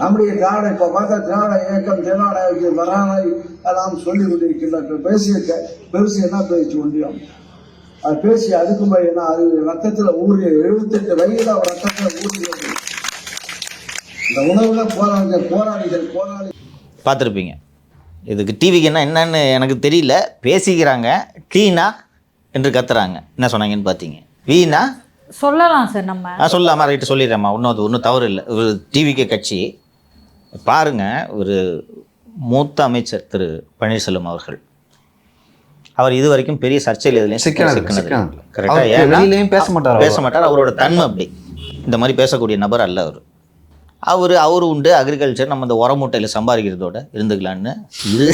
நம்முடைய திராவிட இப்ப பார்த்தா திராவிட இயக்கம் திராவிட வரானை எல்லாம் சொல்லி கொண்டிருக்கின்ற பேசிய பெருசு என்ன பேச்சு ஒன்றியம் அது பேசி அதுக்கு என்ன அது ரத்தத்துல ஊறிய 78 வயதுல அவர் ரத்தத்துல ஊறியது. இந்த உணவுல போராளிகள் பார்த்துருப்பீங்க. இதுக்கு டிவிக்கு என்னன்னு எனக்கு தெரியல, பேசிக்கிறாங்க. டீனா என்று கத்துறாங்க. என்ன சொன்னாங்கன்னு பார்த்தீங்க? வீணா சொல்லலாம் சார், நம்ம சொல்லலாமா? ரைட்டு சொல்லிடுறேம்மா. ஒன்றும் தவறு இல்லை. ஒரு டிவிக்கு கட்சி பாருங்க. ஒரு மூத்த அமைச்சர் திரு பன்னீர்செல்வம் அவர்கள், அவர் இது வரைக்கும் பெரிய சர்ச்சையில் எதுலையும் கரெக்டாக பேச மாட்டார். அவரோட தன்மை அப்படி. இந்த மாதிரி பேசக்கூடிய நபர் அல்ல அவர். அவரு உண்டு அக்ரிகல்ச்சர், நம்ம இந்த உரமூட்டையில் சம்பாதிக்கிறதோட இருந்துக்கலான்னு. இது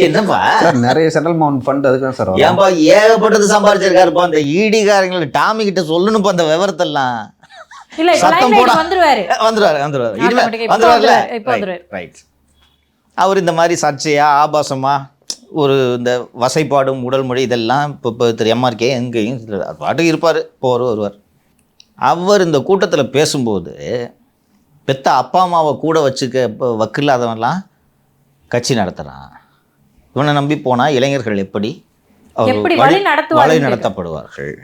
என்னப்பா நிறைய செட்டில்மெண்ட் ஃபண்ட் அதுக்கு தான் சார். ஏன்பா ஏகப்பட்டது சம்பாதிச்சிருக்காருப்பா. அந்த ஈடிகாரங்களை டாமி கிட்ட சொல்லணும்ப்பா அந்த விவரத்தெல்லாம். சத்தம் போட வந்துருவாரு. அவர் இந்த மாதிரி சர்ச்சையா ஆபாசமா ஒரு இந்த வசைப்பாடும் உடல் மொழி இதெல்லாம் இப்போ திரு எம்ஆர்கே எங்கேயும் பாட்டுக்கு இருப்பார், வருவார். அவர் இந்த கூட்டத்தில் பேசும்போது பெத்த அப்பா அம்மாவை கூட வச்சுக்க வக்கில்லாதவன்லாம் கட்சி நடத்துகிறான். இவனை நம்பி போனால் இளைஞர்கள் எப்படி வழி நடத்தப்படுவார்கள்.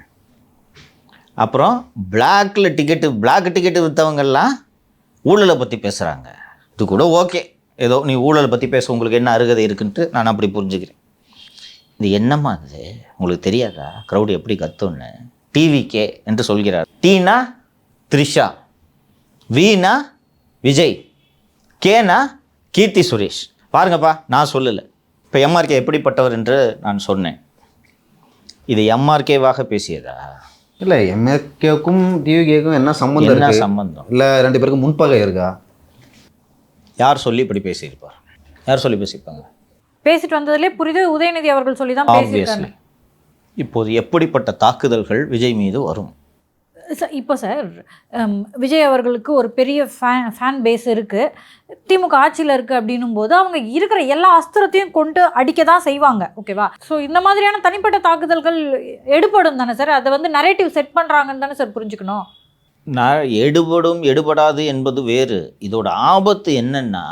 அப்புறம் பிளாக் டிக்கெட்டு விற்றவங்கள்லாம் ஊழலை பற்றி பேசுகிறாங்க. இது கூட ஓகே, ஏதோ நீ ஊழலை பற்றி பேச உங்களுக்கு என்ன அருகதை இருக்குன்ட்டு நான் அப்படி புரிஞ்சுக்கிறேன். இது என்னம்மா அது உங்களுக்கு தெரியாதா? க்ரௌடு எப்படி கத்துன்னு டிவிகே என்று சொல்கிறார். டீனா த்ரிஷா, வீணா விஜய், கேனா கீர்த்தி சுரேஷ். பாருங்கப்பா, நான் சொல்லலை. இப்போ எம்ஆர்கே எப்படிப்பட்டவர் என்று நான் சொன்னேன். இது எம்ஆர்கேவாக பேசியதா? இல்லை, எம்ஆர்கேக்கும் டிவிகேக்கும் என்ன சம்பந்தம்? இல்லை, ரெண்டு பேருக்கும் முன்பகை இருக்கா? யார் சொல்லி இப்படி பேசியிருப்பார்? யார் சொல்லி பேசியிருப்பாங்க? பேசிட்டு வந்ததுலேயே புரியுது, உதயநிதி அவர்கள் சொல்லி தான் பேசியிருக்காங்க. இப்போது எப்படிப்பட்ட தாக்குதல்கள் விஜய் மீது வரும்? இப்போ சார், விஜய் அவர்களுக்கு ஒரு பெரிய ஃபேன் பேஸ் இருக்குது, திமுக ஆட்சியில் இருக்குது அப்படின்னும் போது அவங்க இருக்கிற எல்லா அஸ்திரத்தையும் கொண்டு அடிக்க தான் செய்வாங்க, ஓகேவா? ஸோ இந்த மாதிரியான தனிப்பட்ட தாக்குதல்கள் எடுபடும் தானே சார்? அதை வந்து நரேட்டிவ் செட் பண்ணுறாங்கன்னு தானே சார் புரிஞ்சுக்கணும். எடுபடாது என்பது வேறு. இதோட ஆபத்து என்னன்னா,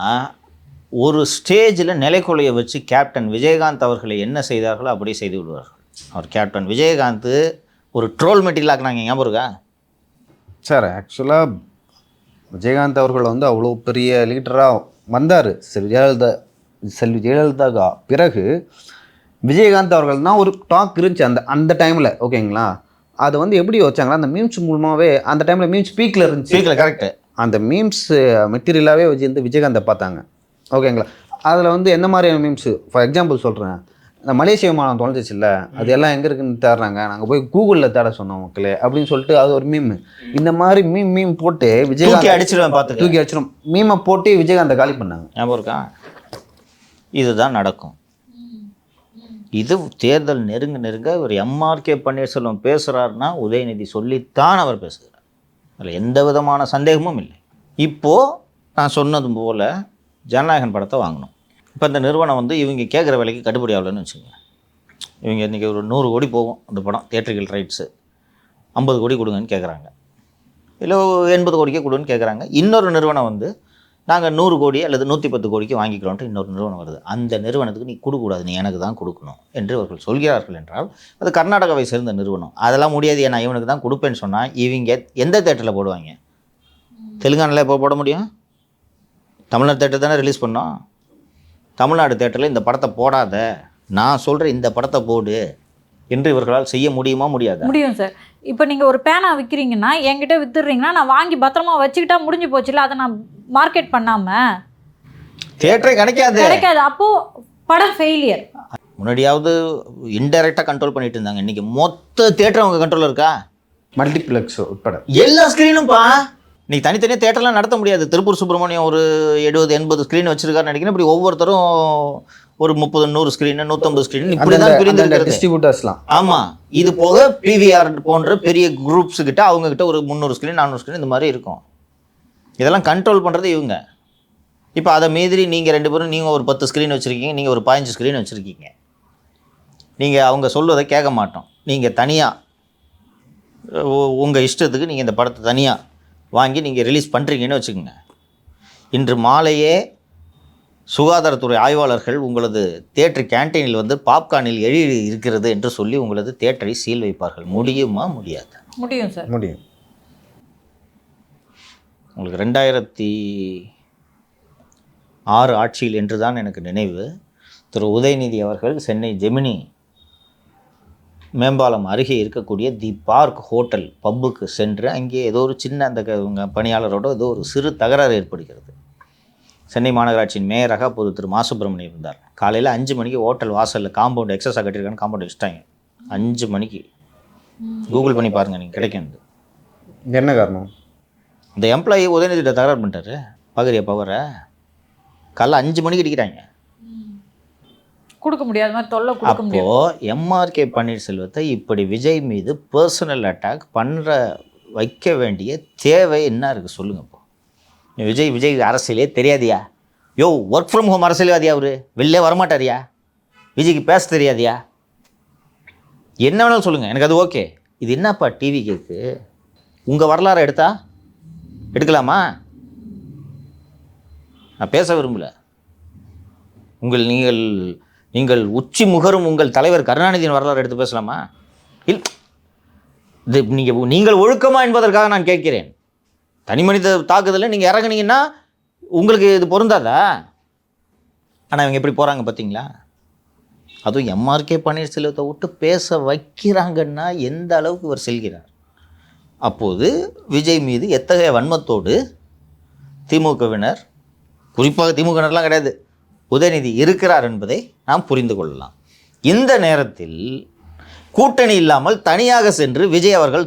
ஒரு ஸ்டேஜில் நிலைக்குலைய வச்சு கேப்டன் விஜயகாந்த் அவர்களை என்ன செய்தார்களோ அப்படியே செய்து விடுவார்கள். அவர் கேப்டன் விஜயகாந்த் ஒரு ட்ரோல் மெட்டீரியல் ஆக்குனாங்க, ஞாபகம் இருக்கா சார்? ஆக்சுவலாக விஜயகாந்த் அவர்கள் வந்து அவ்வளோ பெரிய லீடராக வந்தார். செல்வி ஜெயலலிதா பிறகு விஜயகாந்த் அவர்கள் தான் ஒரு டாக் இருந்துச்சு அந்த டைமில், ஓகேங்களா? அதை வந்து எப்படி வச்சாங்களா, அந்த மீம்ஸ் மூலமாகவே அந்த டைமில் மீம்ஸ் பீக்கில் இருந்துச்சு. கரெக்டு. அந்த மீம்ஸ் மெட்டீரியலாகவே வச்சு விஜயகாந்தை பார்த்தாங்க, ஓகேங்களா? அதில் வந்து எந்த மாதிரியான மீம்ஸு, ஃபார் எக்ஸாம்பிள் சொல்கிறேன், இந்த மலேசிய விமானம் தொலைஞ்சிச்சு இல்லை, அது எல்லாம் எங்கே இருக்குன்னு தேடுறாங்க, நாங்கள் போய் கூகுளில் தேட சொன்னோம் மக்களே அப்படின்னு சொல்லிட்டு அது ஒரு மீம். இந்த மாதிரி மீம் போட்டு விஜயகாந்த் அடிச்சிருவேன், பார்த்து தூக்கி அடிச்சிடும். மீமை போட்டு விஜயகாந்தை காலி பண்ணாங்க. ஞாபகம் இருக்கா? இதுதான் நடக்கும். இது தேர்தல் நெருங்க ஒரு எம்ஆர்கே பன்னீர்செல்வம் பேசுகிறாருன்னா உதயநிதி சொல்லித்தான் அவர் பேசுகிறார். அதில் எந்த விதமான சந்தேகமும் இல்லை. இப்போது நான் சொன்னது போல் ஜனநாயகன் படத்தை வாங்கணும். இப்போ இந்த நிறுவனம் வந்து இவங்க கேட்குற விலைக்கு கட்டுப்படி ஆகலன்னு வச்சுக்கோங்க. இவங்க இன்றைக்கி ஒரு 100 கோடி போகும் அந்த படம், தியேட்ரிக்கல் ரைட்ஸு 50 கோடி கொடுங்கன்னு கேட்குறாங்க, இல்லை 80 கோடிக்கே கொடுன்னு கேட்குறாங்க. இன்னொரு நிறுவனம் வந்து நாங்கள் 100 கோடி அல்லது 110 கோடிக்கு வாங்கிக்கிறோன்ட்டு இன்னொரு நிறுவனம் வருது. அந்த நிறுவனத்துக்கு நீ கொடுக்கக்கூடாது, நீ எனக்கு தான் கொடுக்கணும் என்று அவர்கள் சொல்கிறார்கள் என்றால் அது கர்நாடகாவை சேர்ந்த நிறுவனம். அதெல்லாம் முடியாது, நான் இவனுக்கு தான் கொடுப்பேன்னு சொன்னால் இவங்க எந்த தேட்டரில் போடுவாங்க? தெலுங்கானாவில் எப்போ போட முடியும்? தமிழ்நாடு தேட்டர் தானே ரிலீஸ் பண்ணோம். தமிழ்நாடு தேட்டரில் இந்த படத்தை போடாத, நான் சொல்கிறேன் இந்த படத்தை போடு என்று இவர்களால் செய்ய முடியுமா? முடியாது. முடியும் சார். இப்போ நீங்கள் ஒரு பேனா விற்கிறீங்கன்னா என்கிட்ட வித்துடுறீங்கன்னா நான் வாங்கி பத்திரமா வச்சுக்கிட்டா முடிஞ்சு போச்சுல, அதை நான் மார்க்கெட் பண்ணாமல் தேட்டரே கிடைக்காது. அப்போது படம் ஃபெயிலியர். முன்னாடியாவது இன்டெரக்டாக கண்ட்ரோல் பண்ணிட்டு இருந்தாங்க, இன்றைக்கி மொத்த தேட்டர் அவங்க கண்ட்ரோல் இருக்கா? மல்டிப்ளெக்ஸ் உட்பட எல்லா ஸ்க்ரீனும்ப்பா. இன்றைக்கி தனித்தனியாக தேட்டர்லாம் நடத்த முடியாது. திருப்பூர் சுப்பிரமணியம் ஒரு 70-80 ஸ்க்ரீன் வச்சுருக்காருன்னு நினைக்கிறேன். இப்படி ஒவ்வொருத்தரும் ஒரு 30-100 ஸ்க்ரீனு 150 ஸ்க்ரீன் இப்படி தான் பிரிந்து டிஸ்ட்ரிபியூட்டர்ஸ்லாம். ஆமாம், இது போக பிவிஆர் போன்ற பெரிய குரூப்ஸு கிட்ட அவங்கக்கிட்ட ஒரு 300 ஸ்க்ரீன் 400 ஸ்க்ரீன் இந்த மாதிரி இருக்கும். இதெல்லாம் கண்ட்ரோல் பண்ணுறது இவங்க. இப்போ அதை மீறி நீங்கள் 2 பேரும், நீங்கள் ஒரு 10 ஸ்க்ரீன் வச்சுருக்கீங்க, நீங்கள் ஒரு 15 ஸ்க்ரீன் வச்சுருக்கீங்க. நீங்கள் அவங்க சொல்வதை கேட்க மாட்டோம், நீங்கள் தனியாக உங்கள் இஷ்டத்துக்கு நீங்கள் இந்த படத்தை தனியாக வாங்கி நீங்கள் ரிலீஸ் பண்ணுறீங்கன்னு வச்சுக்கோங்க. இன்று மாலையே சுகாதாரத்துறை ஆய்வாளர்கள் உங்களது தேட்டர் கேன்டீனில் வந்து பாப்கார்னில் எழுதி இருக்கிறது என்று சொல்லி உங்களது தேட்டரை சீல் வைப்பார்கள். முடியுமா? முடியாது. முடியும் சார், முடியும். உங்களுக்கு 2006 ஆட்சியில் என்று தான் எனக்கு நினைவு, திரு உதயநிதி அவர்கள் சென்னை ஜெமினி மேம்பாலம் அருகே இருக்கக்கூடிய தி பார்க் ஹோட்டல் பப்புக்கு சென்று அங்கே ஏதோ ஒரு சின்ன அந்த பணியாளரோட ஏதோ ஒரு சிறு தகராறு ஏற்படுகிறது. சென்னை மாநகராட்சியின் மேயராக அப்போது திரு மாசுப்பிரமணியம் இருந்தார். காலையில் 5 மணிக்கு ஹோட்டல் வாசலில் காம்பவுண்ட் எக்ஸஸாக கட்டியிருக்கான்னு காம்பவுண்ட் வச்சுட்டாங்க. 5 மணிக்கு கூகுள் பண்ணி பாருங்கள், நீங்கள் கிடைக்கும். என்ன காரணம்? இந்த எம்ப்ளாயி உதயநிதிட்ட தகராறு பண்ணிட்டாரு, பகரிய பவரை காலைல 5 மணிக்கு அடிக்கிறாங்க. கொடுக்க முடியாத மாதிரி தொல்லை கொடுக்க முடியாது. அப்போது எம்ஆர்கே பன்னீர்செல்வத்தை இப்படி விஜய் மீது பர்சனல் அட்டாக் வைக்க வேண்டிய தேவை என்ன இருக்குது சொல்லுங்கள். இப்போ விஜய் அரசியலே தெரியாதியா? யோ, ஒர்க் ஃப்ரம் ஹோம் அரசியல்வாதியா? அவர் வெளிலே வரமாட்டாரியா? விஜய்க்கு பேச தெரியாதியா? என்ன வேணாலும் சொல்லுங்கள், எனக்கு அது ஓகே. இது என்னப்பா டிவி கேக்கு? உங்கள் வரலாறு எடுக்கலாமா? நான் பேச விரும்பலை. நீங்கள் உச்சி முகரும் உங்கள் தலைவர் கருணாநிதியின் வரலாறு எடுத்து பேசலாமா? இது நீங்கள் ஒழுக்கமா என்பதற்காக நான் கேட்கிறேன். தனி மனித தாக்குதலில் நீங்கள் இறங்குனீங்கன்னா உங்களுக்கு இது பொருந்தாதா? ஆனால் இவங்க எப்படி போகிறாங்க பார்த்தீங்களா? அதுவும் எம்ஆர்கே பன்னீர்செல்வத்தை விட்டு பேச வைக்கிறாங்கன்னா எந்த அளவுக்கு இவர் செல்கிறார். அப்போது விஜய் மீது எத்தகைய வன்மத்தோடு திமுகவினர், குறிப்பாக திமுகவினர்லாம் கிடையாது, உதயநிதி இருக்கிறார் என்பதை நாம் புரிந்து கொள்ளலாம். இந்த நேரத்தில் கூட்டணி இல்லாமல் தனியாக சென்று விஜய் அவர்கள்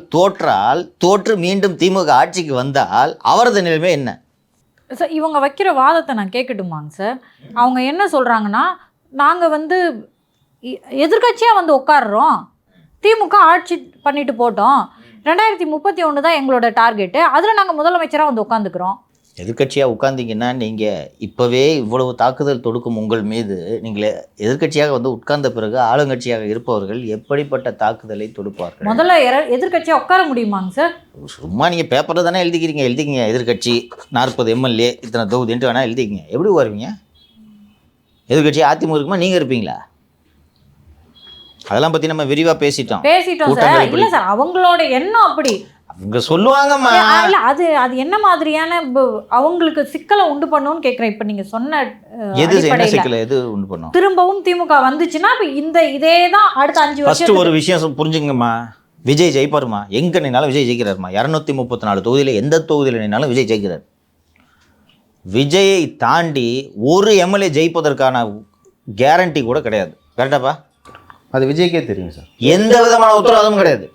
தோற்று மீண்டும் திமுக ஆட்சிக்கு வந்தால் அவரது நிலைமை என்ன? சார், இவங்க வைக்கிற வாதத்தை நான் கேட்கட்டுமாங்க சார்? அவங்க என்ன சொல்கிறாங்கன்னா, நாங்கள் வந்து எதிர்கட்சியாக வந்து உட்காடுறோம், திமுக ஆட்சி பண்ணிட்டு போட்டோம், 2031 தான் எங்களோட டார்கெட்டு, அதில் நாங்கள் முதலமைச்சராக வந்து உட்காந்துக்கிறோம். எதிர்கட்சியாக உட்கார்ந்தீங்கன்னா நீங்கள் இப்போவே இவ்வளவு தாக்குதல் தொடுக்கும் உங்கள் மீது நீங்கள் எதிர்கட்சியாக வந்து உட்கார்ந்த பிறகு ஆளுங்கட்சியாக இருப்பவர்கள் எப்படிப்பட்ட தாக்குதலை தொடுப்பார்கள்? முதல்ல எதிர்கட்சியாக உட்கார முடியுமாங்க சார்? சும்மா நீங்கள் பேப்பரில் தானே எழுதிக்கிங்க எதிர்கட்சி 40 MLA இத்தனை தொகுதின்ட்டு வேணால் எழுதிக்கிங்க. எப்படி வருவீங்க? எதிர்கட்சி அதிமுக இருக்குமா? நீங்கள் இருப்பீங்களா? அதெல்லாம் பற்றி நம்ம விரிவாக பேசிட்டோம் சார். இல்லை சார், அவங்களோட எண்ணம் அப்படி அவங்க சொல்லுவாங்கம்மா. இல்லை, அது என்ன மாதிரியான அவங்களுக்கு சிக்கலை உண்டு பண்ணுன்னு கேட்குறேன். இப்போ நீங்கள் சொன்ன எது உண்டு பண்ணும்? திரும்பவும் திமுக வந்துச்சுன்னா இப்போ இதே தான் அடுத்த 5 வருஷம். ஒரு விஷயம் புரிஞ்சுங்கம்மா, விஜய் ஜெயிப்பாருமா. எங்கே நின்னாலும் விஜய் ஜெயிக்கிறாருமா. 234 தொகுதியில் எந்த தொகுதியில் நின்னாலும் விஜய் ஜெயிக்கிறார். விஜயை தாண்டி ஒரு MLA ஜெயிப்பதற்கான கேரண்டி கூட கிடையாது. கரெக்டாப்பா? அது விஜய்க்கே தெரியும் சார். எந்த விதமான உத்தரவாதமும் கிடையாது.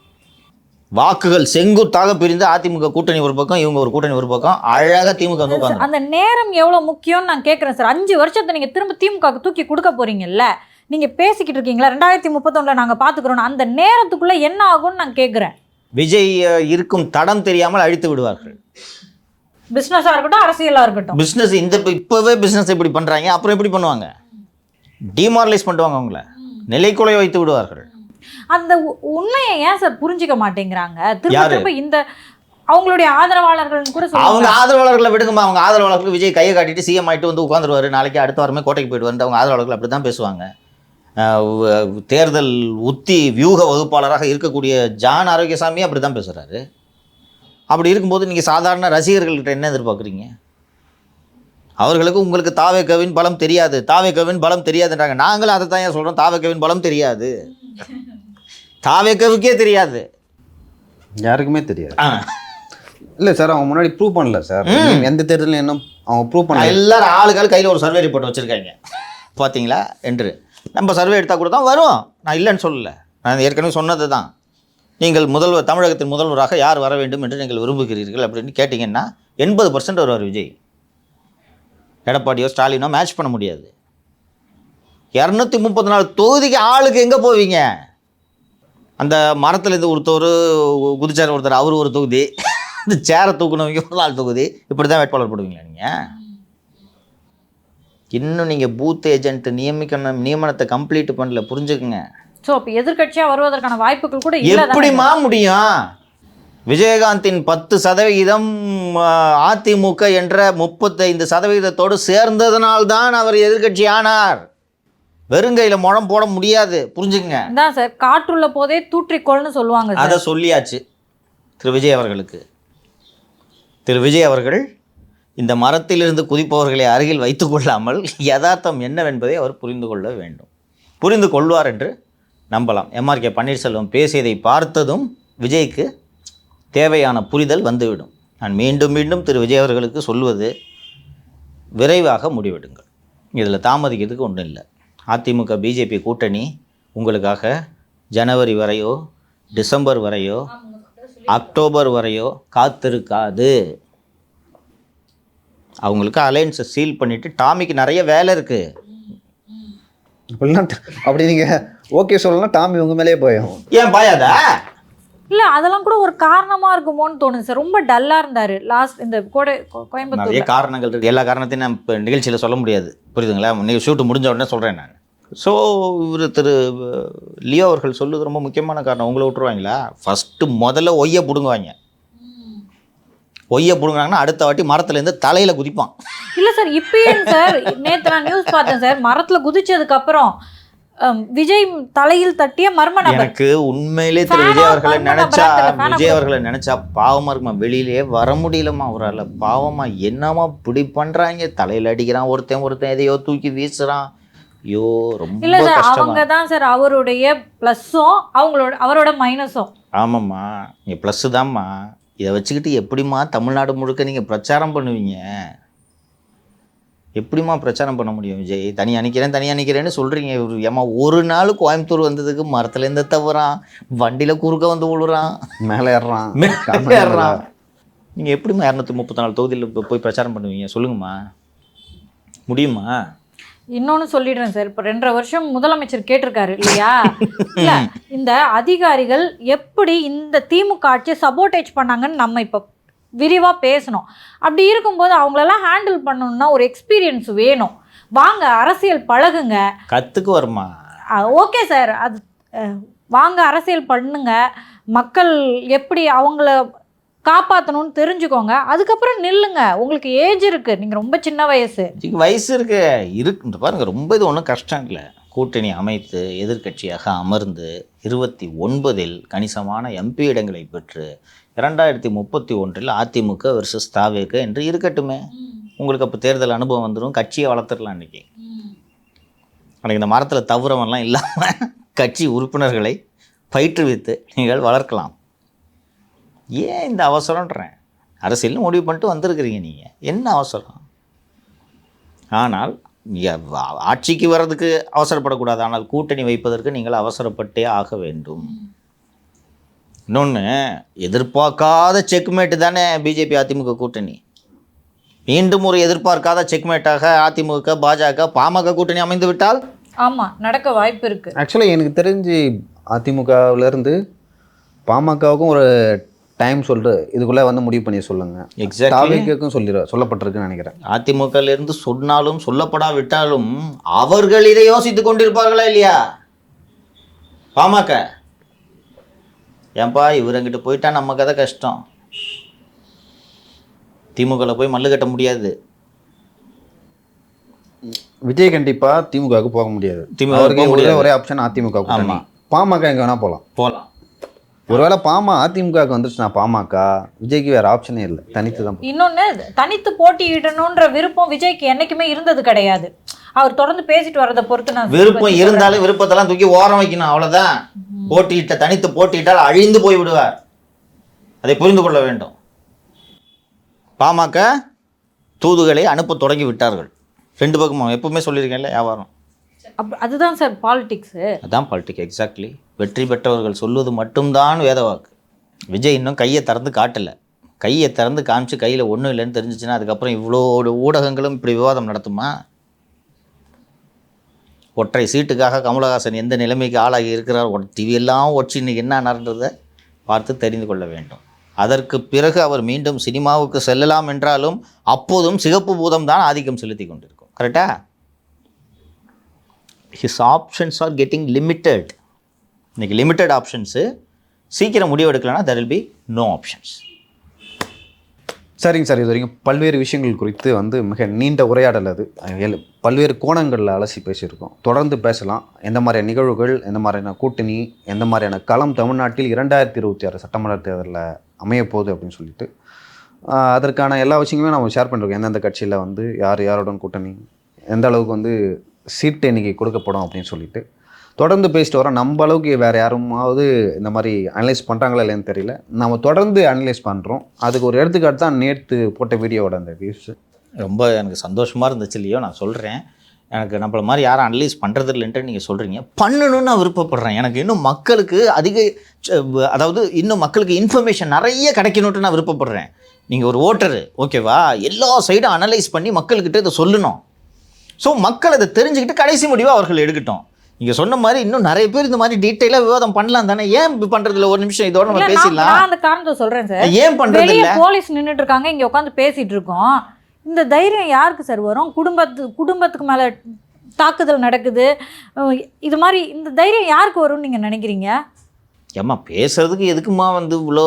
வாக்குகள் செங்குத்தாக பிரிந்து அதிமுக கூட்டணி ஒரு பக்கம், இவங்க ஒரு கூட்டணி ஒரு பக்கம், அழகாக திமுக வந்து உட்காந்து. அந்த நேரம் எவ்வளோ முக்கியம்னு நான் கேட்குறேன் சார். 5 வருஷத்தை நீங்கள் திரும்ப திமுகவுக்கு தூக்கி கொடுக்க போறீங்கல்ல, நீங்கள் பேசிக்கிட்டு இருக்கீங்களா 2031 நாங்கள் பார்த்துக்குறோம், அந்த நேரத்துக்குள்ளே என்ன ஆகும்னு நான் கேட்குறேன். விஜய் இருக்கும் தடம் தெரியாமல் அழித்து விடுவார்கள். பிஸ்னஸாக இருக்கட்டும், அரசியலாக இருக்கட்டும். பிஸ்னஸ் இப்போவே பிஸ்னஸ் எப்படி பண்ணுறாங்க, அப்புறம் எப்படி பண்ணுவாங்க? டிமாரலைஸ் பண்ணுவாங்க, அவங்கள நிலைக்குலை வைத்து விடுவார்கள். அந்த உண்மையை ஏன் சார் புரிஞ்சிக்க மாட்டேங்கிறாங்க? திரும்ப இந்த அவங்களுடைய ஆதரவாளர்கள் கூட அவங்க சொல்லுவாங்க. ஆதரவாளர்களை விடுங்கம்மா. அவங்க ஆதரவாளர்கள் விஜய் கையை காட்டிட்டு சிஎம் ஆகிட்டு வந்து உட்காந்துருவாரு, நாளைக்கு அடுத்த வாரமே கோட்டைக்கு போயிடுவார். அவங்க ஆதரவாளர்கள் அப்படி தான் பேசுவாங்க. தேர்தல் உத்தி வியூக வகுப்பாளராக இருக்கக்கூடிய ஜான் ஆரோக்கியசாமி அப்படி தான் பேசுகிறாரு. அப்படி இருக்கும்போது நீங்கள் சாதாரண ரசிகர்கள்கிட்ட என்ன எதிர்பார்க்குறீங்க? அவர்களுக்கு உங்களுக்கு தாவேகவின் பலம் தெரியாது, தாவேகவின் பலம் தெரியாதுன்றாங்க. நாங்களும் அதை தான் சொல்கிறோம், தாவேகவின் பலம் தெரியாது, தாவேகவுக்கே தெரியாது, யாருக்குமே தெரியாது. இல்லை சார், அவங்க முன்னாடி ப்ரூவ் பண்ணல சார். எந்த தேர்தலும் இன்னும் அவங்க ப்ரூவ் பண்ணல. எல்லாரும் ஆளுக்கால் கையில் ஒரு சர்வே ரிப்போர்ட் வச்சுருக்காங்க, பார்த்தீங்களா என்று. நம்ம சர்வே எடுத்தால் கூட தான் வரும், நான் இல்லைன்னு சொல்லலை. நான் ஏற்கனவே சொன்னது தான். நீங்கள் தமிழகத்தின் முதல்வராக யார் வர வேண்டும் என்று நீங்கள் விரும்புகிறீர்கள் அப்படின்னு கேட்டிங்கன்னா 80% வருவார் விஜய். எடப்பாடியோ ஸ்டாலினோ மேட்ச் பண்ண முடியாது. 234 தொகுதிக்கு ஆளுக்கு எங்கே போவீங்க? அந்த மரத்துலேருந்து ஒருத்தர் குதிச்சார், ஒருத்தர் அவர் ஒரு தொகுதி, இந்த சேரை தூக்கணவங்க ஒரு 4 தொகுதி, இப்படி தான் வேட்பாளர் போடுவீங்களா நீங்கள்? இன்னும் நீங்கள் பூத் ஏஜென்ட் நியமனத்தை கம்ப்ளீட் பண்ணல, புரிஞ்சுக்குங்க. ஸோ அப்போ எதிர்கட்சியாக வருவதற்கான வாய்ப்புகள் கூட இல்லை. எப்படிமா முடியும்? விஜயகாந்தின் 10% அதிமுக என்ற 35% சேர்ந்ததனால்தான் அவர் எதிர்கட்சி ஆனார். வெறுங்கையில் முழம் போட முடியாது, புரிஞ்சுக்குங்க. தான் சார், காற்றுள்ள போதே தூற்றிக்கொள்னு சொல்லுவாங்க. அதை சொல்லியாச்சு திரு விஜய் அவர்களுக்கு. திரு விஜய் அவர்கள் இந்த மரத்திலிருந்து குதிப்பவர்களை அருகில் வைத்து கொள்ளாமல் யதார்த்தம் என்னவென்பதை அவர் புரிந்து கொள்ள வேண்டும். புரிந்து கொள்வார் என்று நம்பலாம். எம்ஆர்கே பன்னீர்செல்வம் பேசியதை பார்த்ததும் விஜய்க்கு தேவையான புரிதல் வந்துவிடும். நான் மீண்டும் மீண்டும் திரு விஜய் அவர்களுக்கு சொல்வது, விரைவாக முடிவெடுங்கள். இதில் தாமதிக்கிறதுக்கு ஒன்றும் இல்லை. அதிமுக பிஜேபி கூட்டணி உங்களுக்காக ஜனவரி வரையோ, டிசம்பர் வரையோ, அக்டோபர் வரையோ காத்திருக்காது. அவங்களுக்கு அலையன்ஸை சீல் பண்ணிவிட்டு டாமிக்கு நிறைய வேலை இருக்குது. அப்படி நீங்கள் ஓகே சொல்லலாம், டாமி உங்கள் மேலேயே போயும். ஏன் பாயாதா? இல்லை, அதெல்லாம் கூட ஒரு காரணமாக இருக்குமோன்னு தோணுது சார். ரொம்ப டல்லாக இருந்தார் லாஸ்ட் இந்த கோயம்புத்தூர். நிறைய காரணங்கள் இருக்குது. எல்லா காரணத்தையும் நான் இப்போ நிகழ்ச்சியில் சொல்ல முடியாது, புரியுதுங்களா? நீங்கள் ஷூட்டு முடிஞ்ச உடனே சொல்கிறேன் நான். ஸோ இவர் திரு லியோ அவர்கள் சொல்லுது ரொம்ப முக்கியமான காரணம். உங்களை விட்டுருவாங்களா? முதல்ல ஒய்யை பிடுங்குவாங்க. ஒய்யை பிடுங்குறாங்கன்னா அடுத்த வாட்டி மரத்துலேருந்து தலையில் குதிப்பான். இல்லை சார், இப்பயும் சார் நேற்று நான் நியூஸ் பார்த்தேன் சார், மரத்தில் குதிச்சதுக்கப்புறம் விஜய் தலையில் தட்டிய மர்ம நபர். எனக்கு உண்மையிலே திரு விஜய் அவர்களை நினைச்சா பாவமா இருக்குமா? வெளியிலே வர முடியலமா அவரால். பாவமா, என்னமா இப்படி பண்றாங்க? தலையில அடிக்கிறான் ஒருத்தன் எதையோ தூக்கி வீசுறான். ஐயோ, ரொம்ப இல்லை சார், அவங்க தான் சார் அவருடைய ப்ளஸ்ஸும் அவரோட மைனஸும். ஆமாம்மா, நீங்கள் ப்ளஸ்ஸு தான்மா. இதை வச்சுக்கிட்டு எப்படிம்மா தமிழ்நாடு முழுக்க நீங்கள் பிரச்சாரம் பண்ணுவீங்க? எப்படிமா பிரச்சாரம் பண்ண முடியும்? விஜய் தனியாக நிற்கிறேன்னு சொல்கிறீங்க. ஏமா ஒரு நாள் கோயம்புத்தூர் வந்ததுக்கு மரத்துலேருந்து தவறான், வண்டியில் குறுக்க வந்து விழுறான், மேலே ஏறுறான். நீங்கள் எப்படிமா 234 தொகுதியில் போய் பிரச்சாரம் பண்ணுவீங்க? சொல்லுங்கம்மா, முடியுமா? இன்னொன்று சொல்லிடுறேன் சார், இப்போ 2.5 வருஷம் முதலமைச்சர் கேட்டிருக்காரு இல்லையா? இல்லை, இந்த அதிகாரிகள் எப்படி இந்த திமுக ஆட்சியை சப்போர்டேஜ் பண்ணாங்கன்னு நம்ம இப்போ விரிவாக பேசணும். அப்படி இருக்கும்போது அவங்களெல்லாம் ஹேண்டில் பண்ணணும்னா ஒரு எக்ஸ்பீரியன்ஸ் வேணும். வாங்க அரசியல் பழகுங்க, கற்றுக்கு வருமா? ஓகே சார், அது வாங்க அரசியல் பண்ணுங்க, மக்கள் எப்படி அவங்கள காப்பாற்றணும்னு தெரிஞ்சுக்கோங்க, அதுக்கப்புறம் நில்லுங்க. உங்களுக்கு ஏஜ் இருக்குது, நீங்கள் ரொம்ப சின்ன வயசு இருக்கு பாருங்க. ரொம்ப இது ஒன்றும் கஷ்டம் இல்லை. கூட்டணி அமைத்து எதிர்க்கட்சியாக அமர்ந்து 29இல் கணிசமான எம்பி இடங்களை பெற்று 2031 அதிமுக வெர்சஸ் தாவேக என்று இருக்கட்டுமே. உங்களுக்கு அப்போ தேர்தல் அனுபவம் வந்துடும், கட்சியை வளர்த்துடலாம். அன்றைக்கி இந்த மரத்தில் தவறவெல்லாம் இல்லாமல் கட்சி உறுப்பினர்களை பயிற்றுவித்து நீங்கள் வளர்க்கலாம். ஏன் இந்த அவசரன்றேன்? அரசியல்னு முடிவு பண்ணிட்டு வந்திருக்கிறீங்க, நீங்கள் என்ன அவசரம்? ஆனால் ஆட்சிக்கு வர்றதுக்கு அவசரப்படக்கூடாது, ஆனால் கூட்டணி வைப்பதற்கு நீங்கள் அவசரப்பட்டே ஆக வேண்டும். இன்னொன்று, எதிர்பார்க்காத செக்மேட்டு தானே பிஜேபி அதிமுக கூட்டணி. மீண்டும் ஒரு எதிர்பார்க்காத செக்மேட்டாக அதிமுக பாஜக பாமக கூட்டணி அமைந்து விட்டால் ஆமாம், நடக்க வாய்ப்பு இருக்குது. ஆக்சுவலாக எனக்கு தெரிஞ்சு அதிமுகவிலேருந்து பாமகவுக்கும் ஒரு டைம் சொல்லிட்டு இதுக்குள்ளே வந்து முடிவு பண்ணி சொல்லுங்கள். தாவேக்கும் சொல்லப்பட்டிருக்குன்னு நினைக்கிறேன். அதிமுகலேருந்து சொன்னாலும் சொல்லப்படாவிட்டாலும் அவர்கள் இதை யோசித்து கொண்டிருப்பார்களா இல்லையா? பாமக ஏன்பா இவரங்கிட்ட போயிட்டா நம்ம கதை கஷ்டம், திமுகவில் போய் மல்லு கட்ட முடியாது. விஜய் கண்டிப்பா திமுகவுக்கு போக முடியாது. ஒரே ஆப்ஷன் அதிமுக. பாமக எங்க வேணா போகலாம். ஒருவேளை அதிமுகவுக்கு வந்துச்சுன்னா பாமக விஜய்க்கு வேற ஆப்ஷனே இல்லை, தனித்து தான். இன்னொன்று, தனித்து போட்டியிடணுன்ற விருப்பம் விஜய்க்கு என்னைக்குமே இருந்தது கிடையாது. அவர் தொடர்ந்து பேசிட்டு வரதை பொறுத்து நான் விருப்பம் இருந்தாலும் விருப்பத்தெல்லாம் தூக்கி ஓரம் வைக்கணும், அவ்வளோதான். தனித்து போட்டியிட்டால் அழிந்து போய் விடுவார், அதை புரிந்து கொள்ள வேண்டும். பாமக தூதுகளை அனுப்ப தொடங்கி விட்டார்கள். 2 பக்கமும் எப்பவுமே சொல்லியிருக்கேன்ல, வியாபாரம். அதுதான் சார் பாலிடிக்ஸு. அதுதான் பாலிடிக்ஸ், எக்ஸாக்ட்லி. வெற்றி பெற்றவர்கள் சொல்வது மட்டும்தான் வேதவாக்கு. விஜய் இன்னும் கையை திறந்து காட்டலை. கையை திறந்து காமிச்சு கையில் ஒன்றும் இல்லைன்னு தெரிஞ்சிச்சுன்னா அதுக்கப்புறம் இவ்வளோ ஊடகங்களும் இப்படி விவாதம் நடத்துமா? ஒற்றை சீட்டுக்காக கமலஹாசன் எந்த நிலைமைக்கு ஆளாகி இருக்கிறார், டிவியெல்லாம் ஒற்றி இன்னைக்கு என்ன நடந்ததை பார்த்து தெரிந்து கொள்ள வேண்டும். அதற்கு பிறகு அவர் மீண்டும் சினிமாவுக்கு செல்லலாம் என்றாலும் அப்போதும் சிகப்பு பூதம் தான் ஆதிக்கம் செலுத்தி கொண்டிருக்கும். கரெக்டா? His options are getting limited. இன்றைக்கி லிமிட்டட் ஆப்ஷன்ஸு. சீக்கிரம் முடிவு எடுக்கலன்னா there will be no options. சரிங்க சார், இது வரைக்கும் பல்வேறு விஷயங்கள் குறித்து வந்து மிக நீண்ட உரையாடல், அது பல்வேறு கோணங்களில் அலசி பேசியிருக்கோம். தொடர்ந்து பேசலாம். எந்த மாதிரியான நிகழ்வுகள், எந்த மாதிரியான கூட்டணி, எந்த மாதிரியான களம் தமிழ்நாட்டில் 2026 சட்டமன்ற தேர்தலில் அமையப்போகுது அப்படின்னு சொல்லிட்டு அதற்கான எல்லா விஷயங்களுமே நம்ம ஷேர் பண்ணிருக்கோம். எந்தெந்த கட்சியில் வந்து யாருடன் கூட்டணி, எந்த அளவுக்கு வந்து சீட்டு எண்ணிக்கை கொடுக்கப்படும் அப்படின்னு சொல்லிட்டு தொடர்ந்து பேசிட்டு வரோம். நம்ம அளவுக்கு வேறு யாருமாவது இந்த மாதிரி அனலைஸ் பண்ணுறாங்களா இல்லைன்னு தெரியல. நம்ம தொடர்ந்து அனலைஸ் பண்ணுறோம். அதுக்கு ஒரு எடுத்துக்காட்டு தான் நேற்று போட்ட வீடியோவோட அந்த வியூஸு. ரொம்ப எனக்கு சந்தோஷமாக இருந்துச்சு இல்லையோ. நான் சொல்கிறேன், எனக்கு நம்மள மாதிரி யாரும் அனலைஸ் பண்ணுறது இல்லைன்ட்டு நீங்கள் சொல்கிறீங்க. பண்ணணும்னு நான் விருப்பப்படுறேன். எனக்கு இன்னும் மக்களுக்கு அதாவது இன்னும் மக்களுக்கு இன்ஃபர்மேஷன் நிறைய கிடைக்கணுன்ட்டு நான் விருப்பப்படுறேன். நீங்கள் ஒரு ஓட்டரு, ஓகேவா, எல்லா சைடும் அனலைஸ் பண்ணி மக்கள்கிட்ட இதை சொல்லணும். ஸோ மக்கள் அதை தெரிஞ்சுக்கிட்டு கடைசி முடிவாக அவர்கள் எடுக்கட்டும். நீங்கள் சொன்ன மாதிரி இன்னும் நிறைய பேர் இந்த மாதிரி டீட்டெயிலாக விவாதம் பண்ணலாம் தானே? ஏன் இப்படி பண்ணுறதுல? ஒரு நிமிஷம் இதோட நம்ம பேசிடலாம். நான் அந்த காரணத்தை சொல்கிறேன் சார். ஏன் பண்ணுறது இல்லை? போலீஸ் நின்றுட்டு இருக்காங்க, இங்கே உட்காந்து பேசிகிட்டு இருக்கோம். இந்த தைரியம் யாருக்கு சார் வரும்? குடும்பத்துக்கு மேலே தாக்குதல் நடக்குது, இது மாதிரி இந்த தைரியம் யாருக்கு வரும்னு நீங்கள் நினைக்கிறீங்க? ஏம்மா பேசுறதுக்கு எதுக்குமா வந்து இவ்வளோ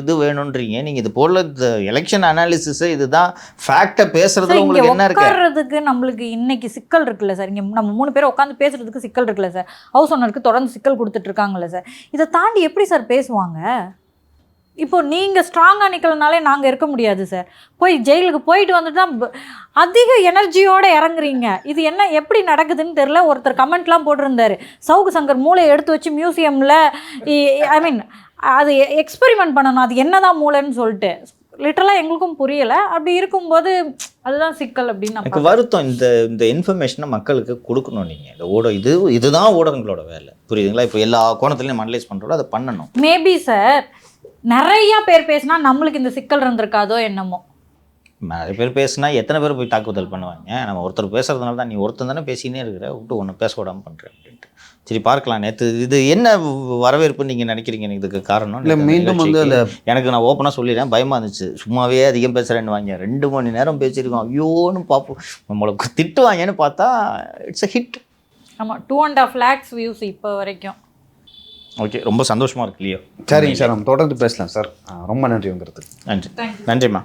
இது வேணுன்றீங்க? நீங்கள் இது போல இந்த எலெக்ஷன் அனாலிசிஸ் இதுதான் ஃபேக்டை பேசுறதுல உங்களுக்கு என்ன இருக்கு? உட்கார்றதுக்கு நம்மளுக்கு இன்னைக்கு சிக்கல் இருக்குல்ல சார். இங்கே நம்ம 3 பேர் உட்காந்து பேசுறதுக்கு சிக்கல் இருக்குல்ல சார். ஹவுஸ் ஓனருக்கு தொடர்ந்து சிக்கல் கொடுத்துட்டு இருக்காங்கல்ல சார். இதை தாண்டி எப்படி சார் பேசுவாங்க? இப்போ நீங்கள் ஸ்ட்ராங்காக நிற்கலனாலே நாங்கள் இருக்க முடியாது சார். போய் ஜெயிலுக்கு போயிட்டு வந்துட்டு தான் அதிக எனர்ஜியோடு இறங்குறீங்க. இது என்ன எப்படி நடக்குதுன்னு தெரில. ஒருத்தர் கமெண்ட்லாம் போட்டிருந்தாரு, சவுக்கு சங்கர் மூளையை எடுத்து வச்சு மியூசியமில் அது எக்ஸ்பெரிமெண்ட் பண்ணணும், அது என்ன தான் மூளைன்னு சொல்லிட்டு. லிட்டரலாக எங்களுக்கும் புரியலை. அப்படி இருக்கும்போது அதுதான் சிக்கல் அப்படின்னு எனக்கு வருத்தம். இந்த இன்ஃபர்மேஷனை மக்களுக்கு கொடுக்கணும். நீங்கள் இந்த இதுதான் ஊடகங்களோட வேலை, புரியுதுங்களா? இப்போ எல்லா கோணத்துலையும் அனலைஸ் பண்ணுறோம், அதை பண்ணணும். மேபி சார் நிறையா பேர் பேசினா நம்மளுக்கு இந்த சிக்கல் இருந்திருக்காதோ என்னமோ. நிறைய பேர் பேசினா எத்தனை பேர் போய் தாக்குதல் பண்ணுவாங்க? நம்ம ஒருத்தர் பேசுறதுனால தான் நீ ஒருத்தர் தானே பேசினே இருக்கிற, விட்டு ஒன்று பேச விடாமல் பண்ணுறேன் அப்படின்ட்டு. சரி பார்க்கலாம். நேற்று இது என்ன வரவேற்புன்னு நீங்கள் நினைக்கிறீங்க? இதுக்கு காரணம் இல்லை, மீண்டும் வந்து எனக்கு நான் ஓப்பனாக சொல்லிடுறேன், பயமாக இருந்துச்சு. சும்மாவே அதிகம் பேசுகிறேன்னு வாங்க, 2 மணி நேரம் பேசியிருக்கோம். ஐயோன்னு பார்ப்போம், நம்மளுக்கு திட்டுவாங்கன்னு பார்த்தா இட்ஸ் அ ஹிட். ஆமாம், 2.5 lakhs வியூஸ் இப்போ வரைக்கும். ஓகே, ரொம்ப சந்தோஷமாக இருக்கு இல்லையோ? சரிங்க சார், நம்ம தொடர்ந்து பேசலாம் சார். ரொம்ப நன்றி. நன்றி. நன்றிம்மா.